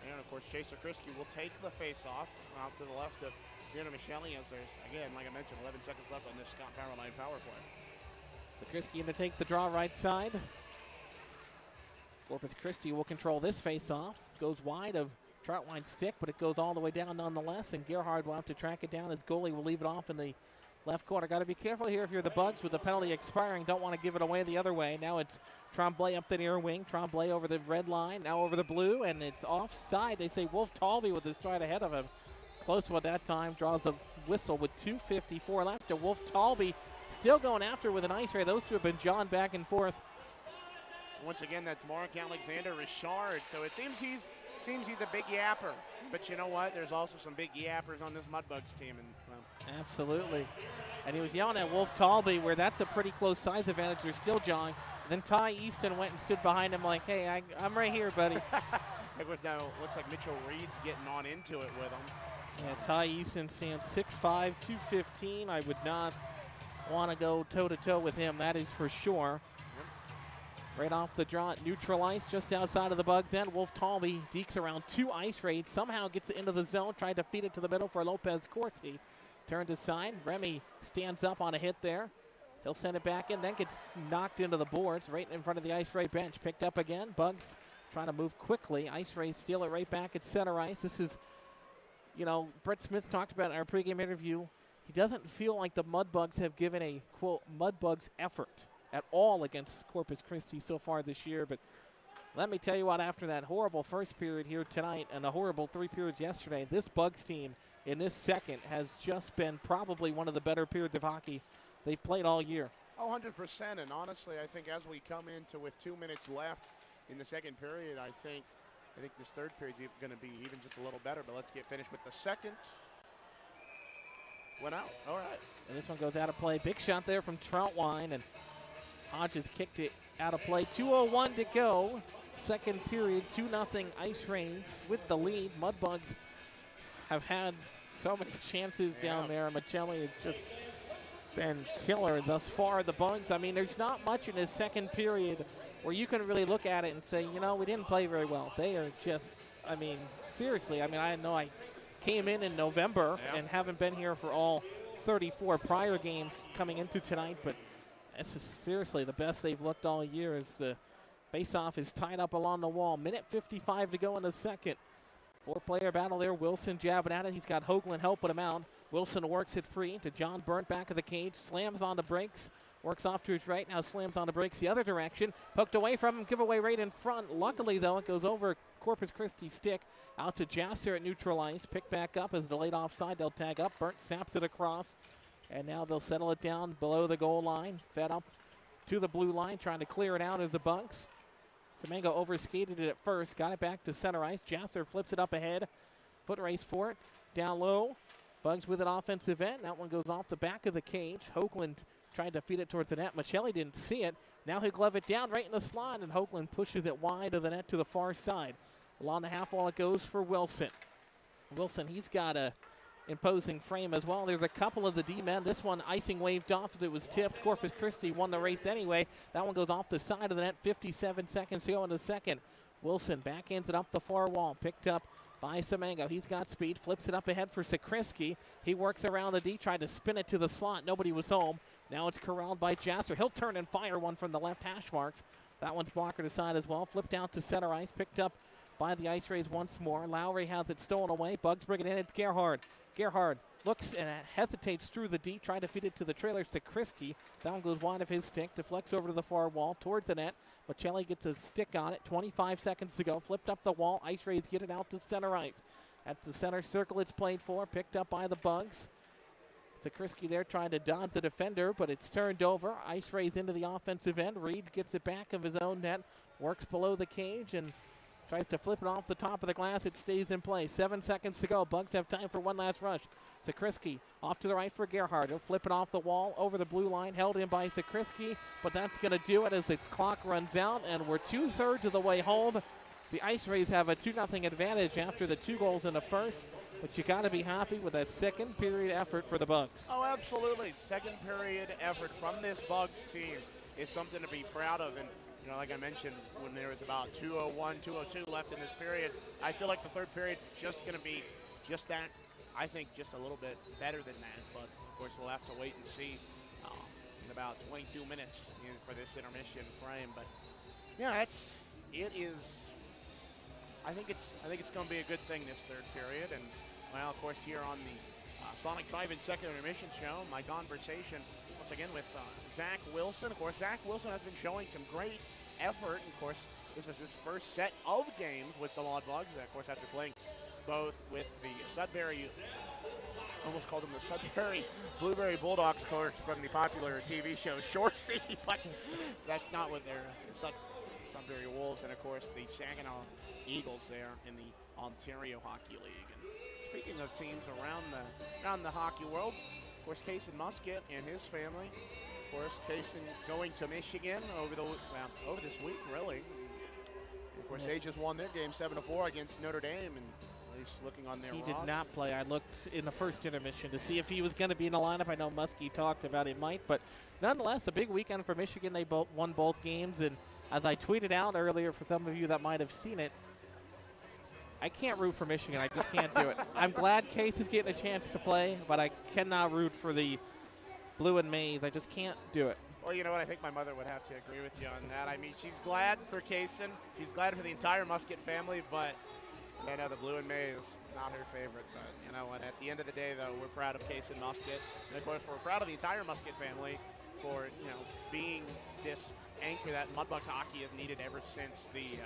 And of course, Chaser Christi will take the face-off out to the left of Fiona Michelli, as there's, again, like I mentioned, 11 seconds left on this Scott Powerline power play. So Christi in to take the draw right side. Corpus Christi will control this face-off. Goes wide of Troutwine's stick, but it goes all the way down nonetheless, and Gerhardt will have to track it down. His goalie will leave it off in the left corner. Got to be careful here if you're the Bugs with the penalty expiring. Don't want to give it away the other way. Now it's Tremblay up the near wing. Tremblay over the red line, now over the blue, and it's offside. They say Wolf Talby with his stride ahead of him. Close one that time. Draws a whistle with 2:54 left. To Wolf Talby still going after with an Ice Ray. Those two have been jawing back and forth. Once again, that's Mark Alexander Richard. So it seems he's a big yapper. But you know what? There's also some big yappers on this Mudbugs team. And well. Absolutely. And he was yelling at Wolf Talby, where that's a pretty close size advantage. They're still jawing. And then Ty Easton went and stood behind him like, hey, I'm right here, buddy. It looks like Mitchell Reed's getting on into it with him. Yeah, Ty Easton stands 6'5", 215. I would not want to go toe-to-toe with him, that is for sure. Right off the draw, neutral ice just outside of the Bugs end. Wolf Talby dekes around 2 ice raids, somehow gets it into the zone, tried to feed it to the middle for Lopez Corsi. Turned aside. Remy stands up on a hit there. He'll send it back in, then gets knocked into the boards right in front of the ice raid bench. Picked up again. Bugs trying to move quickly. Ice raids steal it right back at center ice. This is, you know, Brett Smith talked about in our pregame interview. He doesn't feel like the Mudbugs have given a, quote, Mudbugs effort at all against Corpus Christi so far this year. But let me tell you what, after that horrible first period here tonight and the horrible 3 periods yesterday, this Bugs team in this second has just been probably one of the better periods of hockey they've played all year. Oh, 100%. And honestly, I think as we come into with 2 minutes left in the second period, I think this third period is going to be even just a little better. But let's get finished with the second. Went out. All right. And this one goes out of play. Big shot there from Troutwine, and Hodges kicked it out of play. 2:01 to go. Second period, 2-0 Ice Rays with the lead. Mudbugs have had so many chances down there. Michelli has just been killer thus far. The Bugs, I mean, there's not much in this second period where you can really look at it and say, you know, we didn't play very well. They are just, I mean, seriously. I mean, I know I came in November and haven't been here for all 34 prior games coming into tonight, but this is seriously the best they've looked all year as the face-off is tied up along the wall. Minute 55 to go in the second. 4-player battle there. Wilson jabbing at it. He's got Hoagland helping him out. Wilson works it free to John Burnt back of the cage. Slams on the brakes. Works off to his right. Now slams on the brakes the other direction. Poked away from him. Giveaway right in front. Luckily, though, it goes over Corpus Christi stick. Out to Jasser at neutral ice. Picked back up as delayed offside. They'll tag up. Burnt snaps it across. And now they'll settle it down below the goal line. Fed up to the blue line. Trying to clear it out as the Bugs. Semengo overskated it at first. Got it back to center ice. Jasser flips it up ahead. Foot race for it. Down low. Bugs with an offensive end. That one goes off the back of the cage. Hoagland tried to feed it towards the net. Michelli didn't see it. Now he'll glove it down right in the slot, and Hoagland pushes it wide of the net to the far side. Along the half wall it goes for Wilson. Wilson, he's got a imposing frame as well. There's a couple of the D-men. This one icing waved off as it was tipped. Corpus Christi won the race anyway. That one goes off the side of the net. 57 seconds to go in the second. Wilson backhands it up the far wall. Picked up by Semengo. He's got speed. Flips it up ahead for Sakriski. He works around the D. Tried to spin it to the slot. Nobody was home. Now it's corralled by Jasser. He'll turn and fire one from the left hash marks. That one's blockered aside as well. Flipped out to center ice. Picked up by the Ice Rays once more. Lowry has it stolen away. Bugs bring it in. It's Gerhard. Gerhard looks and hesitates through the D, trying to feed it to the trailer to Christi. That one goes wide of his stick, deflects over to the far wall, towards the net. Michelli gets a stick on it, 25 seconds to go. Flipped up the wall, Ice Rays get it out to center ice. At the center circle it's played for, picked up by the Bugs. Sakriski there trying to dodge the defender, but it's turned over. Ice Rays into the offensive end. Reed gets it back of his own net, works below the cage, and tries to flip it off the top of the glass. It stays in play. 7 seconds to go. Bugs have time for one last rush. Sakriski off to the right for Gerhard. He'll flip it off the wall over the blue line. Held in by Sakriski, but that's going to do it as the clock runs out, and we're 2/3 of the way home. The Ice Rays have a 2-0 advantage after the 2 goals in the first, but you got to be happy with that second period effort for the Bugs. Oh, absolutely. Second period effort from this Bugs team is something to be proud of. And you know, like I mentioned, when there was about 2:01, 2:02 left in this period, I feel like the third period just going to be just that. I think just a little bit better than that. But, of course, we'll have to wait and see in about 22 minutes for this intermission frame. But, yeah, I think it's going to be a good thing this third period. And, well, of course, here on the Sonic Drive-In Second Intermission Show, my conversation, once again, with Zach Wilson. Of course, Zach Wilson has been showing some great effort. And, of course, this is his first set of games with the Mudbugs. Of course, after playing both with the Sudbury, almost called them the Sudbury Blueberry Bulldogs, of course, from the popular TV show Shoresy, but that's not what they're, Sudbury Wolves, and, of course, the Saginaw Eagles there in the Ontario Hockey League. And speaking of teams around the hockey world, of course, Cason Musket and his family. Of course, Cason going to Michigan over this week, really. And of course, they just won their game 7-4 against Notre Dame, and at least looking on their roster. He did not play. I looked in the first intermission to see if he was going to be in the lineup. I know Muskie talked about it might, but nonetheless, a big weekend for Michigan. They won both games, and as I tweeted out earlier for some of you that might have seen it, I can't root for Michigan. I just can't do it. I'm glad Case is getting a chance to play, but I cannot root for the Blue and Maize. I just can't do it. Well, you know what? I think my mother would have to agree with you on that. I mean, she's glad for Kaysen. She's glad for the entire Musket family, but I know the Blue and Maize not her favorite. But, you know, and at the end of the day, though, we're proud of Kaysen Musket. And, of course, we're proud of the entire Musket family for, you know, being this anchor that Mudbugs hockey has needed ever since the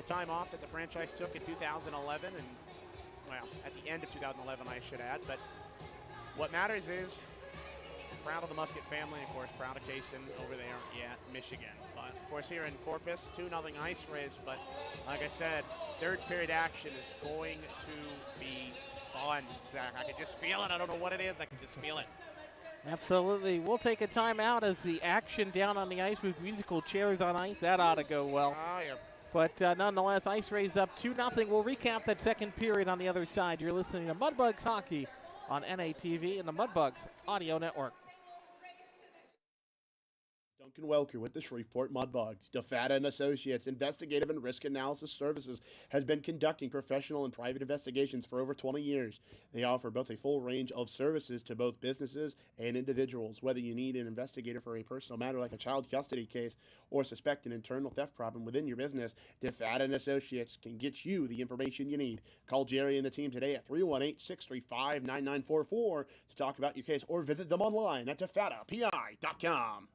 time off that the franchise took in 2011. And, well, at the end of 2011, I should add. But what matters is proud of the Musket family, and of course, proud of Kaysen over there at Michigan. But, of course, here in Corpus, 2-0 Ice Rays. But, like I said, third period action is going to be fun, Zach. I can just feel it. I don't know what it is. I can just feel it. Absolutely. We'll take a timeout as the action down on the ice with musical chairs on ice. That ought to go well. Oh, yeah. But nonetheless, Ice Rays up 2-0. We'll recap that second period on the other side. You're listening to Mudbugs Hockey on NATV and the Mudbugs Audio Network. Duncan Welker with the Shreveport Mudbugs. DeFata and Associates Investigative and Risk Analysis Services has been conducting professional and private investigations for over 20 years. They offer both a full range of services to both businesses and individuals. Whether you need an investigator for a personal matter like a child custody case or suspect an internal theft problem within your business, DeFata and Associates can get you the information you need. Call Jerry and the team today at 318-635-9944 to talk about your case, or visit them online at defatapi.com.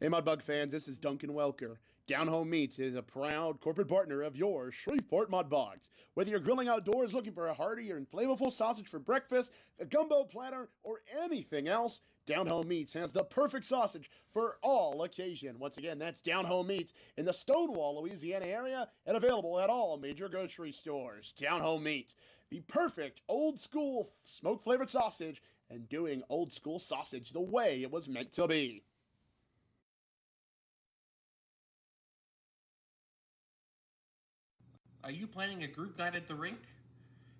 Hey, Mudbug fans, this is Duncan Welker. Down Home Meats is a proud corporate partner of your Shreveport Mudbugs. Whether you're grilling outdoors looking for a hearty or flavorful sausage for breakfast, a gumbo platter, or anything else, Down Home Meats has the perfect sausage for all occasion. Once again, that's Down Home Meats in the Stonewall, Louisiana area, and available at all major grocery stores. Down Home Meats, the perfect old-school smoke-flavored sausage, and doing old-school sausage the way it was meant to be. Are you planning a group night at the rink?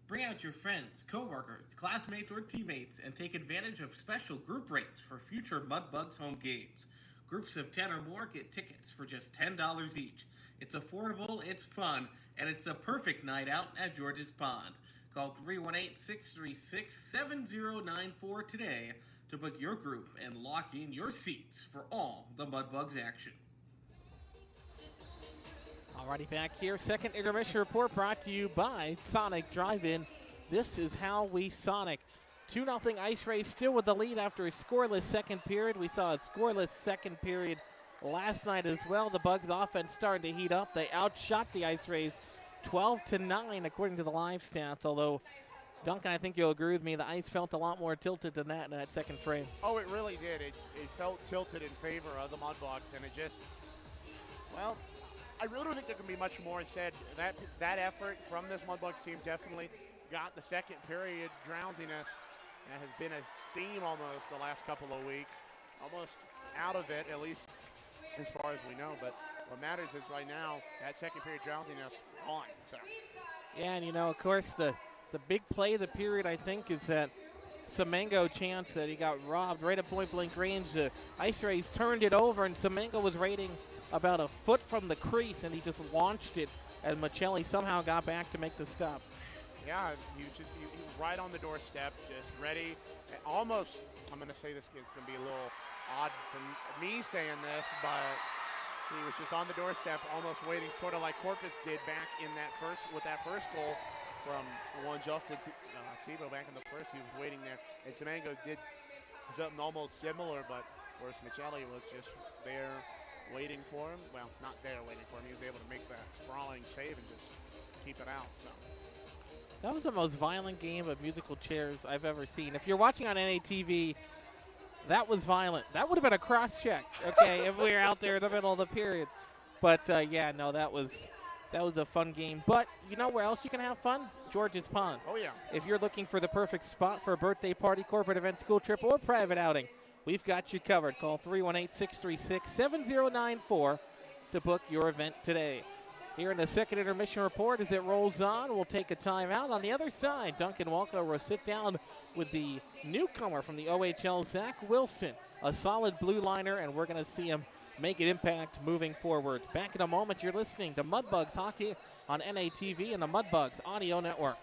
Bring out your friends, coworkers, classmates, or teammates and take advantage of special group rates for future Mudbugs home games. Groups of 10 or more get tickets for just $10 each. It's affordable, it's fun, and it's a perfect night out at George's Pond. Call 318-636-7094 today to book your group and lock in your seats for all the Mudbugs action. Alrighty, back here. Second intermission report brought to you by Sonic Drive-In. This is how we Sonic. 2-0 Ice Rays still with the lead after a scoreless second period. We saw a scoreless second period last night as well. The Bugs offense starting to heat up. They outshot the Ice Rays 12-9 according to the live stats, although Duncan, I think you'll agree with me, the ice felt a lot more tilted than that in that second frame. Oh, it really did. It felt tilted in favor of the Mudbugs, and it just, well, I really don't think there can be much more said. That effort from this Mudbugs team definitely got the second period drowsiness. That has been a theme almost the last couple of weeks. Almost out of it, at least as far as we know. But what matters is right now, that second period drowsiness on. So. Yeah, and you know, of course, the big play of the period, I think, is that Semengo chance that he got robbed right at point-blank range. The Ice Rays turned it over, and Semengo was rating about a foot from the crease, and he just launched it, and Michelli somehow got back to make the stop. Yeah, he was right on the doorstep, just ready. Almost, I'm going to say this is going to be a little odd for me saying this, but he was just on the doorstep, almost waiting, sort of like Corpus did back in that first goal from one Justin Sebo back in the first. He was waiting there, and Semengo did something almost similar, but of course Michelli was just there waiting for him. Well, not there waiting for him. He was able to make that sprawling save and just keep it out. So. That was the most violent game of musical chairs I've ever seen. If you're watching on NATV, that was violent. That would have been a cross-check, okay, if we were out there in the middle of the period. But, yeah, no, that was a fun game. But you know where else you can have fun? George's Pond. Oh, yeah. If you're looking for the perfect spot for a birthday party, corporate event, school trip, or private outing, we've got you covered. Call 318-636-7094 to book your event today. Here in the second intermission report, as it rolls on, we'll take a timeout. On the other side, Duncan Walker will sit down with the newcomer from the OHL, Zach Wilson, a solid blue liner, and we're going to see him make an impact moving forward. Back in a moment, you're listening to Mudbugs Hockey on NATV and the Mudbugs Audio Network.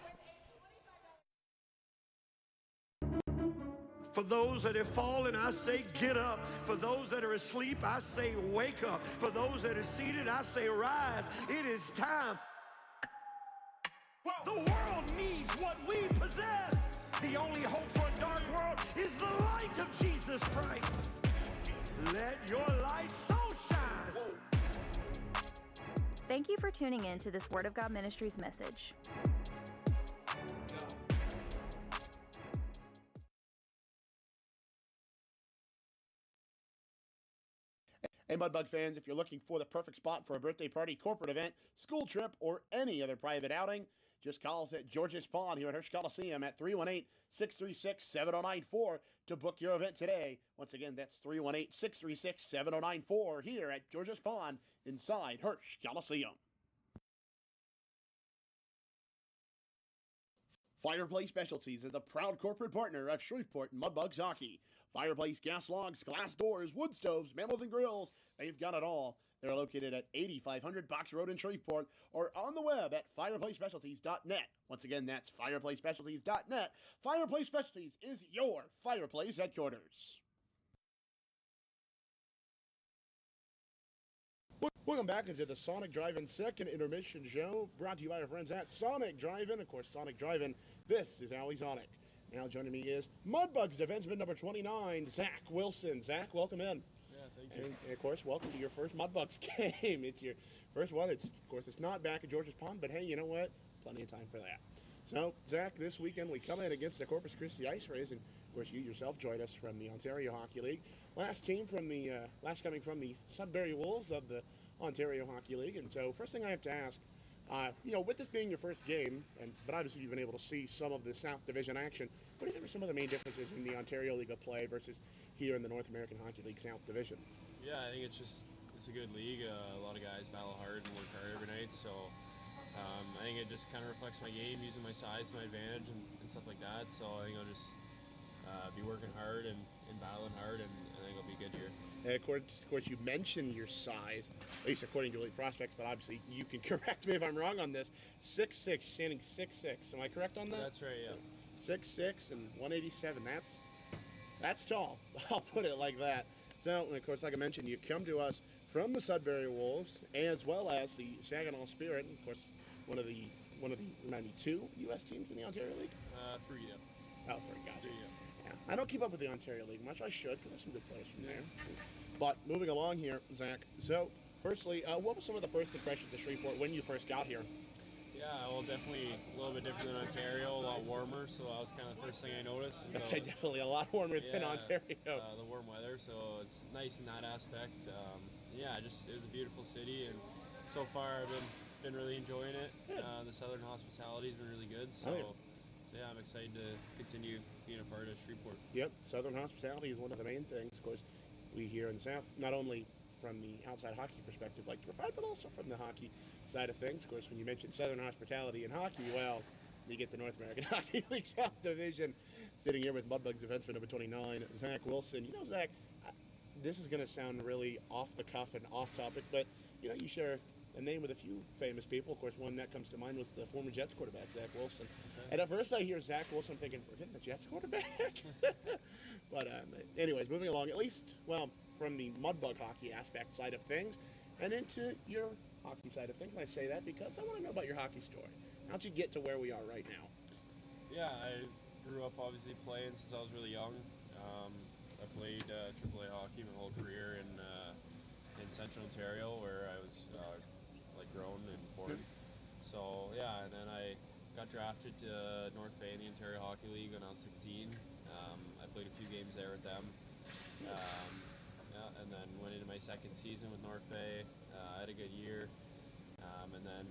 For those that have fallen, I say get up. For those that are asleep, I say wake up. For those that are seated, I say rise. It is time. The world needs what we possess. The only hope for a dark world is the light of Jesus Christ. Let your light so shine. Thank you for tuning in to this Word of God Ministries message. Hey, Mudbug fans, if you're looking for the perfect spot for a birthday party, corporate event, school trip, or any other private outing, just call us at George's Pond here at Hirsch Coliseum at 318-636-7094 to book your event today. Once again, that's 318-636-7094 here at George's Pond inside Hirsch Coliseum. Fireplace Specialties is a proud corporate partner of Shreveport Mudbugs Hockey. Fireplace gas logs, glass doors, wood stoves, mantled and grills, they've got it all. They're located at 8500 Box Road in Shreveport or on the web at fireplacespecialties.net. Once again, that's fireplacespecialties.net. Fireplace Specialties is your fireplace headquarters. Welcome back into the Sonic Drive-In second intermission show, brought to you by our friends at Sonic Drive-In. Of course, Sonic Drive-In, this is Allie Sonic. Now joining me is Mudbugs defenseman number 29, Zach Wilson. Zach, welcome in. Yeah, thank you. And of course, welcome to your first Mudbugs game. It's your first one. Of course, it's not back at George's Pond, but hey, you know what? Plenty of time for that. So, Zach, this weekend we come in against the Corpus Christi Ice Rays, and of course, you yourself joined us from the Ontario Hockey League. Last coming from the Sudbury Wolves of the Ontario Hockey League. And so, first thing I have to ask, with this being your first game, but obviously you've been able to see some of the South Division action, what do you think are some of the main differences in the Ontario League of play versus here in the North American Hockey League South Division? Yeah, I think it's a good league. A lot of guys battle hard and work hard every night, so I think it just kind of reflects my game, using my size to my advantage and stuff like that. So I think I'll just be working hard and battling hard, and I think I'll be good here. And of course, you mentioned your size, at least according to Elite Prospects, but obviously you can correct me if I'm wrong on this. 6'6", standing 6'6". Am I correct on that? That's right, yeah. 6'6" and 187. That's tall. I'll put it like that. So, and of course, like I mentioned, you come to us from the Sudbury Wolves, as well as the Saginaw Spirit, and of course, one of the remind me, 2 U.S. teams in the Ontario League? 3, yeah. Oh, 3, gotcha. 3, yeah. I don't keep up with the Ontario League much. I should, because there's some good players from there. But moving along here, Zach. So, firstly, what were some of the first impressions of Shreveport when you first got here? Yeah, well, definitely a little bit different than Ontario, a lot warmer, so that was kind of the first thing I noticed. I'd say definitely a lot warmer than Ontario. The warm weather, so it's nice in that aspect. It was a beautiful city, and so far I've been really enjoying it. The Southern hospitality has been really good, so I'm excited to continue being a part of Shreveport. Yep, Southern hospitality is one of the main things. Of course, we here in the South, not only from the outside hockey perspective like to provide, but also from the hockey side of things. Of course, when you mention Southern hospitality and hockey, well, you get the North American Hockey League South Division. Sitting here with Mudbugs defenseman number 29, Zach Wilson. You know, Zach, this is going to sound really off the cuff and off topic, but you share a name with a few famous people. Of course, one that comes to mind was the former Jets quarterback, Zach Wilson. Okay. And at first I hear Zach Wilson, I'm thinking, we're getting the Jets quarterback? But anyways, moving along, at least, from the Mudbug hockey aspect side of things and into your hockey side of things. And I say that because I want to know about your hockey story. How'd you get to where we are right now? Yeah, I grew up obviously playing since I was really young. I played AAA hockey my whole career in Central Ontario, where I was grown and born. So and then I got drafted to North Bay in the Ontario Hockey League when I was 16. I played a few games there with them. And then went into my second season with North Bay. I had a good year. And then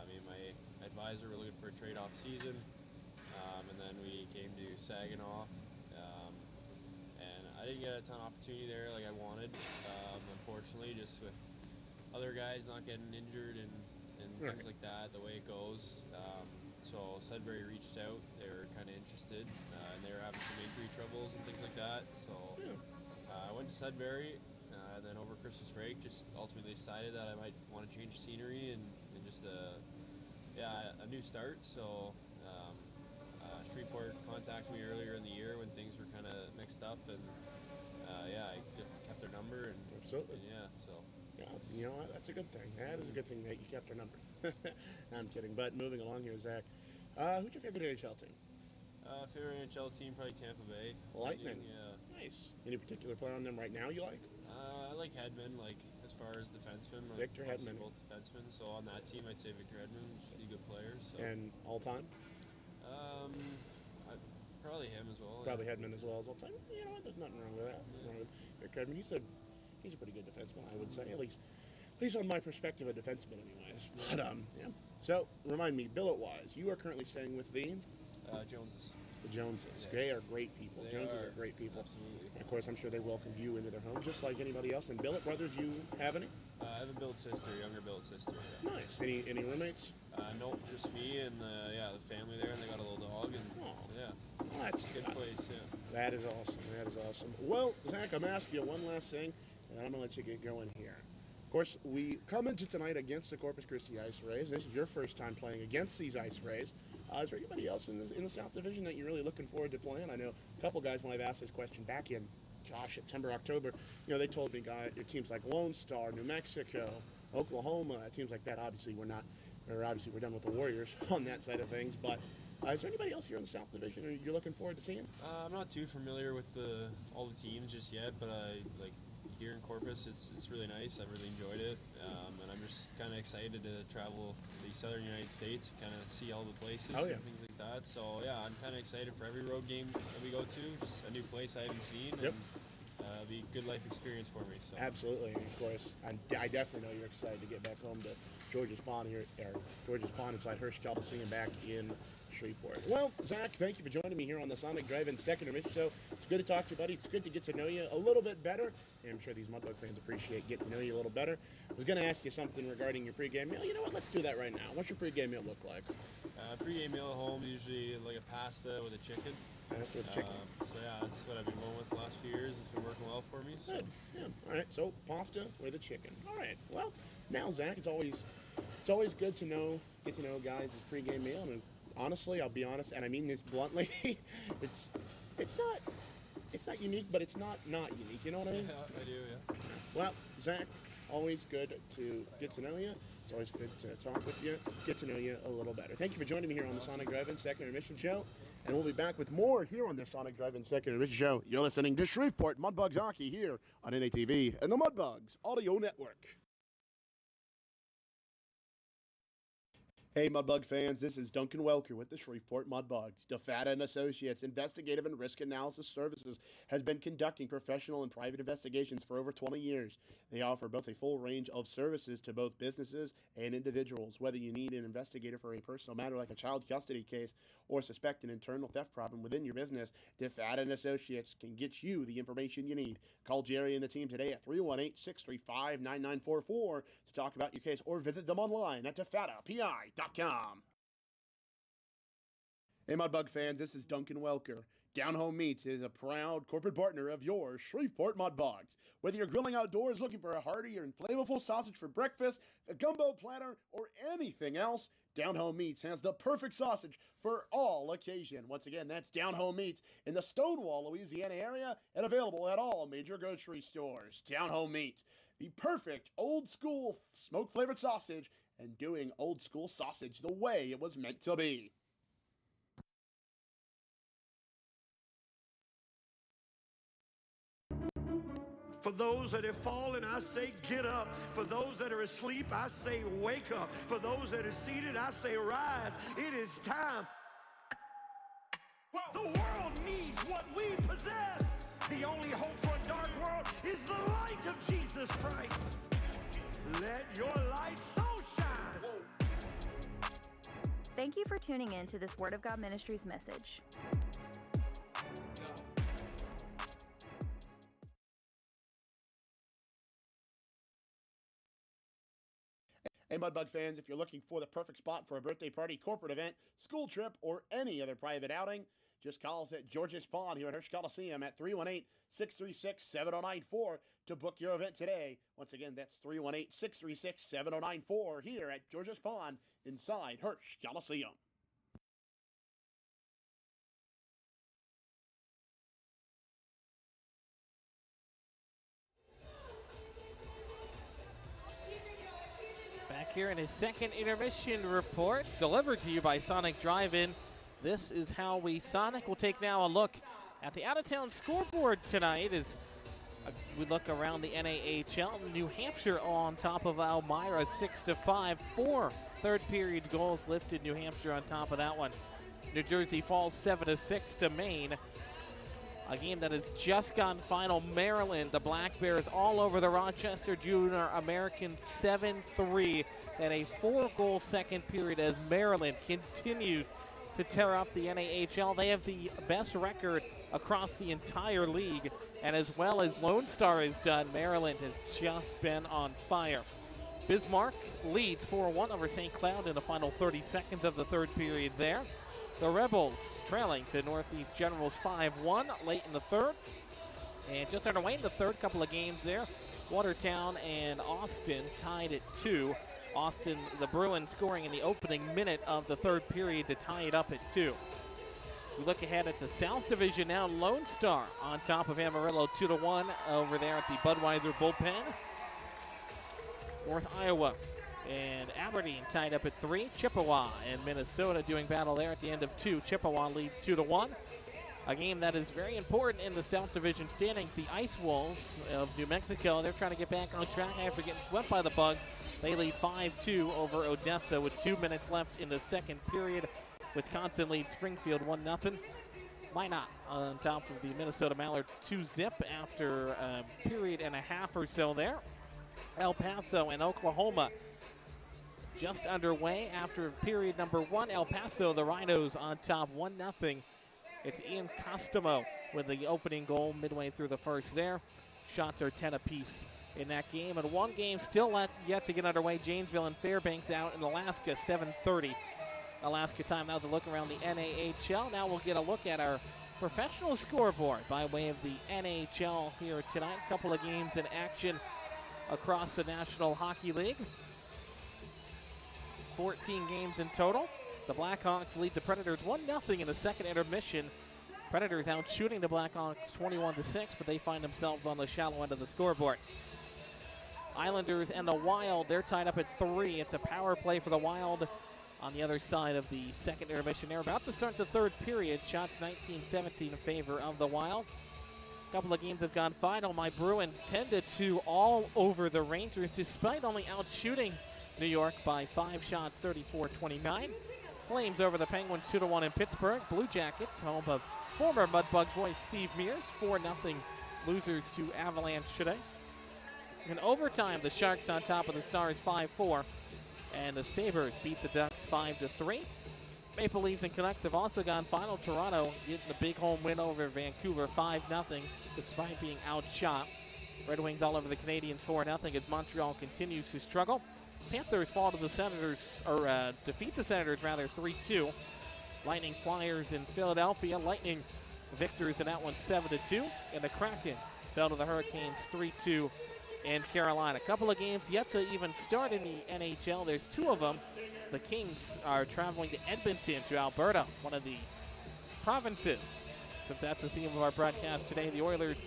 me and my advisor were looking for a trade-off season. And then we came to Saginaw. And I didn't get a ton of opportunity there like I wanted, unfortunately, just with other guys not getting injured and things like that, the way it goes. So Sudbury reached out. They were kind of interested, and they were having some injury troubles and things like that. So I went to Sudbury, and then over Christmas break, just ultimately decided that I might want to change scenery and just a new start. So Shreveport contacted me earlier in the year when things were kind of mixed up, and I just kept their number. And Absolutely. So. Yeah, you know what? That's a good thing. That is a good thing that you kept their number. I'm kidding. But moving along here, Zach, who's your favorite NHL team? Favorite NHL team, probably Tampa Bay. Lightning. Yeah. Nice. Any particular player on them right now you like? I like Hedman, like as far as defensemen. Victor Hedman. Both defensemen. So on that team, I'd say Victor Hedman. He's a good player. So. And all time? Probably him as well. Probably Hedman as well as all time. You know what? There's nothing wrong with that. Yeah. Victor Hedman, he's a pretty good defenseman, I would say. At least on my perspective, a defenseman, anyways. But yeah. So remind me, billet-wise, you are currently staying with the Joneses. The Joneses. Yes. They are great people. They Joneses are. are great people. Absolutely. And of course, I'm sure they welcomed you into their home, just like anybody else. And billet brothers, you have any? I have a billet sister, younger billet sister. Yeah. Nice. Any roommates? Nope, just me and the family there, and they got a little dog, and Well, that's a good place. Yeah. That is awesome. That is awesome. Well, Zach, I'm asking you one last thing, and I'm gonna let you get going here. Of course, we come into tonight against the Corpus Christi Ice Rays. This is your first time playing against these Ice Rays. Is there anybody else in the South Division that you're really looking forward to playing? I know a couple guys, when I've asked this question back in, September, October, they told me, teams like Lone Star, New Mexico, Oklahoma, teams like that. Obviously, we're done with the Warriors on that side of things. But is there anybody else here in the South Division you're looking forward to seeing? I'm not too familiar with all the teams just yet, but here in Corpus, it's really nice. I've really enjoyed it, and I'm just kind of excited to travel the southern United States, kind of see all the places and things like that. So yeah, I'm kind of excited for every road game that we go to. Just a new place I haven't seen. Yep. And, it'll be a good life experience for me. So. Absolutely, and of course, I definitely know you're excited to get back home to George's Pond inside Hirsch Coliseum back in Shreveport. Well, Zach, thank you for joining me here on the Sonic Drive-In Second Intermission Show. It's good to talk to you, buddy. It's good to get to know you a little bit better. And I'm sure these Mudbug fans appreciate getting to know you a little better. I was going to ask you something regarding your pregame meal. You know what? Let's do that right now. What's your pregame meal look like? Pregame meal at home, usually like a pasta with a chicken. Pasta with chicken. So yeah, that's what I've been going with the last few years. It's been working well for me. So. Good. Yeah. All right. So pasta with a chicken. All right. Well, now Zach, it's always good to get to know guys' pregame meal. And honestly, I'll be honest, and I mean this bluntly, it's not unique, but it's not unique. You know what I mean? Yeah, I do. Yeah. Well, Zach, always good to get to know you. It's always good to talk with you, get to know you a little better. Thank you for joining me here on the Sonic Drive-In Second Intermission Show. And we'll be back with more here on the Sonic Drive-In Second Intermission Show. You're listening to Shreveport Mudbugs Hockey here on NATV and the Mudbugs Audio Network. Hey Mudbug fans, this is Duncan Welker with the Shreveport Mudbugs. DeFata & Associates Investigative and Risk Analysis Services has been conducting professional and private investigations for over 20 years. They offer both a full range of services to both businesses and individuals. Whether you need an investigator for a personal matter like a child custody case or suspect an internal theft problem within your business, DeFata & Associates can get you the information you need. Call Jerry and the team today at 318-635-9944 to talk about your case or visit them online at defatapi.com. Hey Mudbug fans, this is Duncan Welker. Down Home Meats is a proud corporate partner of your Shreveport Mudbugs. Whether you're grilling outdoors looking for a hearty or flavorful sausage for breakfast, a gumbo platter, or anything else, Down Home Meats has the perfect sausage for all occasion. Once again, that's Down Home Meats in the Stonewall, Louisiana area and available at all major grocery stores. Down Home Meats, the perfect old school smoke flavored sausage and doing old school sausage the way it was meant to be. For those that have fallen, I say get up. For those that are asleep, I say wake up. For those that are seated, I say rise. It is time. The world needs what we possess. The only hope for a dark world is the light of Jesus Christ. Let your light so shine. Thank you for tuning in to this Word of God Ministries message. Hey, Mudbug fans, if you're looking for the perfect spot for a birthday party, corporate event, school trip, or any other private outing, just call us at George's Pond here at Hirsch Coliseum at 318-636-7094 to book your event today. Once again, that's 318-636-7094 here at George's Pond inside Hirsch Coliseum. Back here in his second intermission report, delivered to you by Sonic Drive-In. This is how we Sonic. We'll take now a look at the out-of-town scoreboard tonight as we look around the NAHL. New Hampshire on top of Elmira 6-5. 4 third-period goals lifted New Hampshire on top of that one. New Jersey falls 7-6 to Maine. A game that has just gone final. Maryland, the Black Bears all over the Rochester Junior Americans 7-3 and a 4-goal second period as Maryland continues to tear up the NAHL. They have the best record across the entire league, and as well as Lone Star has done, Maryland has just been on fire. Bismarck leads 4-1 over St. Cloud in the final 30 seconds of the third period there. The Rebels trailing to Northeast Generals 5-1 late in the third. And just underway in the third, couple of games there. Watertown and Austin tied at 2. Austin, the Bruins scoring in the opening minute of the third period to tie it up at 2. We look ahead at the South Division now. Lone Star on top of Amarillo 2-1 over there at the Budweiser bullpen. North Iowa and Aberdeen tied up at 3. Chippewa and Minnesota doing battle there at the end of 2. Chippewa leads 2-1. A game that is very important in the South Division standings. The Ice Wolves of New Mexico, they're trying to get back on track after getting swept by the Bugs. They lead 5-2 over Odessa with 2 minutes left in the second period. Wisconsin leads Springfield 1-0. Minot on top of the Minnesota Mallards 2-0 after a period and a half or so there. El Paso and Oklahoma just underway after period number 1. El Paso, the Rhinos on top 1-0. It's Ian Costomo with the opening goal midway through the first there. Shots are 10 apiece in that game. And one game still yet to get underway. Janesville and Fairbanks out in Alaska, 7:30 Alaska time. Now the look around the NAHL. Now we'll get a look at our professional scoreboard by way of the NHL here tonight. A couple of games in action across the National Hockey League. 14 games in total. The Blackhawks lead the Predators 1-0 in the second intermission. Predators out shooting the Blackhawks 21-6, but they find themselves on the shallow end of the scoreboard. Islanders and the Wild, they're tied up at 3. It's a power play for the Wild on the other side of the second intermission. They're about to start the third period. Shots 19-17 in favor of the Wild. A couple of games have gone final. My Bruins 10-2 all over the Rangers, despite only out shooting New York by 5 shots, 34-29. Flames over the Penguins 2-1 in Pittsburgh. Blue Jackets, home of former Mudbugs voice Steve Mears, 4-0 losers to Avalanche today. In overtime, the Sharks on top of the Stars 5-4, and the Sabres beat the Ducks 5-3. Maple Leafs and Canucks have also gone final. Toronto getting the big home win over Vancouver 5-0 despite being outshot. Red Wings all over the Canadiens 4-0 as Montreal continues to struggle. Panthers fall to the Senators, or defeat the Senators rather, 3-2. Lightning Flyers in Philadelphia. Lightning victors in that one 7-2. And the Kraken fell to the Hurricanes 3-2 in Carolina. A couple of games yet to even start in the NHL. There's 2 of them. The Kings are traveling to Edmonton, to Alberta, one of the provinces, since that's the theme of our broadcast today. The Oilers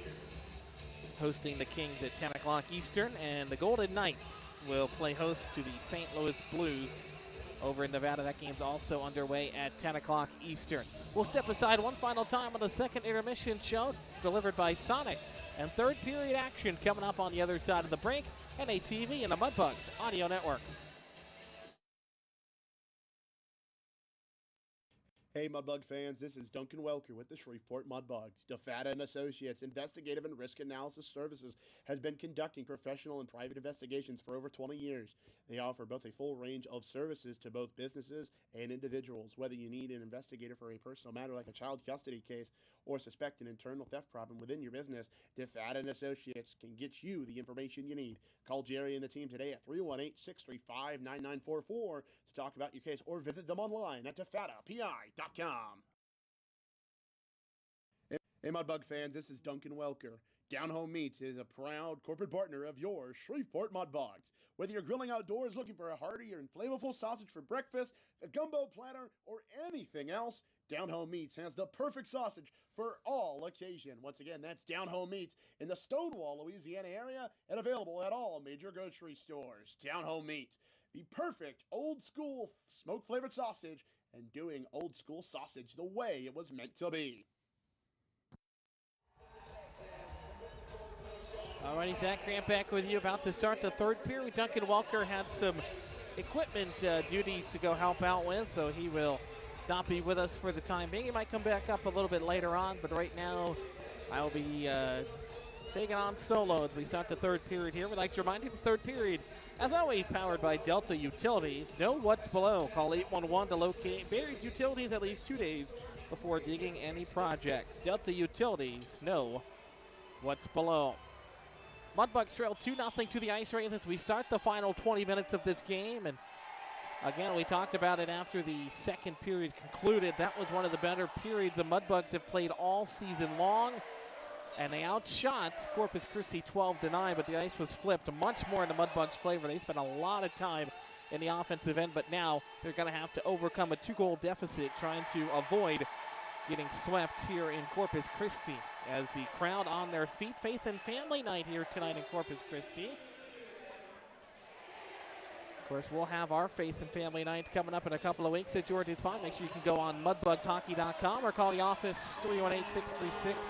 hosting the Kings at 10 o'clock Eastern, and the Golden Knights will play host to the St. Louis Blues over in Nevada. That game's also underway at 10 o'clock Eastern. We'll step aside one final time on the second intermission show, delivered by Sonic. And third period action coming up on the other side of the break. NATV and the Mudbugs Audio Network. Hey Mudbug fans, this is Duncan Welker with the Shreveport Mudbugs. DeFata and Associates Investigative and Risk Analysis Services has been conducting professional and private investigations for over 20 years. They offer both a full range of services to both businesses and individuals. Whether you need an investigator for a personal matter like a child custody case or suspect an internal theft problem within your business, DeFata and Associates can get you the information you need. Call Jerry and the team today at 318-635-9944 to talk about your case or visit them online at defatapi.com. Hey Mudbug fans, this is Duncan Welker. Down Home Meats is a proud corporate partner of yours, Shreveport Mudbugs. Whether you're grilling outdoors looking for a hearty or flavorful sausage for breakfast, a gumbo platter, or anything else, Down Home Meats has the perfect sausage for all occasion. Once again, that's Down Home Meats in the Stonewall, Louisiana area and available at all major grocery stores. Down Home Meats, the perfect old school smoke flavored sausage and doing old school sausage the way it was meant to be. Alrighty, Zach Grant back with you, about to start the third period. Duncan Welker had some equipment duties to go help out with, so he will not be with us for the time being. He might come back up a little bit later on, but right now I'll be taking on solo as we start the third period here. We'd like to remind you the third period, as always, powered by Delta Utilities. Know what's below. Call 811 to locate buried utilities at least 2 days before digging any projects. Delta Utilities, know what's below. Mudbugs trail 2-0 to the Ice Rays as we start the final 20 minutes of this game. And again, we talked about it after the second period concluded. That was one of the better periods the Mudbugs have played all season long. And they outshot Corpus Christi 12-9, but the ice was flipped much more in the Mudbugs' flavor. They spent a lot of time in the offensive end, but now they're going to have to overcome a 2-goal deficit trying to avoid getting swept here in Corpus Christi. As the crowd on their feet, Faith and Family Night here tonight in Corpus Christi. Of course, we'll have our Faith and Family Night coming up in a couple of weeks at George's Pond. Make sure you can go on mudbugshockey.com or call the office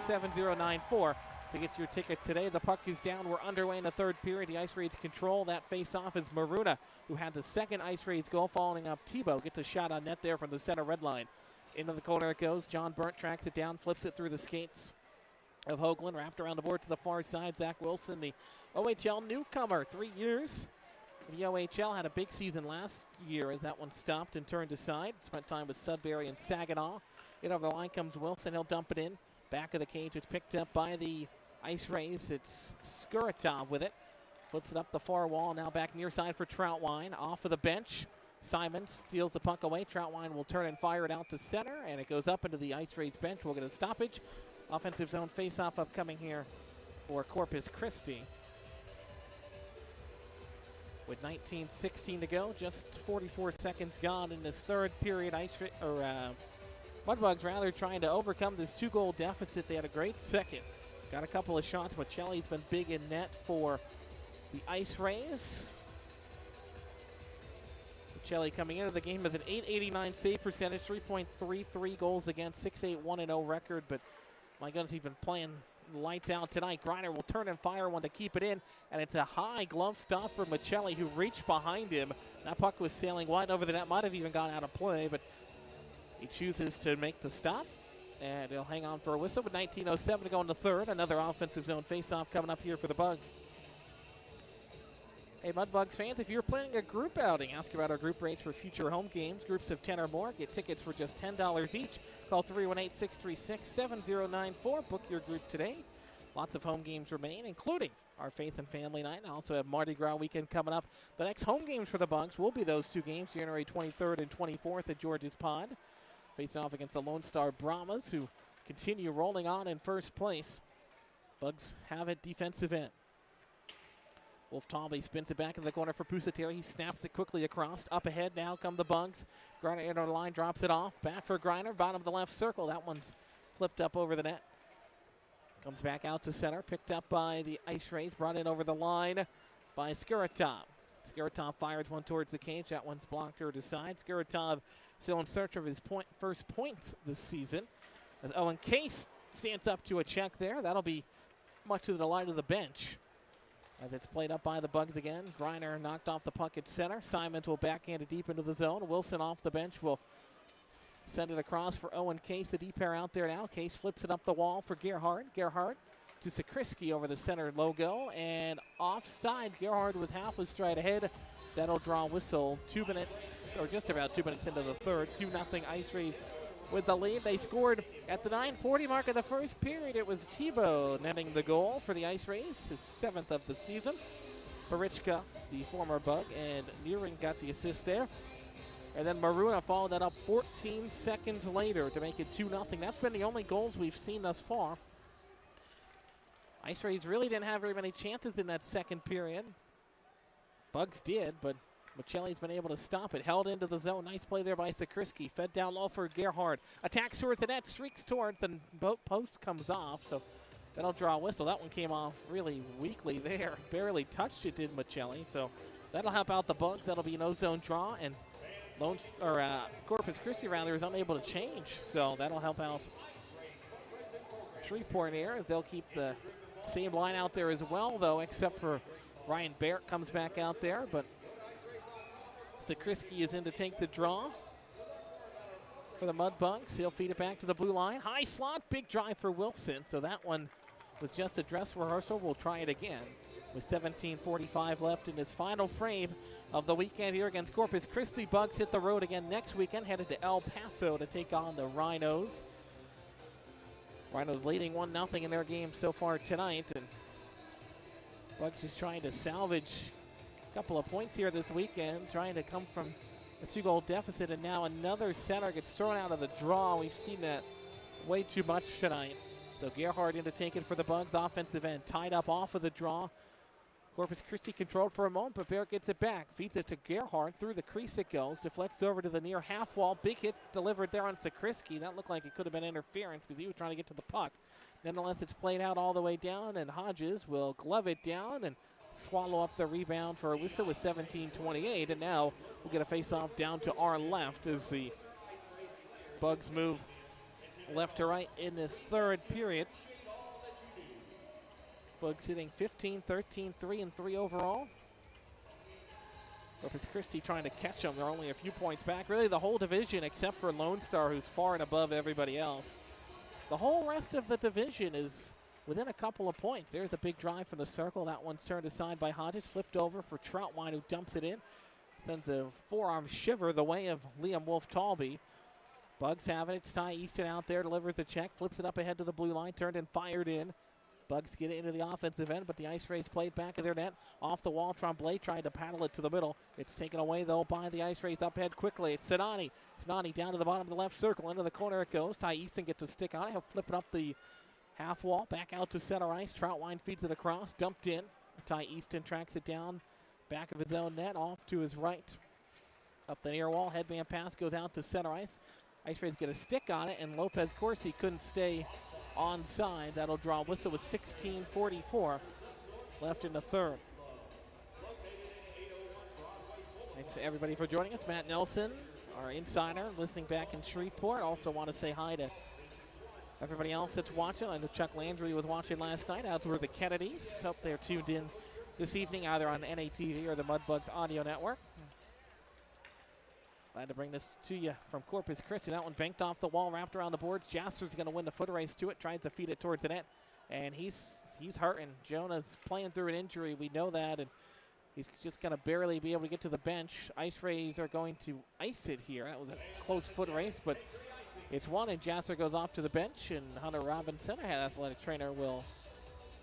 318-636-7094 to get your ticket today. The puck is down. We're underway in the third period. The Ice Raids control that face-off. It's Maruna who had the second Ice Raids goal, following up Tebow. Gets a shot on net there from the center red line. Into the corner it goes. John Burnt tracks it down, flips it through the skates of Hoagland, wrapped around the board to the far side. Zach Wilson, the OHL newcomer, 3 years. The OHL had a big season last year as that one stopped and turned aside. Spent time with Sudbury and Saginaw. In over the line comes Wilson. He'll dump it in. Back of the cage. It's picked up by the Ice Rays. It's Skuratov with it. Flips it up the far wall. Now back near side for Troutwine. Off of the bench. Simon steals the puck away. Troutwine will turn and fire it out to center, and it goes up into the Ice Rays bench. We'll get a stoppage. Offensive zone face-off upcoming here for Corpus Christi. With 19:16 to go, just 44 seconds gone in this third period. Mudbugs rather trying to overcome this 2-goal deficit. They had a great second. Got a couple of shots. Michelli's been big in net for the Ice Rays. Michelli coming into the game with an .889 save percentage, 3.33 goals against, 6.8 1-0 record. But my goodness, he's been playing lights out tonight. Griner will turn and fire one to keep it in, and it's a high glove stop for Michelli, who reached behind him. That puck was sailing wide over the net, might have even gone out of play, but he chooses to make the stop, and he'll hang on for a whistle. With 19:07 to go in the third, another offensive zone face-off coming up here for the Bugs. Hey, Mudbugs fans, if you're planning a group outing, ask about our group rates for future home games. Groups of 10 or more get tickets for just $10 each. Call 318-636-7094. Book your group today. Lots of home games remain, including our Faith and Family Night. I also have Mardi Gras weekend coming up. The next home games for the Bugs will be those two games, January 23rd and 24th at George's Pond. Facing off against the Lone Star Brahmas, who continue rolling on in first place. Bugs have it defensive end. Wolf Talby spins it back in the corner for Pusateri. He snaps it quickly across. Up ahead now come the Bugs. Griner into the line, drops it off. Back for Griner, bottom of the left circle. That one's flipped up over the net. Comes back out to center, picked up by the Ice Rays, brought in over the line by Skuratov. Skuratov fires one towards the cage. That one's blocked or to side. Skuratov still in search of his first points this season. As Owen Case stands up to a check there. That'll be much to the delight of the bench. As it's played up by the Bugs again. Griner knocked off the puck at center. Simons will backhand it deep into the zone. Wilson off the bench will Send it across for Owen Case. The deep pair out there now. Case flips it up the wall for Gerhard. Gerhard to Christi over the center logo. And offside. Gerhard with half a stride ahead. That'll draw whistle 2 minutes, or just about 2 minutes into the third. 2-0 Ice Rays with the lead. They scored at the 9:40 mark of the first period. It was Tebow netting the goal for the Ice Rays, his 7th of the season. Barichka, the former Bug, and Neering got the assist there. And then Maruna followed that up 14 seconds later to make it 2-0. That's been the only goals we've seen thus far. Ice Rays really didn't have very many chances in that second period. Bugs did, but Michelli's been able to stop it. Held into the zone. Nice play there by Sakrisky. Fed down low for Gerhard. Attacks towards the net. Streaks towards, and post comes off. So that'll draw a whistle. That one came off really weakly there. Barely touched it, did Michelli. So that'll help out the Bugs. That'll be an O-zone draw. And Corpus Christi rather is unable to change. So that'll help out Shreveport here as they'll keep the same line out there as well, though, except for Ryan Barrett comes back out there. But Sakrisky is in to take the draw for the Mudbugs. He'll feed it back to the blue line. High slot, big drive for Wilson. So that one was just a dress rehearsal. We'll try it again with 17:45 left in his final frame of the weekend here against Corpus Christi. Bugs hit the road again next weekend, headed to El Paso to take on the Rhinos. Rhinos leading 1-0 in their game so far tonight. And Bugs is trying to salvage a couple of points here this weekend, trying to come from a 2-goal deficit, and now another center gets thrown out of the draw. We've seen that way too much tonight. So Gerhard in to take it for the Bugs. Offensive end tied up off of the draw. Corpus Christi controlled for a moment, but Barrett gets it back. Feeds it to Gerhard. Through the crease it goes. Deflects over to the near half wall. Big hit delivered there on Sakrisky. That looked like it could have been interference because he was trying to get to the puck. Nonetheless, it's played out all the way down, and Hodges will glove it down and swallow up the rebound for a whistle with 17:28. And now we'll get a face-off down to our left as the Bugs move left to right in this third period. Bugs hitting 15, 13, 3, and 3 overall. Corpus Christi trying to catch them. They're only a few points back. Really the whole division except for Lone Star, who's far and above everybody else. The whole rest of the division is within a couple of points. There's a big drive from the circle. That one's turned aside by Hodges. Flipped over for Troutwine, who dumps it in. Sends a forearm shiver the way of Liam Wolf-Talby. Bugs have it. It's Ty Easton out there. Delivers the check. Flips it up ahead to the blue line. Turned and fired in. Bugs get it into the offensive end, but the Ice Rays played back of their net. Off the wall, Tremblay tried to paddle it to the middle. It's taken away, though, by the Ice Rays up ahead quickly. It's Sinani. Sinani down to the bottom of the left circle. Into the corner it goes. Ty Easton gets a stick on it. He'll flip it up the half wall. Back out to center ice. Troutwine feeds it across. Dumped in. Ty Easton tracks it down. Back of his own net. Off to his right. Up the near wall. Headband pass goes out to center ice. Ice Rays get a stick on it, and Lopez Corsi couldn't stay onside. That'll draw a whistle with 16:44 left in the third. Thanks to everybody for joining us. Matt Nelson, our insider, listening back in Shreveport. Also want to say hi to everybody else that's watching. I know Chuck Landry was watching last night. Out were the Kennedys. Hope they're tuned in this evening, either on NATV or the Mudbugs Audio Network. Glad to bring this to you from Corpus Christi. That one banked off the wall, wrapped around the boards. Jasper's going to win the foot race to it, tries to feed it towards the net, and he's hurting. Jonah's playing through an injury. We know that, and he's just going to barely be able to get to the bench. Ice Rays are going to ice it here. That was a close foot race, but it's won, and Jasper goes off to the bench, and Hunter Robinson, our head athletic trainer, will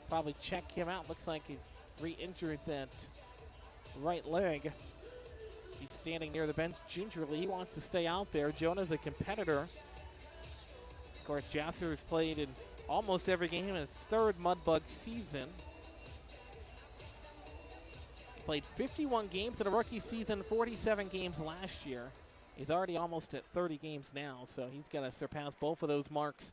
probably check him out. Looks like he re-injured that right leg. He's standing near the bench gingerly. He wants to stay out there. Jonah's a competitor. Of course, Jasper has played in almost every game in his third Mudbug season. He played 51 games in a rookie season, 47 games last year. He's already almost at 30 games now, so he's going to surpass both of those marks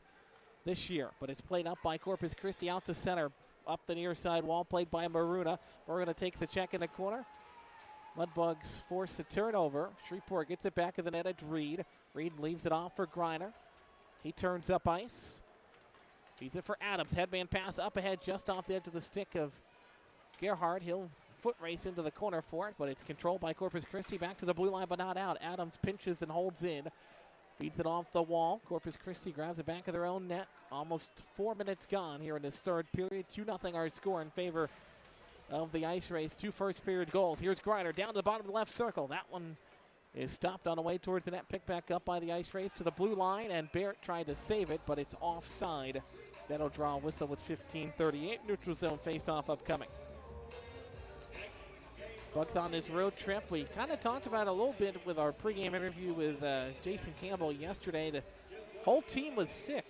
this year. But it's played up by Corpus Christi out to center. Up the near side wall, played by Maruna. Maruna takes a check in the corner. Mudbugs force a turnover. Shreveport gets it back of the net at Reed. Reed leaves it off for Griner. He turns up ice. Feeds it for Adams. Headman pass up ahead just off the edge of the stick of Gerhard. He'll foot race into the corner for it, but it's controlled by Corpus Christi. Back to the blue line, but not out. Adams pinches and holds in. Feeds it off the wall. Corpus Christi grabs the back of their own net. Almost 4 minutes gone here in this third period. 2-0 our score in favor of the Ice Rays. 2 first period goals. Here's Griner down to the bottom of the left circle. That one is stopped on the way towards the net. Picked back up by the Ice Rays to the blue line, and Barrett tried to save it, but it's offside. That'll draw a whistle with 15:38. Neutral zone face-off upcoming. Bucks on this road trip. We kind of talked about it a little bit with our pregame interview with Jason Campbell yesterday. The whole team was sick.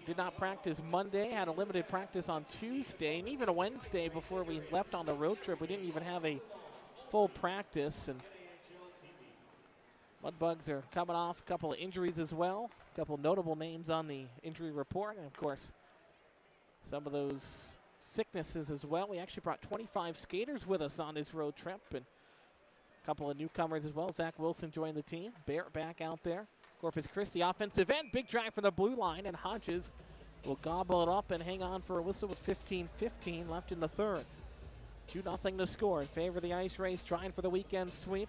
Did not practice Monday, had a limited practice on Tuesday, and even a Wednesday before we left on the road trip. We didn't even have a full practice. And Mudbugs are coming off a couple of injuries as well. A couple notable names on the injury report. And, of course, some of those sicknesses as well. We actually brought 25 skaters with us on this road trip, and a couple of newcomers as well. Zach Wilson joined the team. Barrett back out there. Corpus Christi offensive end. Big drag from the blue line, and Hodges will gobble it up and hang on for a whistle with 15:15 left in the third. 2-0 to score in favor of the Ice Rays, trying for the weekend sweep.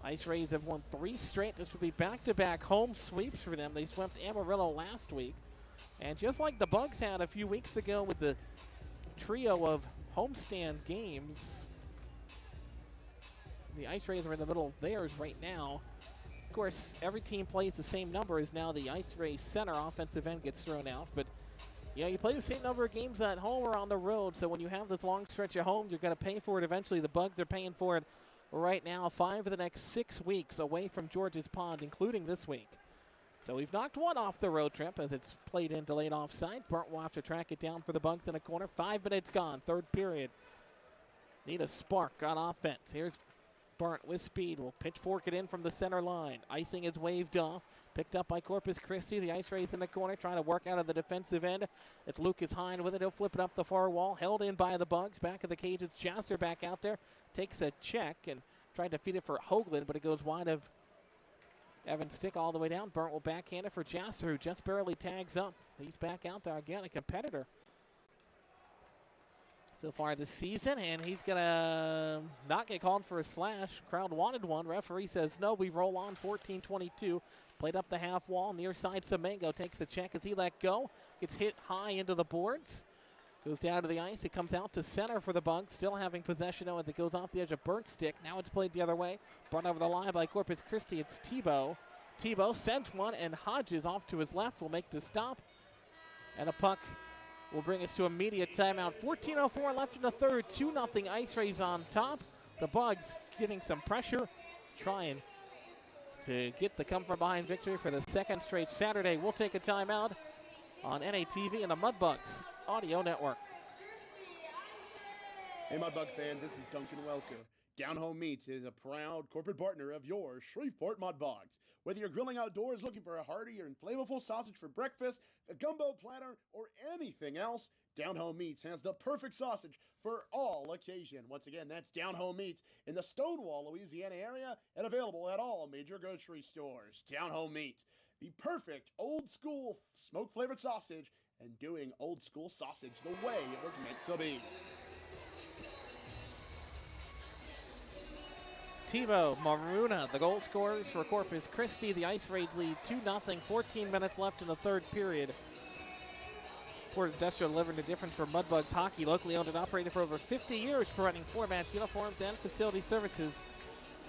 Ice Rays have won 3 straight. This would be back-to-back home sweeps for them. They swept Amarillo last week. And just like the Bugs had a few weeks ago with the trio of homestand games, the Ice Rays are in the middle of theirs right now. Of course, every team plays the same number as now the Ice Rays center offensive end gets thrown out. But, you know, you play the same number of games at home or on the road, so when you have this long stretch at home, you're going to pay for it eventually. The Bugs are paying for it right now, 5 of the next 6 weeks away from George's Pond, including this week. So we've knocked one off the road trip as it's played in delayed offside. Burnt will have to track it down for the Bugs in a corner. 5 minutes gone, third period. Need a spark on offense. Here's Burnt with speed. Will pitchfork it in from the center line. Icing is waved off. Picked up by Corpus Christi. The Ice Rays in the corner trying to work out of the defensive end. It's Lucas Hine with it. He'll flip it up the far wall. Held in by the Bugs. Back of the cage. It's Jasser back out there. Takes a check and tried to feed it for Hoagland, but it goes wide of Evan's stick all the way down. Burnt will backhand it for Jasser, who just barely tags up. He's back out there again, a competitor so far this season, and he's going to not get called for a slash. Crowd wanted one. Referee says no. We roll on 14-22. Played up the half wall. Near side, Semengo takes a check as he let go. Gets hit high into the boards. Goes down to the ice. It comes out to center for the Bugs. Still having possession as it goes off the edge of Burnt's stick. Now it's played the other way. Brought over the line by Corpus Christi. It's Tebow. Tebow sends one, and Hodges off to his left will make the stop. And a puck will bring us to immediate timeout. 14:04 left in the third. 2-0 Ice Rays on top. The Bugs getting some pressure, trying to get the come from behind victory for the second straight Saturday. We'll take a timeout on NATV and the Mudbugs Audio Network. Hey Mudbug fans, this is Duncan Welker. Down Home Meats is a proud corporate partner of your Shreveport Mudbugs. Whether you're grilling outdoors looking for a hearty and flavorful sausage for breakfast, a gumbo platter, or anything else, Down Home Meats has the perfect sausage for all occasion. Once again, that's Down Home Meats in the Stonewall, Louisiana area and available at all major grocery stores. Down Home Meats, the perfect old school smoke-flavored sausage, and doing old school sausage the way it was meant to be. Tebow Maruna, the goal scorers for Corpus Christi. The Ice Rays lead 2-0, 14 minutes left in the third period. Port Industrial delivering the difference for Mudbugs hockey, locally owned and operated for over 50 years, providing format uniforms and facility services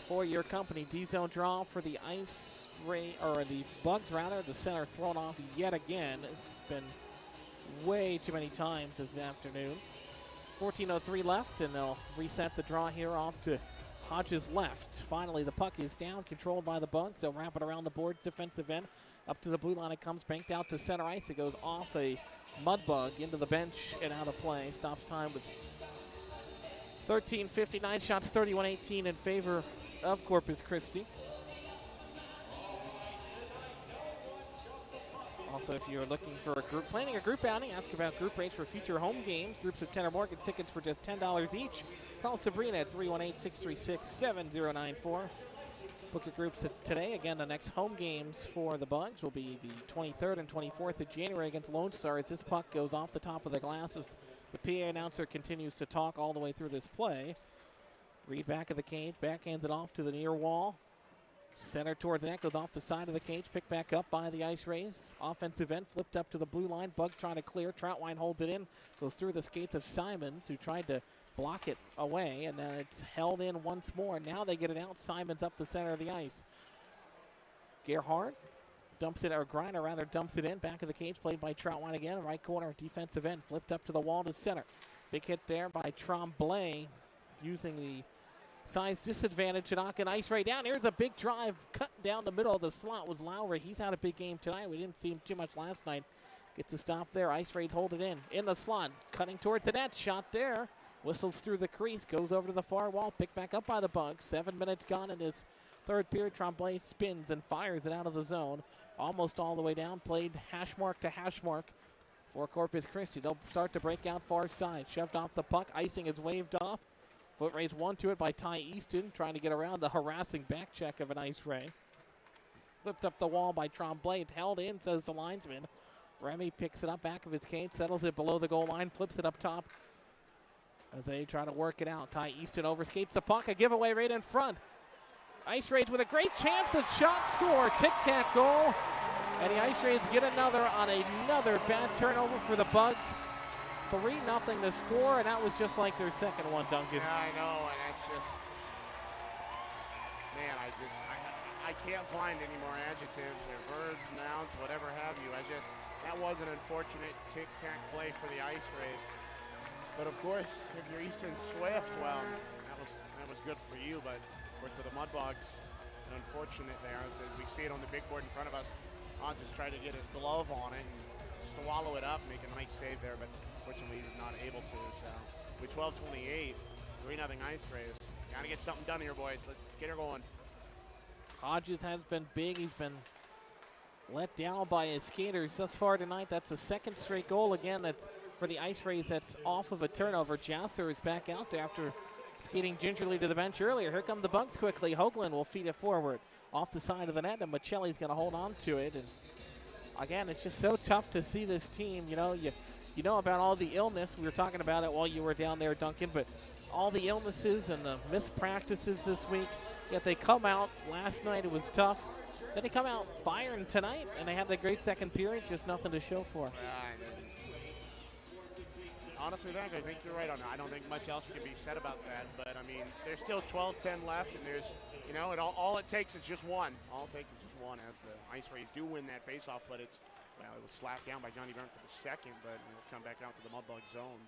for your company. D-zone draw for the Ice Ray, or the Bugs rather. The center thrown off yet again. It's been way too many times this afternoon. 14:03 left, and they'll reset the draw here off to Hodges left. Finally, the puck is down, controlled by the Bugs. They'll wrap it around the boards, defensive end. Up to the blue line it comes, banked out to center ice. It goes off a Mudbug into the bench and out of play. Stops time with 13:59 shots, 31-18 in favor of Corpus Christi. Also, if you're looking for planning a group outing, ask about group rates for future home games. Groups of 10 or more get tickets for just $10 each. Call Sabrina at 318-636-7094. Book your groups today. Again, the next home games for the Bugs will be the 23rd and 24th of January against Lone Star as this puck goes off the top of the glass as the PA announcer continues to talk all the way through this play. Reed back of the cage, backhands it off to the near wall. Center toward the net, goes off the side of the cage, picked back up by the Ice Rays. Offensive end, flipped up to the blue line. Bugs trying to clear. Troutwine holds it in, goes through the skates of Simons, who tried to block it away, and then it's held in once more. Now they get it out. Simons up the center of the ice. Gerhardt dumps it, or Griner rather, dumps it in. Back of the cage, played by Troutwine again. Right corner, defensive end, flipped up to the wall to center. Big hit there by Tremblay, using the size disadvantage to knock an Ice Ray down. Here's a big drive cut down the middle of the slot with Lowry. He's had a big game tonight. We didn't see him too much last night. Gets a stop there. Ice Rays hold it in the slot. Cutting towards the net. Shot there. Whistles through the crease. Goes over to the far wall. Picked back up by the Bugs. 7 minutes gone in his third period. Tremblay spins and fires it out of the zone. Almost all the way down. Played hash mark to hash mark for Corpus Christi. They'll start to break out far side. Shoved off the puck. Icing is waved off. Foot raised one to it by Ty Easton, trying to get around the harassing back check of an Ice Ray. Flipped up the wall by Tremblay. It's held in, says the linesman. Remy picks it up back of his cage, settles it below the goal line, flips it up top as they try to work it out. Ty Easton overskates the puck, a giveaway right in front. Ice Rays with a great chance, a shot, score, tic-tac goal. And the Ice Rays get another on another bad turnover for the Bugs. 3-0 to score, and that was just like their second one, Duncan. Yeah, I know, and that's just, man, I can't find any more adjectives or verbs, nouns, whatever have you. That was an unfortunate tic-tac play for the Ice Rays. But of course, if you're Easton Swift, well, that was good for you, but of course for the Mudbugs, unfortunate there. As we see it on the big board in front of us, I'll just try to get his glove on it and swallow it up, make a nice save there, but fortunately he's not able to. So with 12:28, 3-0 Ice Rays. Gotta get something done here, boys. Let's get her going. Hodges has been big. He's been let down by his skaters thus far tonight. That's a second straight goal again. That's for the Ice Rays. That's off of a turnover. Jasser is back out there after skating gingerly to the bench earlier. Here come the Bugs quickly. Hoagland will feed it forward off the side of the net, and Michelli's going to hold on to it. And again, it's just so tough to see this team. You know about all the illness. We were talking about it while you were down there, Duncan, but all the illnesses and the missed practices this week. Yet they come out. Last night it was tough. Then they come out firing tonight, and they have that great second period. Just nothing to show for. Honestly, Doug, I think you're right on that. I don't think much else can be said about that. But, I mean, there's still 12-10 left, and there's, all it takes is just one. All it takes is just one as the Ice Rays do win that faceoff, but it was slapped down by Johnny Byrne for the second, but it'll come back out to the Mudbug zone.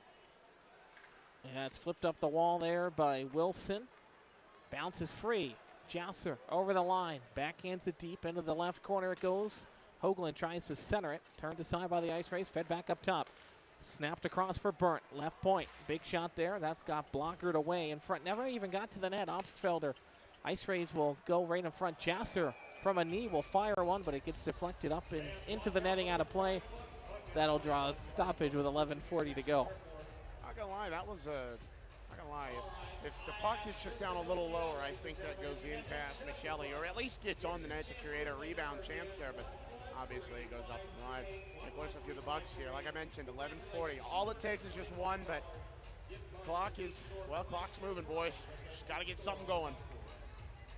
Yeah, it's flipped up the wall there by Wilson. Bounces free. Jasser over the line. Backhands it deep into the left corner it goes. Hoagland tries to center it. Turned aside by the Ice Rays. Fed back up top. Snapped across for Burnt. Left point. Big shot there. That's got blockered away in front. Never even got to the net. Obstfelder. Ice Rays will go right in front. Jasser from a knee will fire one, but it gets deflected up and into the netting out of play. That'll draw a stoppage with 11:40 to go. Not gonna lie, that was not gonna lie. If the puck is just down a little lower, I think that goes in past Michelli, or at least gets on the net to create a rebound chance there, but obviously it goes up the line. Of course, if you're the Bucks here, like I mentioned, 11:40. All it takes is just one, but clock's moving, boys. Just gotta get something going.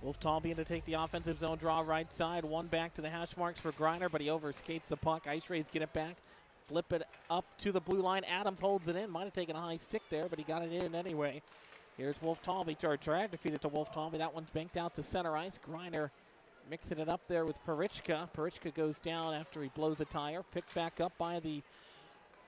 Wolf Talby to take the offensive zone draw right side. One back to the hash marks for Griner, but he overskates the puck. Ice Rays get it back. Flip it up to the blue line. Adams holds it in. Might have taken a high stick there, but he got it in anyway. Here's Wolf Talby. Tried to feed it to Wolf Talby. That one's banked out to center ice. Griner mixing it up there with Perichka. Perichka goes down after he blows a tire. Picked back up by the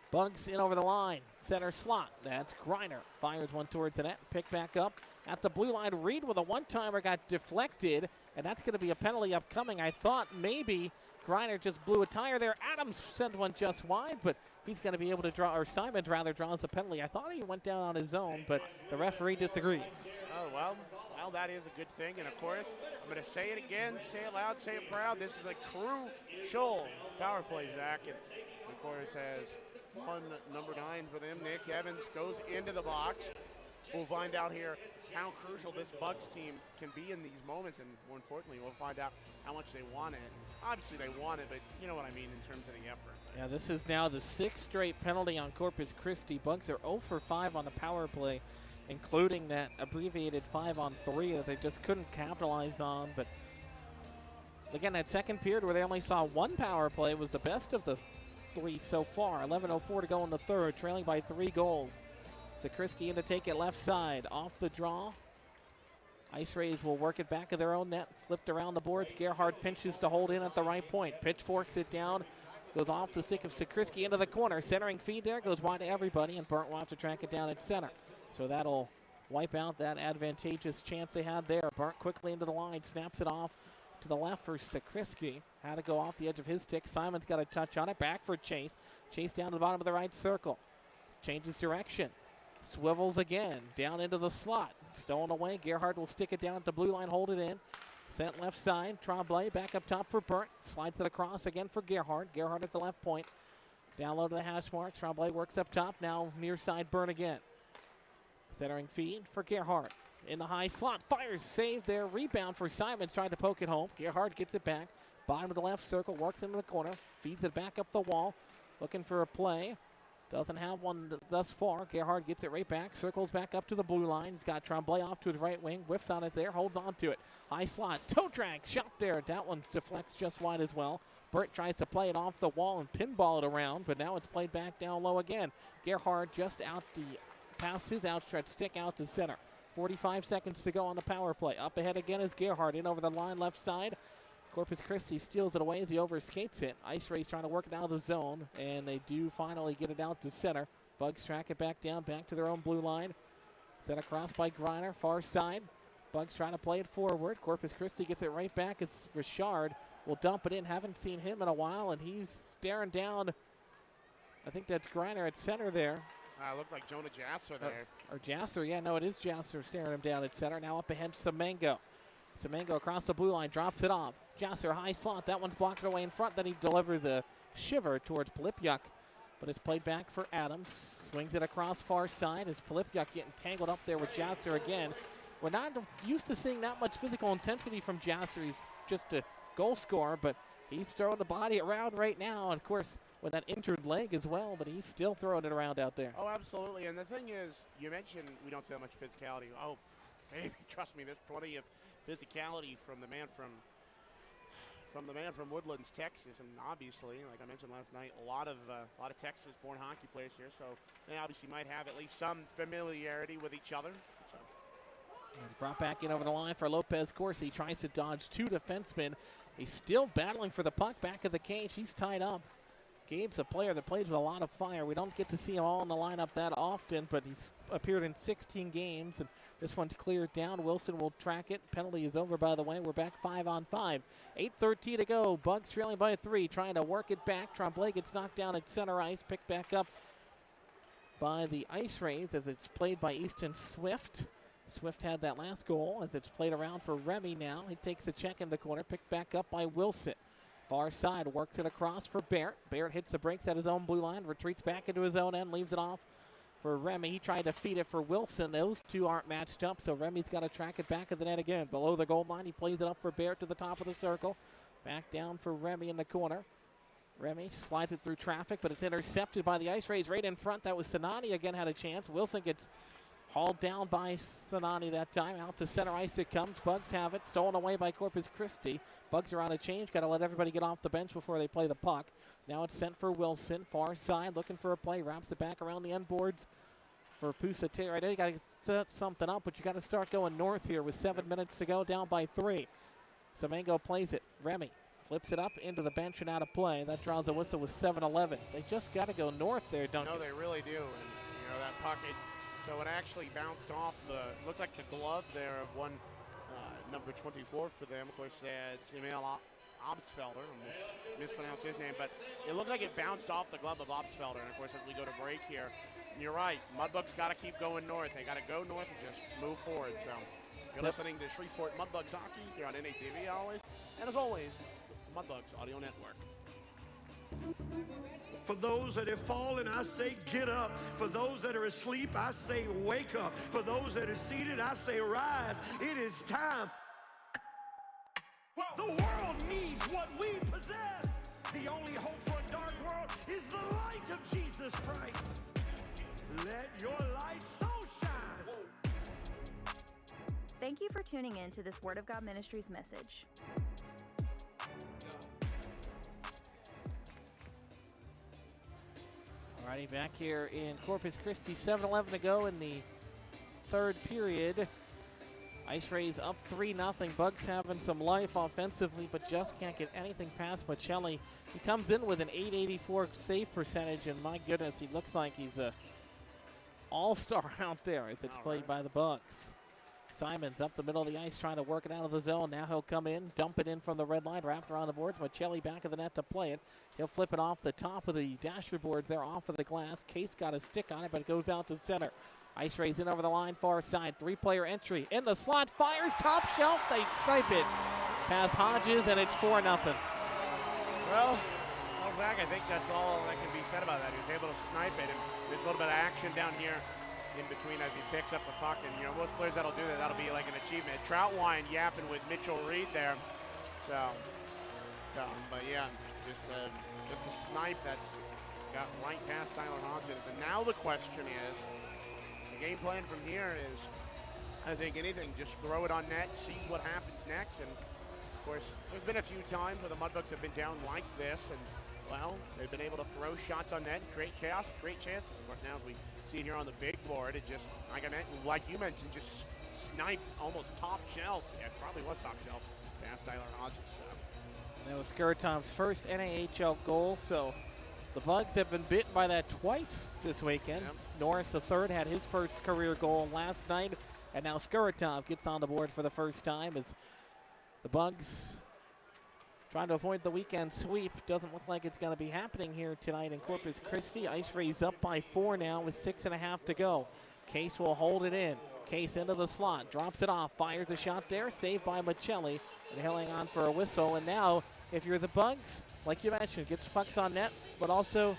Bugs in over the line. Center slot. That's Griner. Fires one towards the net. Picked back up at the blue line. Reed with a one-timer got deflected, and that's going to be a penalty upcoming. I thought maybe Griner just blew a tire there. Adams sent one just wide, but he's going to be able to draw, or Simons rather draws a penalty. I thought he went down on his own, but the referee disagrees. Oh, well, that is a good thing. And, of course, I'm going to say it again, say it loud, say it proud. This is a crucial power play, Zach. And, of course, as number 9 for them, Nick Evans, goes into the box. We'll find out here how crucial this Bucks team can be in these moments, and more importantly, we'll find out how much they want it. Obviously, they want it, but you know what I mean in terms of the effort. Yeah, this is now the 6th straight penalty on Corpus Christi. Bucks are 0 for 5 on the power play, including that abbreviated 5-on-3 that they just couldn't capitalize on. But Again, that second period where they only saw one power play was the best of the 3 so far. 11:04 to go in the third, trailing by 3 goals. Christi in to take it left side. Off the draw. Ice Rays will work it back of their own net. Flipped around the boards. Gerhard pinches to hold in at the right point. Pitchforks it down. Goes off the stick of Christi into the corner. Centering feed there. Goes wide to everybody, and Burnt will have to track it down at center. So that'll wipe out that advantageous chance they had there. Burnt quickly into the line. Snaps it off to the left for Christi. Had to go off the edge of his stick. Simon's got a touch on it. Back for Chase. Chase down to the bottom of the right circle. Changes direction. Swivels again, down into the slot. Stolen away, Gerhard will stick it down at the blue line, hold it in. Sent left side, Tremblay back up top for Burnt. Slides it across again for Gerhard. Gerhard at the left point. Down low to the hash mark, Tremblay works up top, now near side Burnt again. Centering feed for Gerhard. In the high slot, fires, save there. Rebound for Simons, trying to poke it home. Gerhard gets it back. Bottom of the left circle, works into the corner. Feeds it back up the wall. Looking for a play. Doesn't have one thus far. Gerhard gets it right back. Circles back up to the blue line. He's got Tremblay off to his right wing. Whiffs on it there. Holds on to it. High slot. Toe drag. Shot there. That one deflects just wide as well. Burt tries to play it off the wall and pinball it around, but now it's played back down low again. Gerhard just out past his outstretched stick out to center. 45 seconds to go on the power play. Up ahead again is Gerhard in over the line left side. Corpus Christi steals it away as he overskates it. Ice Rays trying to work it out of the zone, and they do finally get it out to center. Bugs track it back down, back to their own blue line. Sent across by Griner, far side. Bugs trying to play it forward. Corpus Christi gets it right back. It's Richard. Will dump it in. Haven't seen him in a while, and he's staring down. I think that's Griner at center there. Looked like Jonah Jasser there. Or Jasser, yeah, no, it is Jasser staring him down at center. Now up ahead, Semengo. Semengo across the blue line, drops it off. Jasser, high slot, that one's blocked away in front. Then he delivers a shiver towards Polipyuk, but it's played back for Adams. Swings it across far side as Polipyuk getting tangled up there with Jasser again. We're not used to seeing that much physical intensity from Jasser. He's just a goal scorer, but he's throwing the body around right now. And of course, with that injured leg as well, but he's still throwing it around out there. Oh, absolutely. And the thing is, you mentioned we don't see that much physicality. Oh, baby, trust me, there's plenty of physicality from the man from Woodlands, Texas, and obviously, like I mentioned last night, a lot of Texas-born hockey players here, so they obviously might have at least some familiarity with each other. So. Brought back in over the line for Lopez Corsi. He tries to dodge 2 defensemen. He's still battling for the puck back of the cage. He's tied up. Gabe's a player that plays with a lot of fire. We don't get to see him all in the lineup that often, but he's appeared in 16 games, and this one's cleared down. Wilson will track it. Penalty is over, by the way. We're back 5-on-5. 8:13 to go. Bugs trailing by 3, trying to work it back. Tremblay gets knocked down at center ice. Picked back up by the Ice Rays as it's played by Easton Swift. Swift had that last goal as it's played around for Remy now. He takes a check in the corner. Picked back up by Wilson. Far side, works it across for Barrett. Barrett hits the brakes at his own blue line, retreats back into his own end, leaves it off for Remy. He tried to feed it for Wilson. Those two aren't matched up, so Remy's got to track it back at the net again. Below the goal line, he plays it up for Barrett to the top of the circle. Back down for Remy in the corner. Remy slides it through traffic, but it's intercepted by the Ice Rays right in front. That was Sinani again, had a chance. Wilson gets hauled down by Sinani that time. Out to center ice it comes. Bugs have it. Stolen away by Corpus Christi. Bugs are on a change. Got to let everybody get off the bench before they play the puck. Now it's sent for Wilson. Far side looking for a play. Wraps it back around the end boards for Pusateri. I know you got to set something up, but you got to start going north here with 7 minutes to go, down by 3. Semengo plays it. Remy flips it up into the bench and out of play. That draws a whistle with 7:11. They just got to go north there, don't No, they really do. And, that puck, so it actually bounced off looked like the glove there of one number 24 for them. Of course, Jamil Obsfelder, I mispronounced his name, but it looked like it bounced off the glove of Obsfelder. And of course, as we go to break here, you're right, Mudbugs got to keep going north. They got to go north and just move forward. So you're listening to Shreveport Mudbugs Hockey here on NATV always. And as always, Mudbugs Audio Network. For those that have fallen, I say get up. For those that are asleep, I say wake up. For those that are seated, I say rise. It is time. The world needs what we possess. The only hope for a dark world is the light of Jesus Christ. Let your light so shine. Thank you for tuning in to this Word of God Ministries message. Alrighty, back here in Corpus Christi, 7-11 to go in the third period. Ice Rays up 3-0. Bugs having some life offensively, but just can't get anything past Michelli. He comes in with an .884 save percentage, and my goodness, he looks like he's a all-star out there as it's played by the Bugs. Simons up the middle of the ice trying to work it out of the zone. Now he'll come in, dump it in from the red line, wrapped around the boards. Michelli back of the net to play it. He'll flip it off the top of the dasher boards there, off of the glass. Case got a stick on it, but it goes out to center. Ice Rays in over the line, far side. Three-player entry in the slot, fires, top shelf. They snipe it past Hodges, and it's 4-0. Well, Zach, I think that's all that can be said about that. He was able to snipe it, and there's a little bit of action down here in between as he picks up the puck. And, you know, most players that'll do that, that'll be like an achievement. Troutwine yapping with Mitchell Reed there. But yeah, just a snipe that's got right past Tyler Hodges. And now the question is, the game plan from here is, I think anything, just throw it on net, see what happens next. And of course, there's been a few times where the Mudbugs have been down like this, and well, they've been able to throw shots on net, create chaos, create chances. Of course, now as we see here on the big board, it just, like you mentioned, just sniped almost top shelf. Yeah, it probably was top shelf past Tyler Hodges. That was Skuratov's first NAHL goal, so the Bugs have been bitten by that twice this weekend. Yep. Norris III had his first career goal last night, and now Skuratov gets on the board for the first time as the Bugs trying to avoid the weekend sweep. Doesn't look like it's going to be happening here tonight in Corpus Christi. Ice Rays up by 4 now with 6.5 to go. Case will hold it in. Case into the slot, drops it off, fires a shot there, saved by Michelli, and hanging on for a whistle. And now, if you're the Bugs, like you mentioned, get pucks on net, but also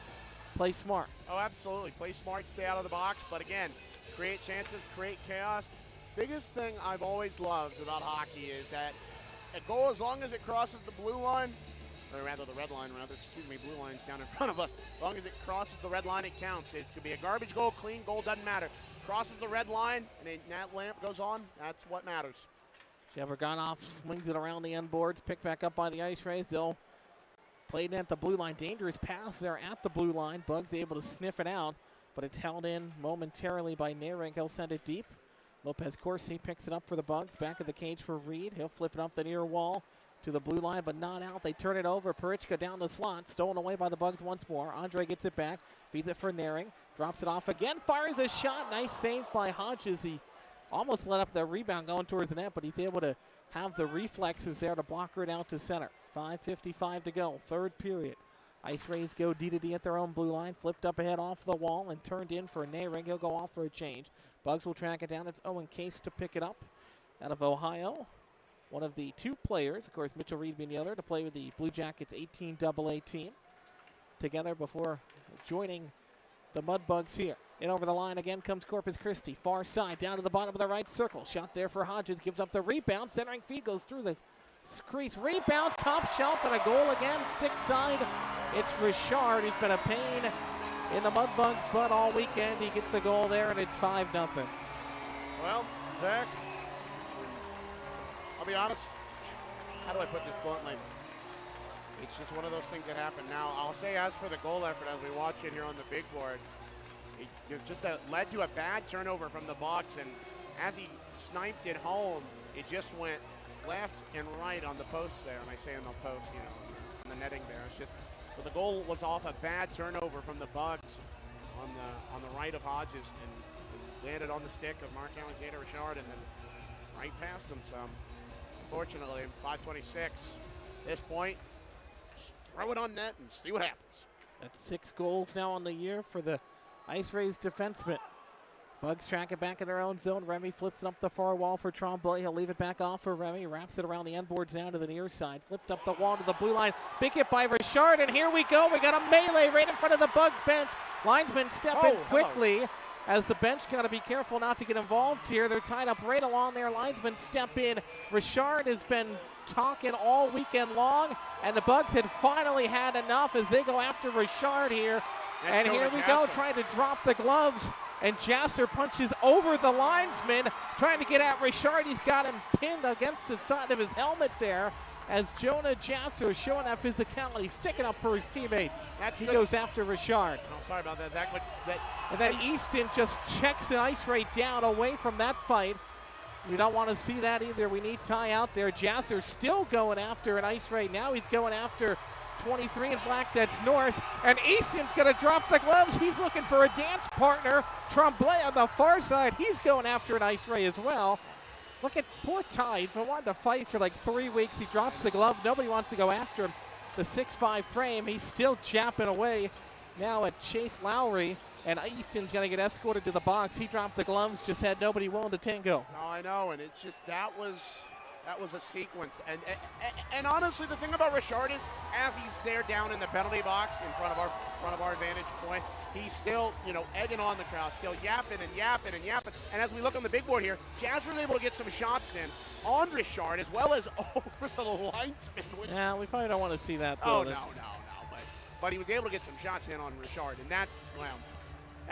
play smart. Oh, absolutely. Play smart, stay out of the box, but again, create chances, create chaos. Biggest thing I've always loved about hockey is that a goal, as long as it crosses the blue line, or rather the red line, blue line's down in front of us. As long as it crosses the red line, it counts. It could be a garbage goal, clean goal, doesn't matter. Crosses the red line, and that lamp goes on, that's what matters. Sheverganov swings it around the end boards, picked back up by the Ice Rays. They'll play it at the blue line. Dangerous pass there at the blue line. Bugs able to sniff it out, but it's held in momentarily by Naring. He'll send it deep. Lopez Corsi picks it up for the Bugs. Back of the cage for Reed. He'll flip it up the near wall to the blue line, but not out. They turn it over. Perichka down the slot. Stolen away by the Bugs once more. Andre gets it back. Feeds it for Naring. Drops it off again. Fires a shot. Nice save by Hodges. He almost let up the rebound going towards the net, but he's able to have the reflexes there to block it out to center. 5:55 to go. Third period. Ice Rays go D-to-D at their own blue line. Flipped up ahead off the wall and turned in for Naring. He'll go off for a change. Bugs will track it down. It's Owen Case to pick it up out of Ohio. One of the two players, of course, Mitchell Reed being the other, to play with the Blue Jackets 18 AA team together before joining the Mudbugs here. And over the line again comes Corpus Christi. Far side, down to the bottom of the right circle. Shot there for Hodges, gives up the rebound. Centering feed goes through the crease. Rebound, top shelf, and a goal again. Stick side, it's Richard. He's been a pain in the Mudbugs' butt all weekend. He gets the goal there, and it's 5-0. Well, Zach, I'll be honest. How do I put this bluntly? It's just one of those things that happen. Now, I'll say as for the goal effort, as we watch it here on the big board, it just led to a bad turnover from the box, and as he sniped it home, it just went left and right on the post there. And I say on the post, you know, on the netting there. It's just, but the goal was off a bad turnover from the Bugs on the right of Hodges, and landed on the stick of Mark Alexander Richard, and then right past him. So, unfortunately, 5:26. At this point, just throw it on net and see what happens. That's 6 goals now on the year for the Ice Rays defenseman. Bugs track it back in their own zone. Remy flips it up the far wall for Trombley. He'll leave it back off for Remy. Wraps it around the end boards down to the near side. Flipped up the wall to the blue line. Big hit by Richard, and here we go. We got a melee right in front of the Bugs bench. Linesmen step in quickly as the bench got to be careful not to get involved here. They're tied up right along there. Linesmen step in. Richard has been talking all weekend long, and the Bugs had finally had enough as they go after Richard here. And here we go, trying to drop the gloves. And Jasser punches over the linesman, trying to get at Richard. He's got him pinned against the side of his helmet there. as Jonah Jasser is showing that physicality, sticking up for his teammate. He good. goes after Richard. Oh, sorry about that. And then Easton just checks an ice ray down away from that fight. We don't want to see that either. We need Ty out there. Jasser still going after an ice ray. Now he's going after 23 in black, that's Norris. And Easton's going to drop the gloves. He's looking for a dance partner. Tremblay on the far side. He's going after an ice ray as well. Look at poor Ty. He's been wanting to fight for like 3 weeks. He drops the glove. Nobody wants to go after him. The 6'5" frame. He's still chapping away. Now at Chase Lowry. And Easton's going to get escorted to the box. He dropped the gloves. Just had nobody willing to tango. Oh, I know. And it's just that was a sequence. And honestly, the thing about Richard is, as he's there down in the penalty box in front of our vantage point, he's still, egging on the crowd, still yapping and yapping and yapping. And as we look on the big board here, Jasper's able to get some shots in on Richard as well as over the linesman. Yeah, we probably don't want to see that, though. Oh, no. But he was able to get some shots in on Richard, and that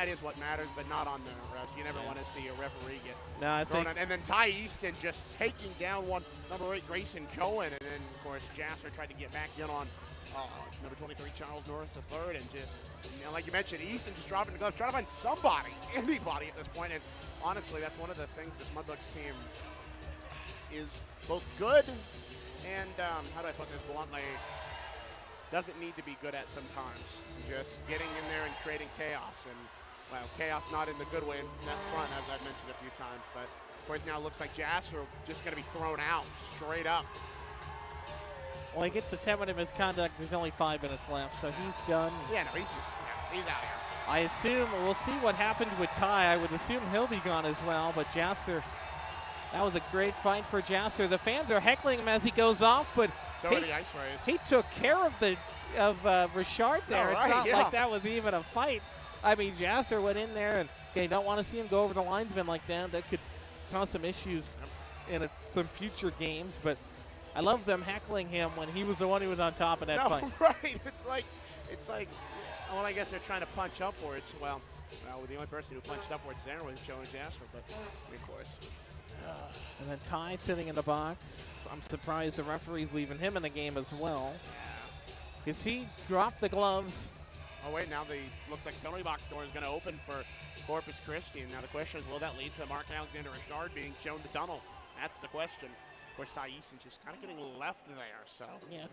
is what matters, but not on the refs. You never want to see a referee get thrown on. And then Ty Easton just taking down number 8 Grayson Cohen, and then of course Jasper tried to get back in on number 23 Charles Norris III, and just like you mentioned, Easton just dropping the gloves, trying to find somebody, anybody at this point. And honestly, that's one of the things this Mudbugs team is both good and how do I put this bluntly? Doesn't need to be good at sometimes. Just getting in there and creating chaos. And, well, chaos not in the good way in that front, as I've mentioned a few times. But, of course, now it looks like Jasper just going to be thrown out straight up. Well, he gets the 10-minute misconduct. There's only 5 minutes left, so he's done. Yeah, no, he's out here. I assume we'll see what happened with Ty. I would assume he'll be gone as well. But Jasper, that was a great fight for Jasper. The fans are heckling him as he goes off, but he took care of Richard there. It's not like that was even a fight. I mean, Jasper went in there, and okay, don't want to see him go over the linesman like that. That could cause some issues in some future games. But I love them heckling him when he was the one who was on top of that fight. Right. It's like, well, I guess they're trying to punch upwards. Well, the only person who punched upwards there was Joey Jasper, but of course. And then Ty sitting in the box. I'm surprised the referee's leaving him in the game as well. Because he dropped the gloves. Oh, wait, now looks like the penalty box door is going to open for Corpus Christi. And now the question is, will that lead to Mark Alexander Richard being shown to tunnel? That's the question. Of course, Ty Easton just kind of getting left there. So yeah,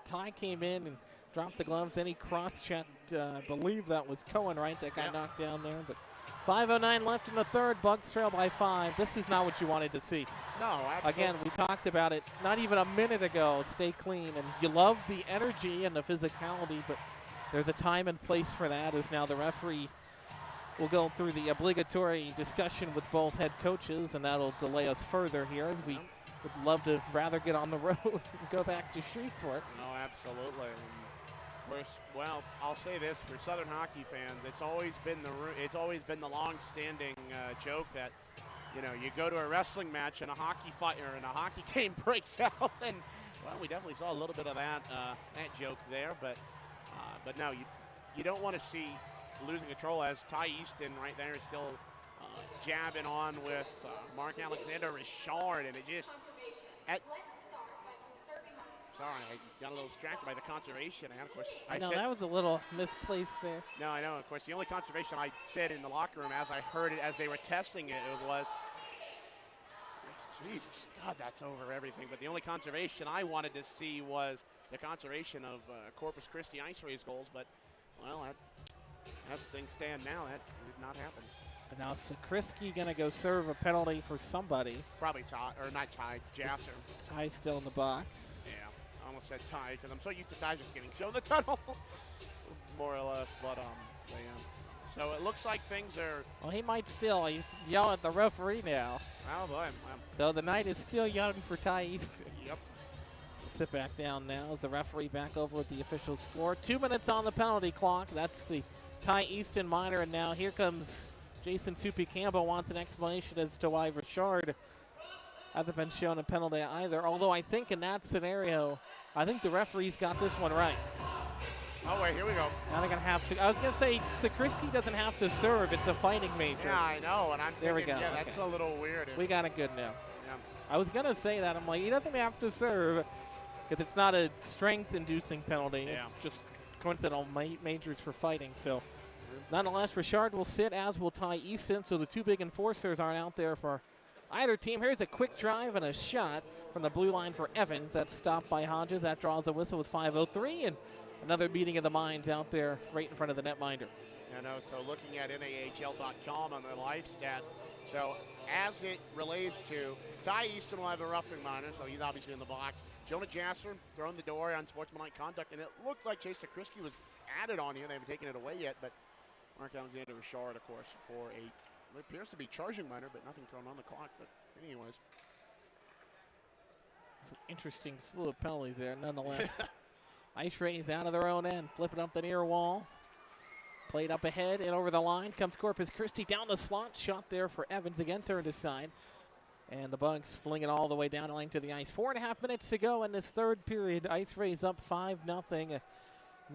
Ty came in and dropped the gloves. Then he cross-checked, believe that was Cohen, right, that got knocked down there. But 5:09 left in the third. Bugs trail by 5. This is not what you wanted to see. No, absolutely. Again, we talked about it not even a minute ago. Stay clean. And you love the energy and the physicality, but there's a time and place for that, as now the referee will go through the obligatory discussion with both head coaches, and that'll delay us further here, as we would love to rather get on the road and go back to Shreveport. No, absolutely. Well, I'll say this for Southern hockey fans: it's always been the long-standing joke that, you go to a wrestling match and a hockey fight or in a hockey game breaks out, and well, we definitely saw a little bit of that joke there. But no, you don't want to see losing control, as Ty Easton right there is still jabbing on with Mark Alexander Richard, and it just. Sorry, I got a little distracted by the conservation. And of course, that was a little misplaced there. No, I know. Of course, the only conservation I said in the locker room as I heard it, as they were testing it, was, Jesus, God, that's over everything. But the only conservation I wanted to see was the conservation of Corpus Christi Ice Rays goals. But, well, as things stand now, that did not happen. And now Sakrisky going to go serve a penalty for somebody. Probably Ty, or not Ty, Jasser. Ty's still in the box. Yeah. I almost said Ty because I'm so used to Ty just getting shown the tunnel, more or less. But yeah. So it looks like things are. Well, he might still. He's yelling at the referee now. Oh boy. So the night is still young for Ty Easton. Yep. Sit back down now as the referee back over with the official score. 2 minutes on the penalty clock. That's the Ty Easton minor, and now here comes Jason Soupy Campbell. Wants an explanation as to why Richard hasn't been shown a penalty either. Although I think in that scenario, I think the referees got this one right. Oh, wait, here we go. Now they're going to have to. I was going to say, Sakrisky doesn't have to serve. It's a fighting major. Yeah, I know. And I'm there thinking, we go. Yeah, that's a little weird. We got it good now. Yeah. I was going to say that. I'm like, he doesn't have to serve. because it's not a strength-inducing penalty. Yeah. It's just coincidental majors for fighting. So, nonetheless, Richard will sit, as will Ty Easton. So the two big enforcers aren't out there for either team. Here's a quick drive and a shot from the blue line for Evans. That's stopped by Hodges. That draws a whistle with 5:03, and another meeting of the minds out there right in front of the netminder. I know, so looking at NAHL.com on their live stats, so as it relates to, Ty Easton will have a roughing minor, so he's obviously in the box. Jonah Jasser throwing the door on sportsmanlike conduct, and it looked like Jason Christi was added on here. They haven't taken it away yet, but Mark Alexander Richard, of course, for a, it appears to be charging minor, but nothing thrown on the clock. But anyways. Some interesting slew of penalties there, nonetheless. Ice Rays out of their own end, flipping up the near wall. Played up ahead and over the line. Comes Corpus Christi down the slot. Shot there for Evans, again turned aside. And the Bugs fling it all the way down the lane to the ice. 4.5 minutes to go in this third period. Ice Rays up 5-0.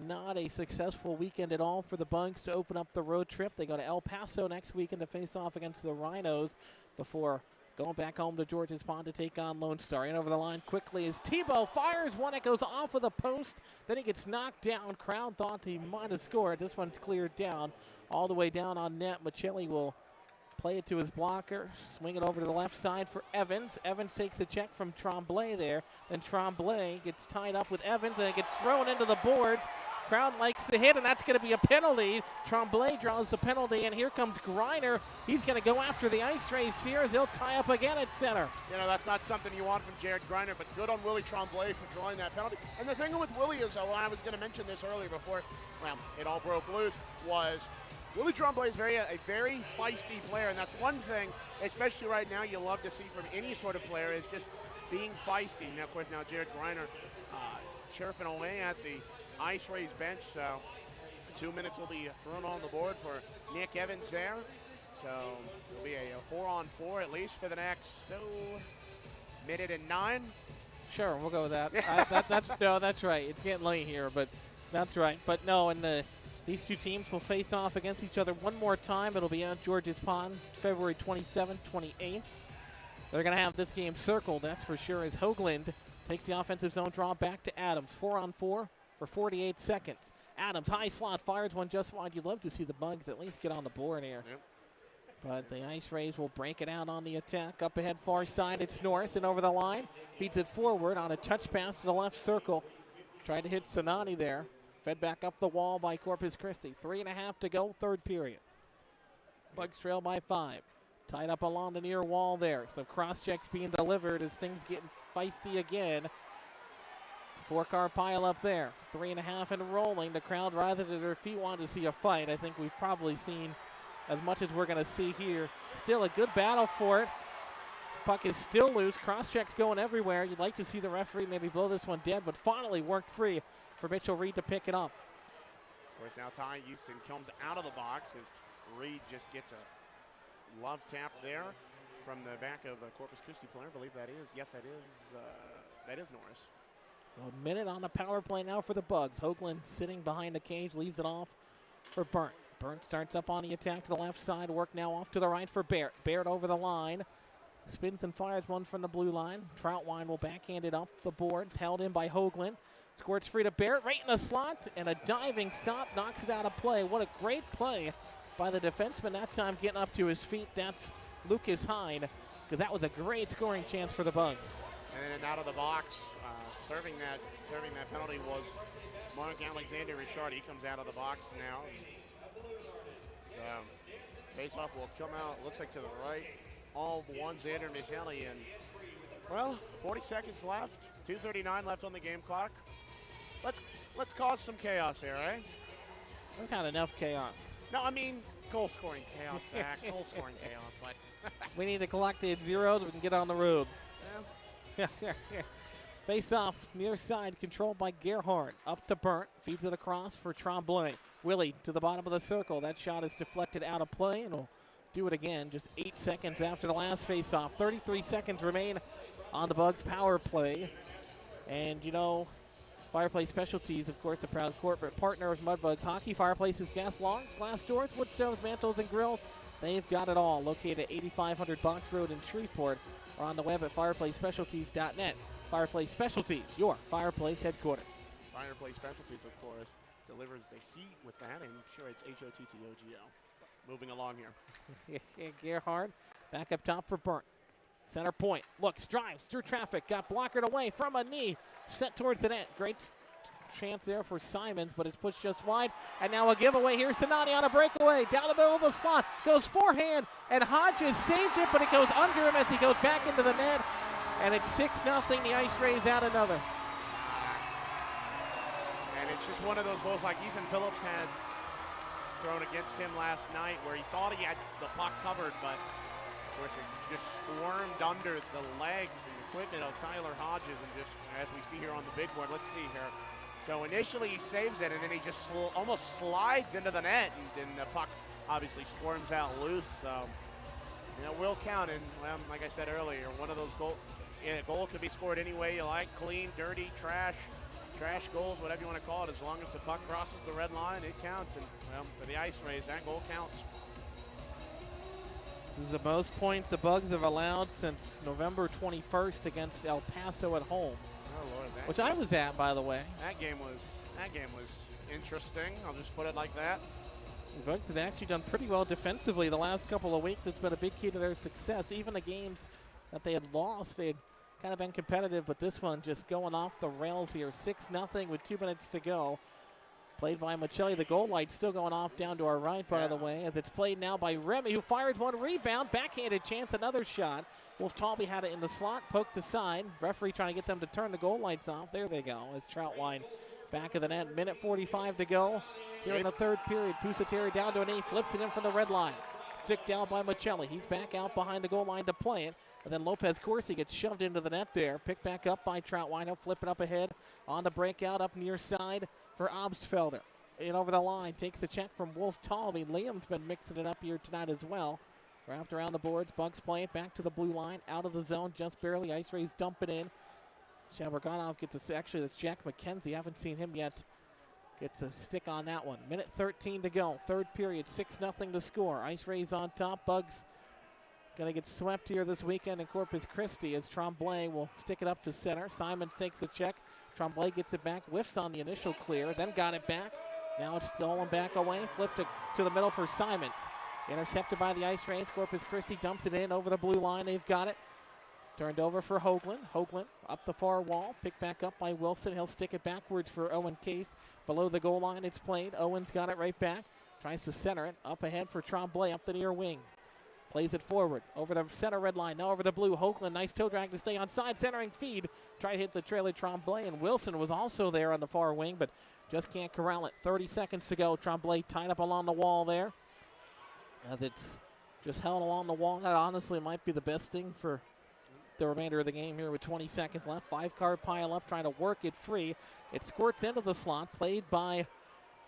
Not a successful weekend at all for the Bugs to open up the road trip. They go to El Paso next weekend to face off against the Rhinos before going back home to George's Pond to take on Lone Star. In over the line quickly as Tebow fires one that goes off of the post. Then he gets knocked down. Crowd thought he might have scored. This one's cleared down all the way down on net. Michelli will play it to his blocker. Swing it over to the left side for Evans. Evans takes a check from Tremblay there. Then Tremblay gets tied up with Evans and it gets thrown into the boards. Crowd likes the hit, and that's going to be a penalty. Tremblay draws the penalty, and here comes Griner. He's going to go after the Ice Rays here as he'll tie up again at center. You know, that's not something you want from Jared Griner, but good on Willie Tremblay for drawing that penalty. And the thing with Willie is, I was going to mention this earlier before, well, it all broke loose, was Willie Tremblay is a very feisty player, and that's one thing, especially right now, you love to see from any sort of player, is just being feisty. Now, of course, Jared Griner chirping away at the Ice Rays bench, so 2 minutes will be thrown on the board for Nick Evans there. So it'll be a 4-on-4 at least for the next minute and 9. Sure, we'll go with that. That's right. It's getting late here, but that's right. But no, and these two teams will face off against each other one more time. It'll be at George's Pond, February 27th, 28th. They're going to have this game circled, that's for sure, as Hoagland takes the offensive zone draw back to Adams. 4-on-4 for 48 seconds. Adams, high slot, fires one just wide. You'd love to see the Bugs at least get on the board here. Yep. But the Ice Rays will break it out on the attack. Up ahead, far side, it's Norris, and over the line. Feeds it forward on a touch pass to the left circle. Tried to hit Sonati there. Fed back up the wall by Corpus Christi. 3.5 to go, third period. Bugs trail by 5. Tied up along the near wall there. Some cross checks being delivered as things getting feisty again. 4-car pile up there. 3.5 and rolling. The crowd, rather than their feet, wanted to see a fight. I think we've probably seen as much as we're going to see here. Still a good battle for it. Puck is still loose. Cross checks going everywhere. You'd like to see the referee maybe blow this one dead, but finally worked free for Mitchell Reed to pick it up. Of course, now Ty Easton comes out of the box as Reed just gets a love tap there from the back of a Corpus Christi player. I believe that is. Yes, that is Norris. So a minute on the power play now for the Bugs. Hoagland sitting behind the cage, leaves it off for Burnt. Burnt starts up on the attack to the left side. Work now off to the right for Barrett. Barrett over the line. Spins and fires one from the blue line. Troutwine will backhand it up the boards. Held in by Hoagland. Squirts free to Barrett right in the slot. And a diving stop knocks it out of play. What a great play by the defenseman that time getting up to his feet. That's Lucas Hine, because that was a great scoring chance for the Bugs. And then out of the box, serving that penalty was Mark Alexander Richard. He comes out of the box now. Face-off will come out, looks like to the right. All one, Xander Michelli. And, well, 40 seconds left. 2:39 left on the game clock. Let's cause some chaos here, eh? We've had enough chaos. No, I mean goal-scoring chaos, Zach. Goal-scoring chaos. But we need to collect the zeros. We can get on the road. Yeah. Face off, near side, controlled by Gerhardt. Up to Burnt, feeds it across for Tremblay. Willie to the bottom of the circle. That shot is deflected out of play, and will do it again just 8 seconds after the last face-off. 33 seconds remain on the Bugs power play. And, you know, Fireplace Specialties, of course, a proud corporate partner of Mudbugs Hockey. Fireplaces, gas logs, glass doors, wood stoves, mantles, and grills. They've got it all. Located at 8500 Box Road in Shreveport, or on the web at fireplacespecialties.net. Fireplace Specialties, your fireplace headquarters. Fireplace Specialties, of course, delivers the heat with that, and sure, it's H-O-T-T-O-G-O. Moving along here. Gerhard back up top for Burnt. Center point, looks, drives through traffic, got blockered away from a knee, set towards the net. Great chance there for Simons, but it's pushed just wide. And now a giveaway here. Sinani on a breakaway, down the middle of the slot, goes forehand, and Hodges saved it, but it goes under him as he goes back into the net. And it's 6-0, the Ice Rays out another. And it's just one of those goals like Ethan Phillips had thrown against him last night, where he thought he had the puck covered, but of course it just squirmed under the legs and equipment of Tyler Hodges, and just, as we see here on the big board, let's see here. So initially he saves it, and then he just almost slides into the net, and then the puck obviously squirms out loose. So, you know, will count. And well, like I said earlier, one of those goals. Yeah, a goal can be scored any way you like, clean, dirty, trash goals, whatever you want to call it. As long as the puck crosses the red line, it counts. And well, for the Ice Rays, that goal counts. This is the most points the Bugs have allowed since November 21st against El Paso at home. Oh Lord, which I was at, by the way. That game was interesting. I'll just put it like that. The Bugs have actually done pretty well defensively the last couple of weeks. It's been a big key to their success. Even the games that they had lost, they had kind of been competitive, but this one just going off the rails here. 6-0 with 2 minutes to go. Played by Michelli. The goal light still going off down to our right, by the way, as it's played now by Remy, who fired one rebound. Backhanded chance, another shot. Wolf Talby had it in the slot, poked aside. Referee trying to get them to turn the goal lights off. There they go, as Troutwine back of the net. Minute 45 to go here in the third period. Pusateri down to a knee, flips it in from the red line. Stick down by Michelli. He's back out behind the goal line to play it. And then Lopez Corsi gets shoved into the net there. Picked back up by Troutwine. He'll flip it up ahead on the breakout up near side for Obstfelder. In over the line, takes the check from Wolf Talby. Liam's been mixing it up here tonight as well. Wrapped around the boards, Bugs play it back to the blue line, out of the zone, just barely. Ice Rays dump it in. Shabraganov gets a, actually that's Jack McKenzie, haven't seen him yet. Gets a stick on that one. Minute 13 to go, third period, 6-0 to score. Ice Rays on top, Bugs gonna get swept here this weekend in Corpus Christi as Tremblay will stick it up to center. Simon takes the check, Tremblay gets it back, whiffs on the initial clear, then got it back. Now it's stolen back away, flipped it to the middle for Simons. Intercepted by the Ice Rays. Corpus Christi dumps it in over the blue line. They've got it. Turned over for Hoagland. Hoagland up the far wall. Picked back up by Wilson. He'll stick it backwards for Owen Case. Below the goal line it's played. Owen's got it right back. Tries to center it. Up ahead for Tremblay up the near wing. Plays it forward. Over the center red line. Now over the blue. Hoagland. Nice toe drag to stay on side. Centering feed. Try to hit the trailer Tremblay. And Wilson was also there on the far wing, but just can't corral it. 30 seconds to go. Tremblay tied up along the wall there. As it's just held along the wall. That honestly might be the best thing for the remainder of the game here with 20 seconds left. 5-card pile up, trying to work it free. It squirts into the slot, played by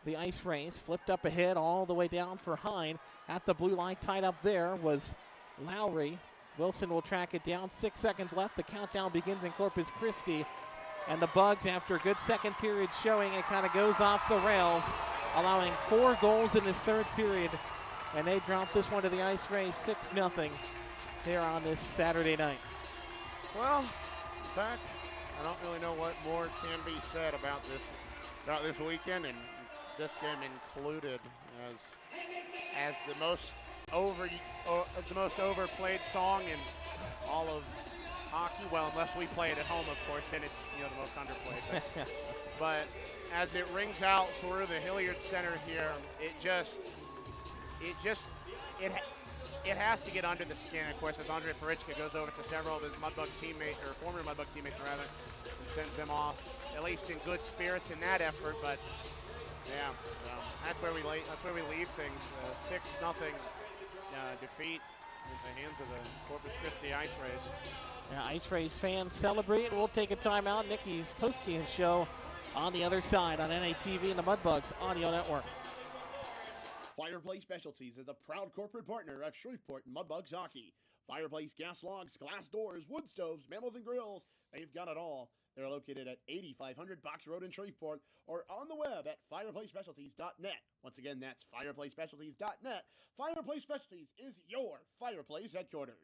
the Ice Rays. Flipped up ahead all the way down for Hine. At the blue line, tied up there was Lowry. Wilson will track it down. 6 seconds left. The countdown begins in Corpus Christi. And the Bugs, after a good second period showing, it kind of goes off the rails, allowing 4 goals in this third period. And they drop this one to the Ice Rays 6-0 here on this Saturday night. Well, in fact, I don't really know what more can be said about this weekend, and this game included as the most overplayed song in all of hockey. Well, unless we play it at home, of course, then it's the most underplayed. But as it rings out through the Hilliard Center here, it has to get under the skin. Of course, as Andre Parichka goes over to several of his Mudbug teammates, or former Mudbug teammates rather, and sends them off, at least in good spirits in that effort. But yeah, that's where we leave things. 6-0 defeat in the hands of the Corpus Christi Ice Rays. Yeah, Ice Rays fans celebrate. We'll take a timeout. Nikki's postgame show on the other side on NATV and the Mudbugs Audio Network. Fireplace Specialties is a proud corporate partner of Shreveport Mudbugs Hockey. Fireplace, gas logs, glass doors, wood stoves, mantled and grills. They've got it all. They're located at 8500 Box Road in Shreveport or on the web at fireplacespecialties.net. Once again, that's fireplacespecialties.net. Fireplace Specialties is your fireplace headquarters.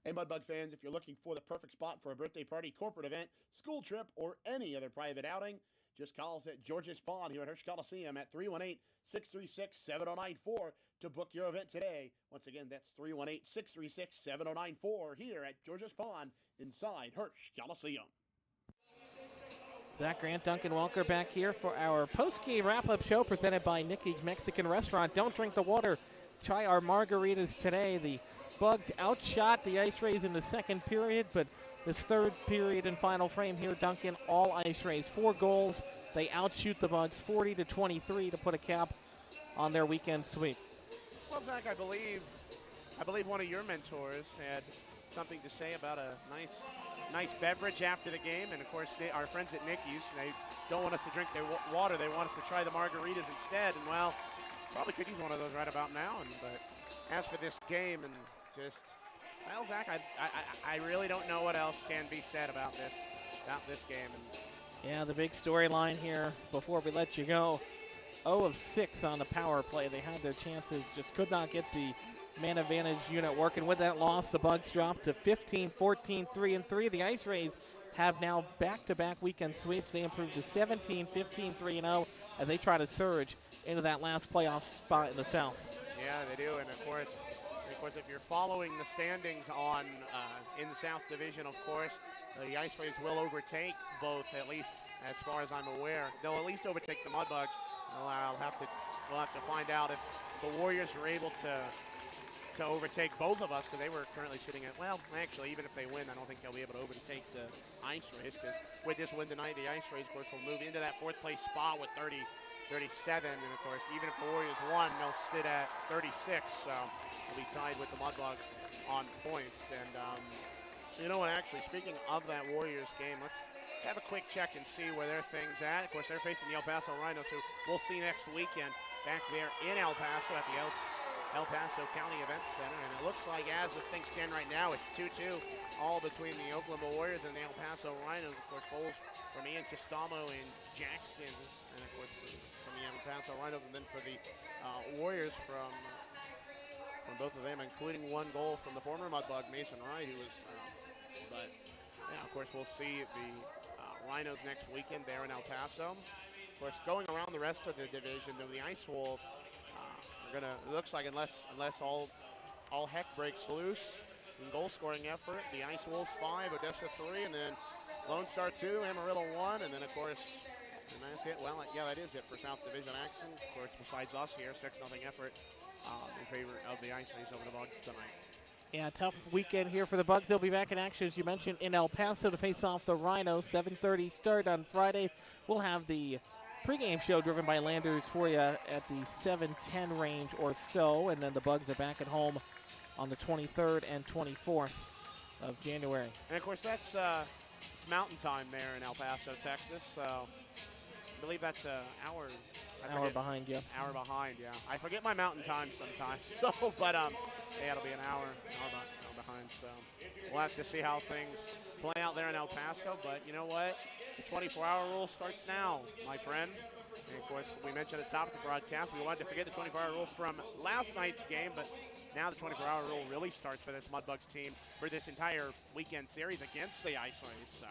Hey, Mudbug fans, if you're looking for the perfect spot for a birthday party, corporate event, school trip, or any other private outing, just call us at George's Pond here at Hirsch Coliseum at 318-636-7094 to book your event today. Once again, that's 318-636-7094 here at George's Pond inside Hirsch Coliseum. Zach Grant, Duncan Welker back here for our post-game wrap-up show presented by Nicky's Mexican Restaurant. Don't drink the water. Try our margaritas today. The Bugs outshot the Ice Rays in the second period, but this third period and final frame here, Duncan, all Ice Rays. 4 goals. They outshoot the Bugs 40-23 to put a cap on their weekend sweep. Well, Zach, I believe one of your mentors had something to say about a nice beverage after the game. And, of course, our friends at Nicky's, they don't want us to drink their water. They want us to try the margaritas instead. And, well, probably could use one of those right about now. But as for this game and just, well, Zach, I really don't know what else can be said about this game. And yeah, the big storyline here before we let you go, 0 of 6 on the power play. They had their chances, just could not get the man advantage unit working. With that loss, the Bugs dropped to 15-14, 3-3. The Ice Rays have now back-to-back weekend sweeps. They improved to 17-15, 3-0 as they try to surge into that last playoff spot in the South. Yeah, they do, and of course, if you're following the standings on in the South Division, of course, the Ice Rays will overtake both, at least as far as I'm aware. They'll at least overtake the Mudbugs. We'll have to find out if the Warriors are able to overtake both of us, because they were currently sitting at, well, actually, even if they win, I don't think they'll be able to overtake the Ice Rays, because with this win tonight, the Ice Rays, of course, will move into that fourth place spot with 37, and of course, even if the Warriors won, they'll sit at 36, so they'll be tied with the Mudbugs on points. And you know what, actually, speaking of that Warriors game, let's have a quick check and see where their thing's at. Of course, they're facing the El Paso Rhinos, who we'll see next weekend back there in El Paso at the El Paso County Events Center. And it looks like, as of things stand right now, it's 2-2 all between the Oakland Warriors and the El Paso Rhinos. Of course, goals from Ian Costamo and Jackson, and of course from the El Paso Rhinos, and then for the Warriors from both of them, including one goal from the former Mudbug, Mason Wright, who was, but yeah, of course, we'll see the Rhinos next weekend there in El Paso. Of course, going around the rest of the division, the Ice Wolves are gonna, it looks like, unless all heck breaks loose in goal scoring effort, the Ice Wolves 5, Odessa 3, and then Lone Star 2, Amarillo 1, and then of course, and that's it. Well, yeah, that is it for South Division action. Of course, besides us here, 6-0 effort in favor of the Ice Rays over the Bugs tonight. Yeah, tough weekend here for the Bugs. They'll be back in action, as you mentioned, in El Paso to face off the Rhinos. 7:30 start on Friday. We'll have the pregame show driven by Landers for you at the 7:10 range or so, and then the Bugs are back at home on the 23rd and 24th of January. And of course, that's it's mountain time there in El Paso, Texas. So I believe that's an hour. Hour behind, yeah. Hour behind, yeah. I forget my mountain time sometimes. So, but yeah, it'll be an hour behind. So we'll have to see how things play out there in El Paso. But you know what? The 24-hour rule starts now, my friend. And of course, we mentioned at the top of the broadcast, we wanted to forget the 24-hour rule from last night's game, but now the 24-hour rule really starts for this Mudbugs team for this entire weekend series against the Ice Rays. So.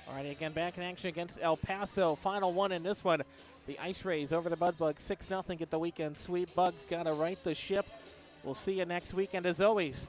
All right, again, back in action against El Paso. Final one in this one. The Ice Rays over the Mudbugs, 6-0, get the weekend sweep. Bugs got to right the ship. We'll see you next weekend. As always,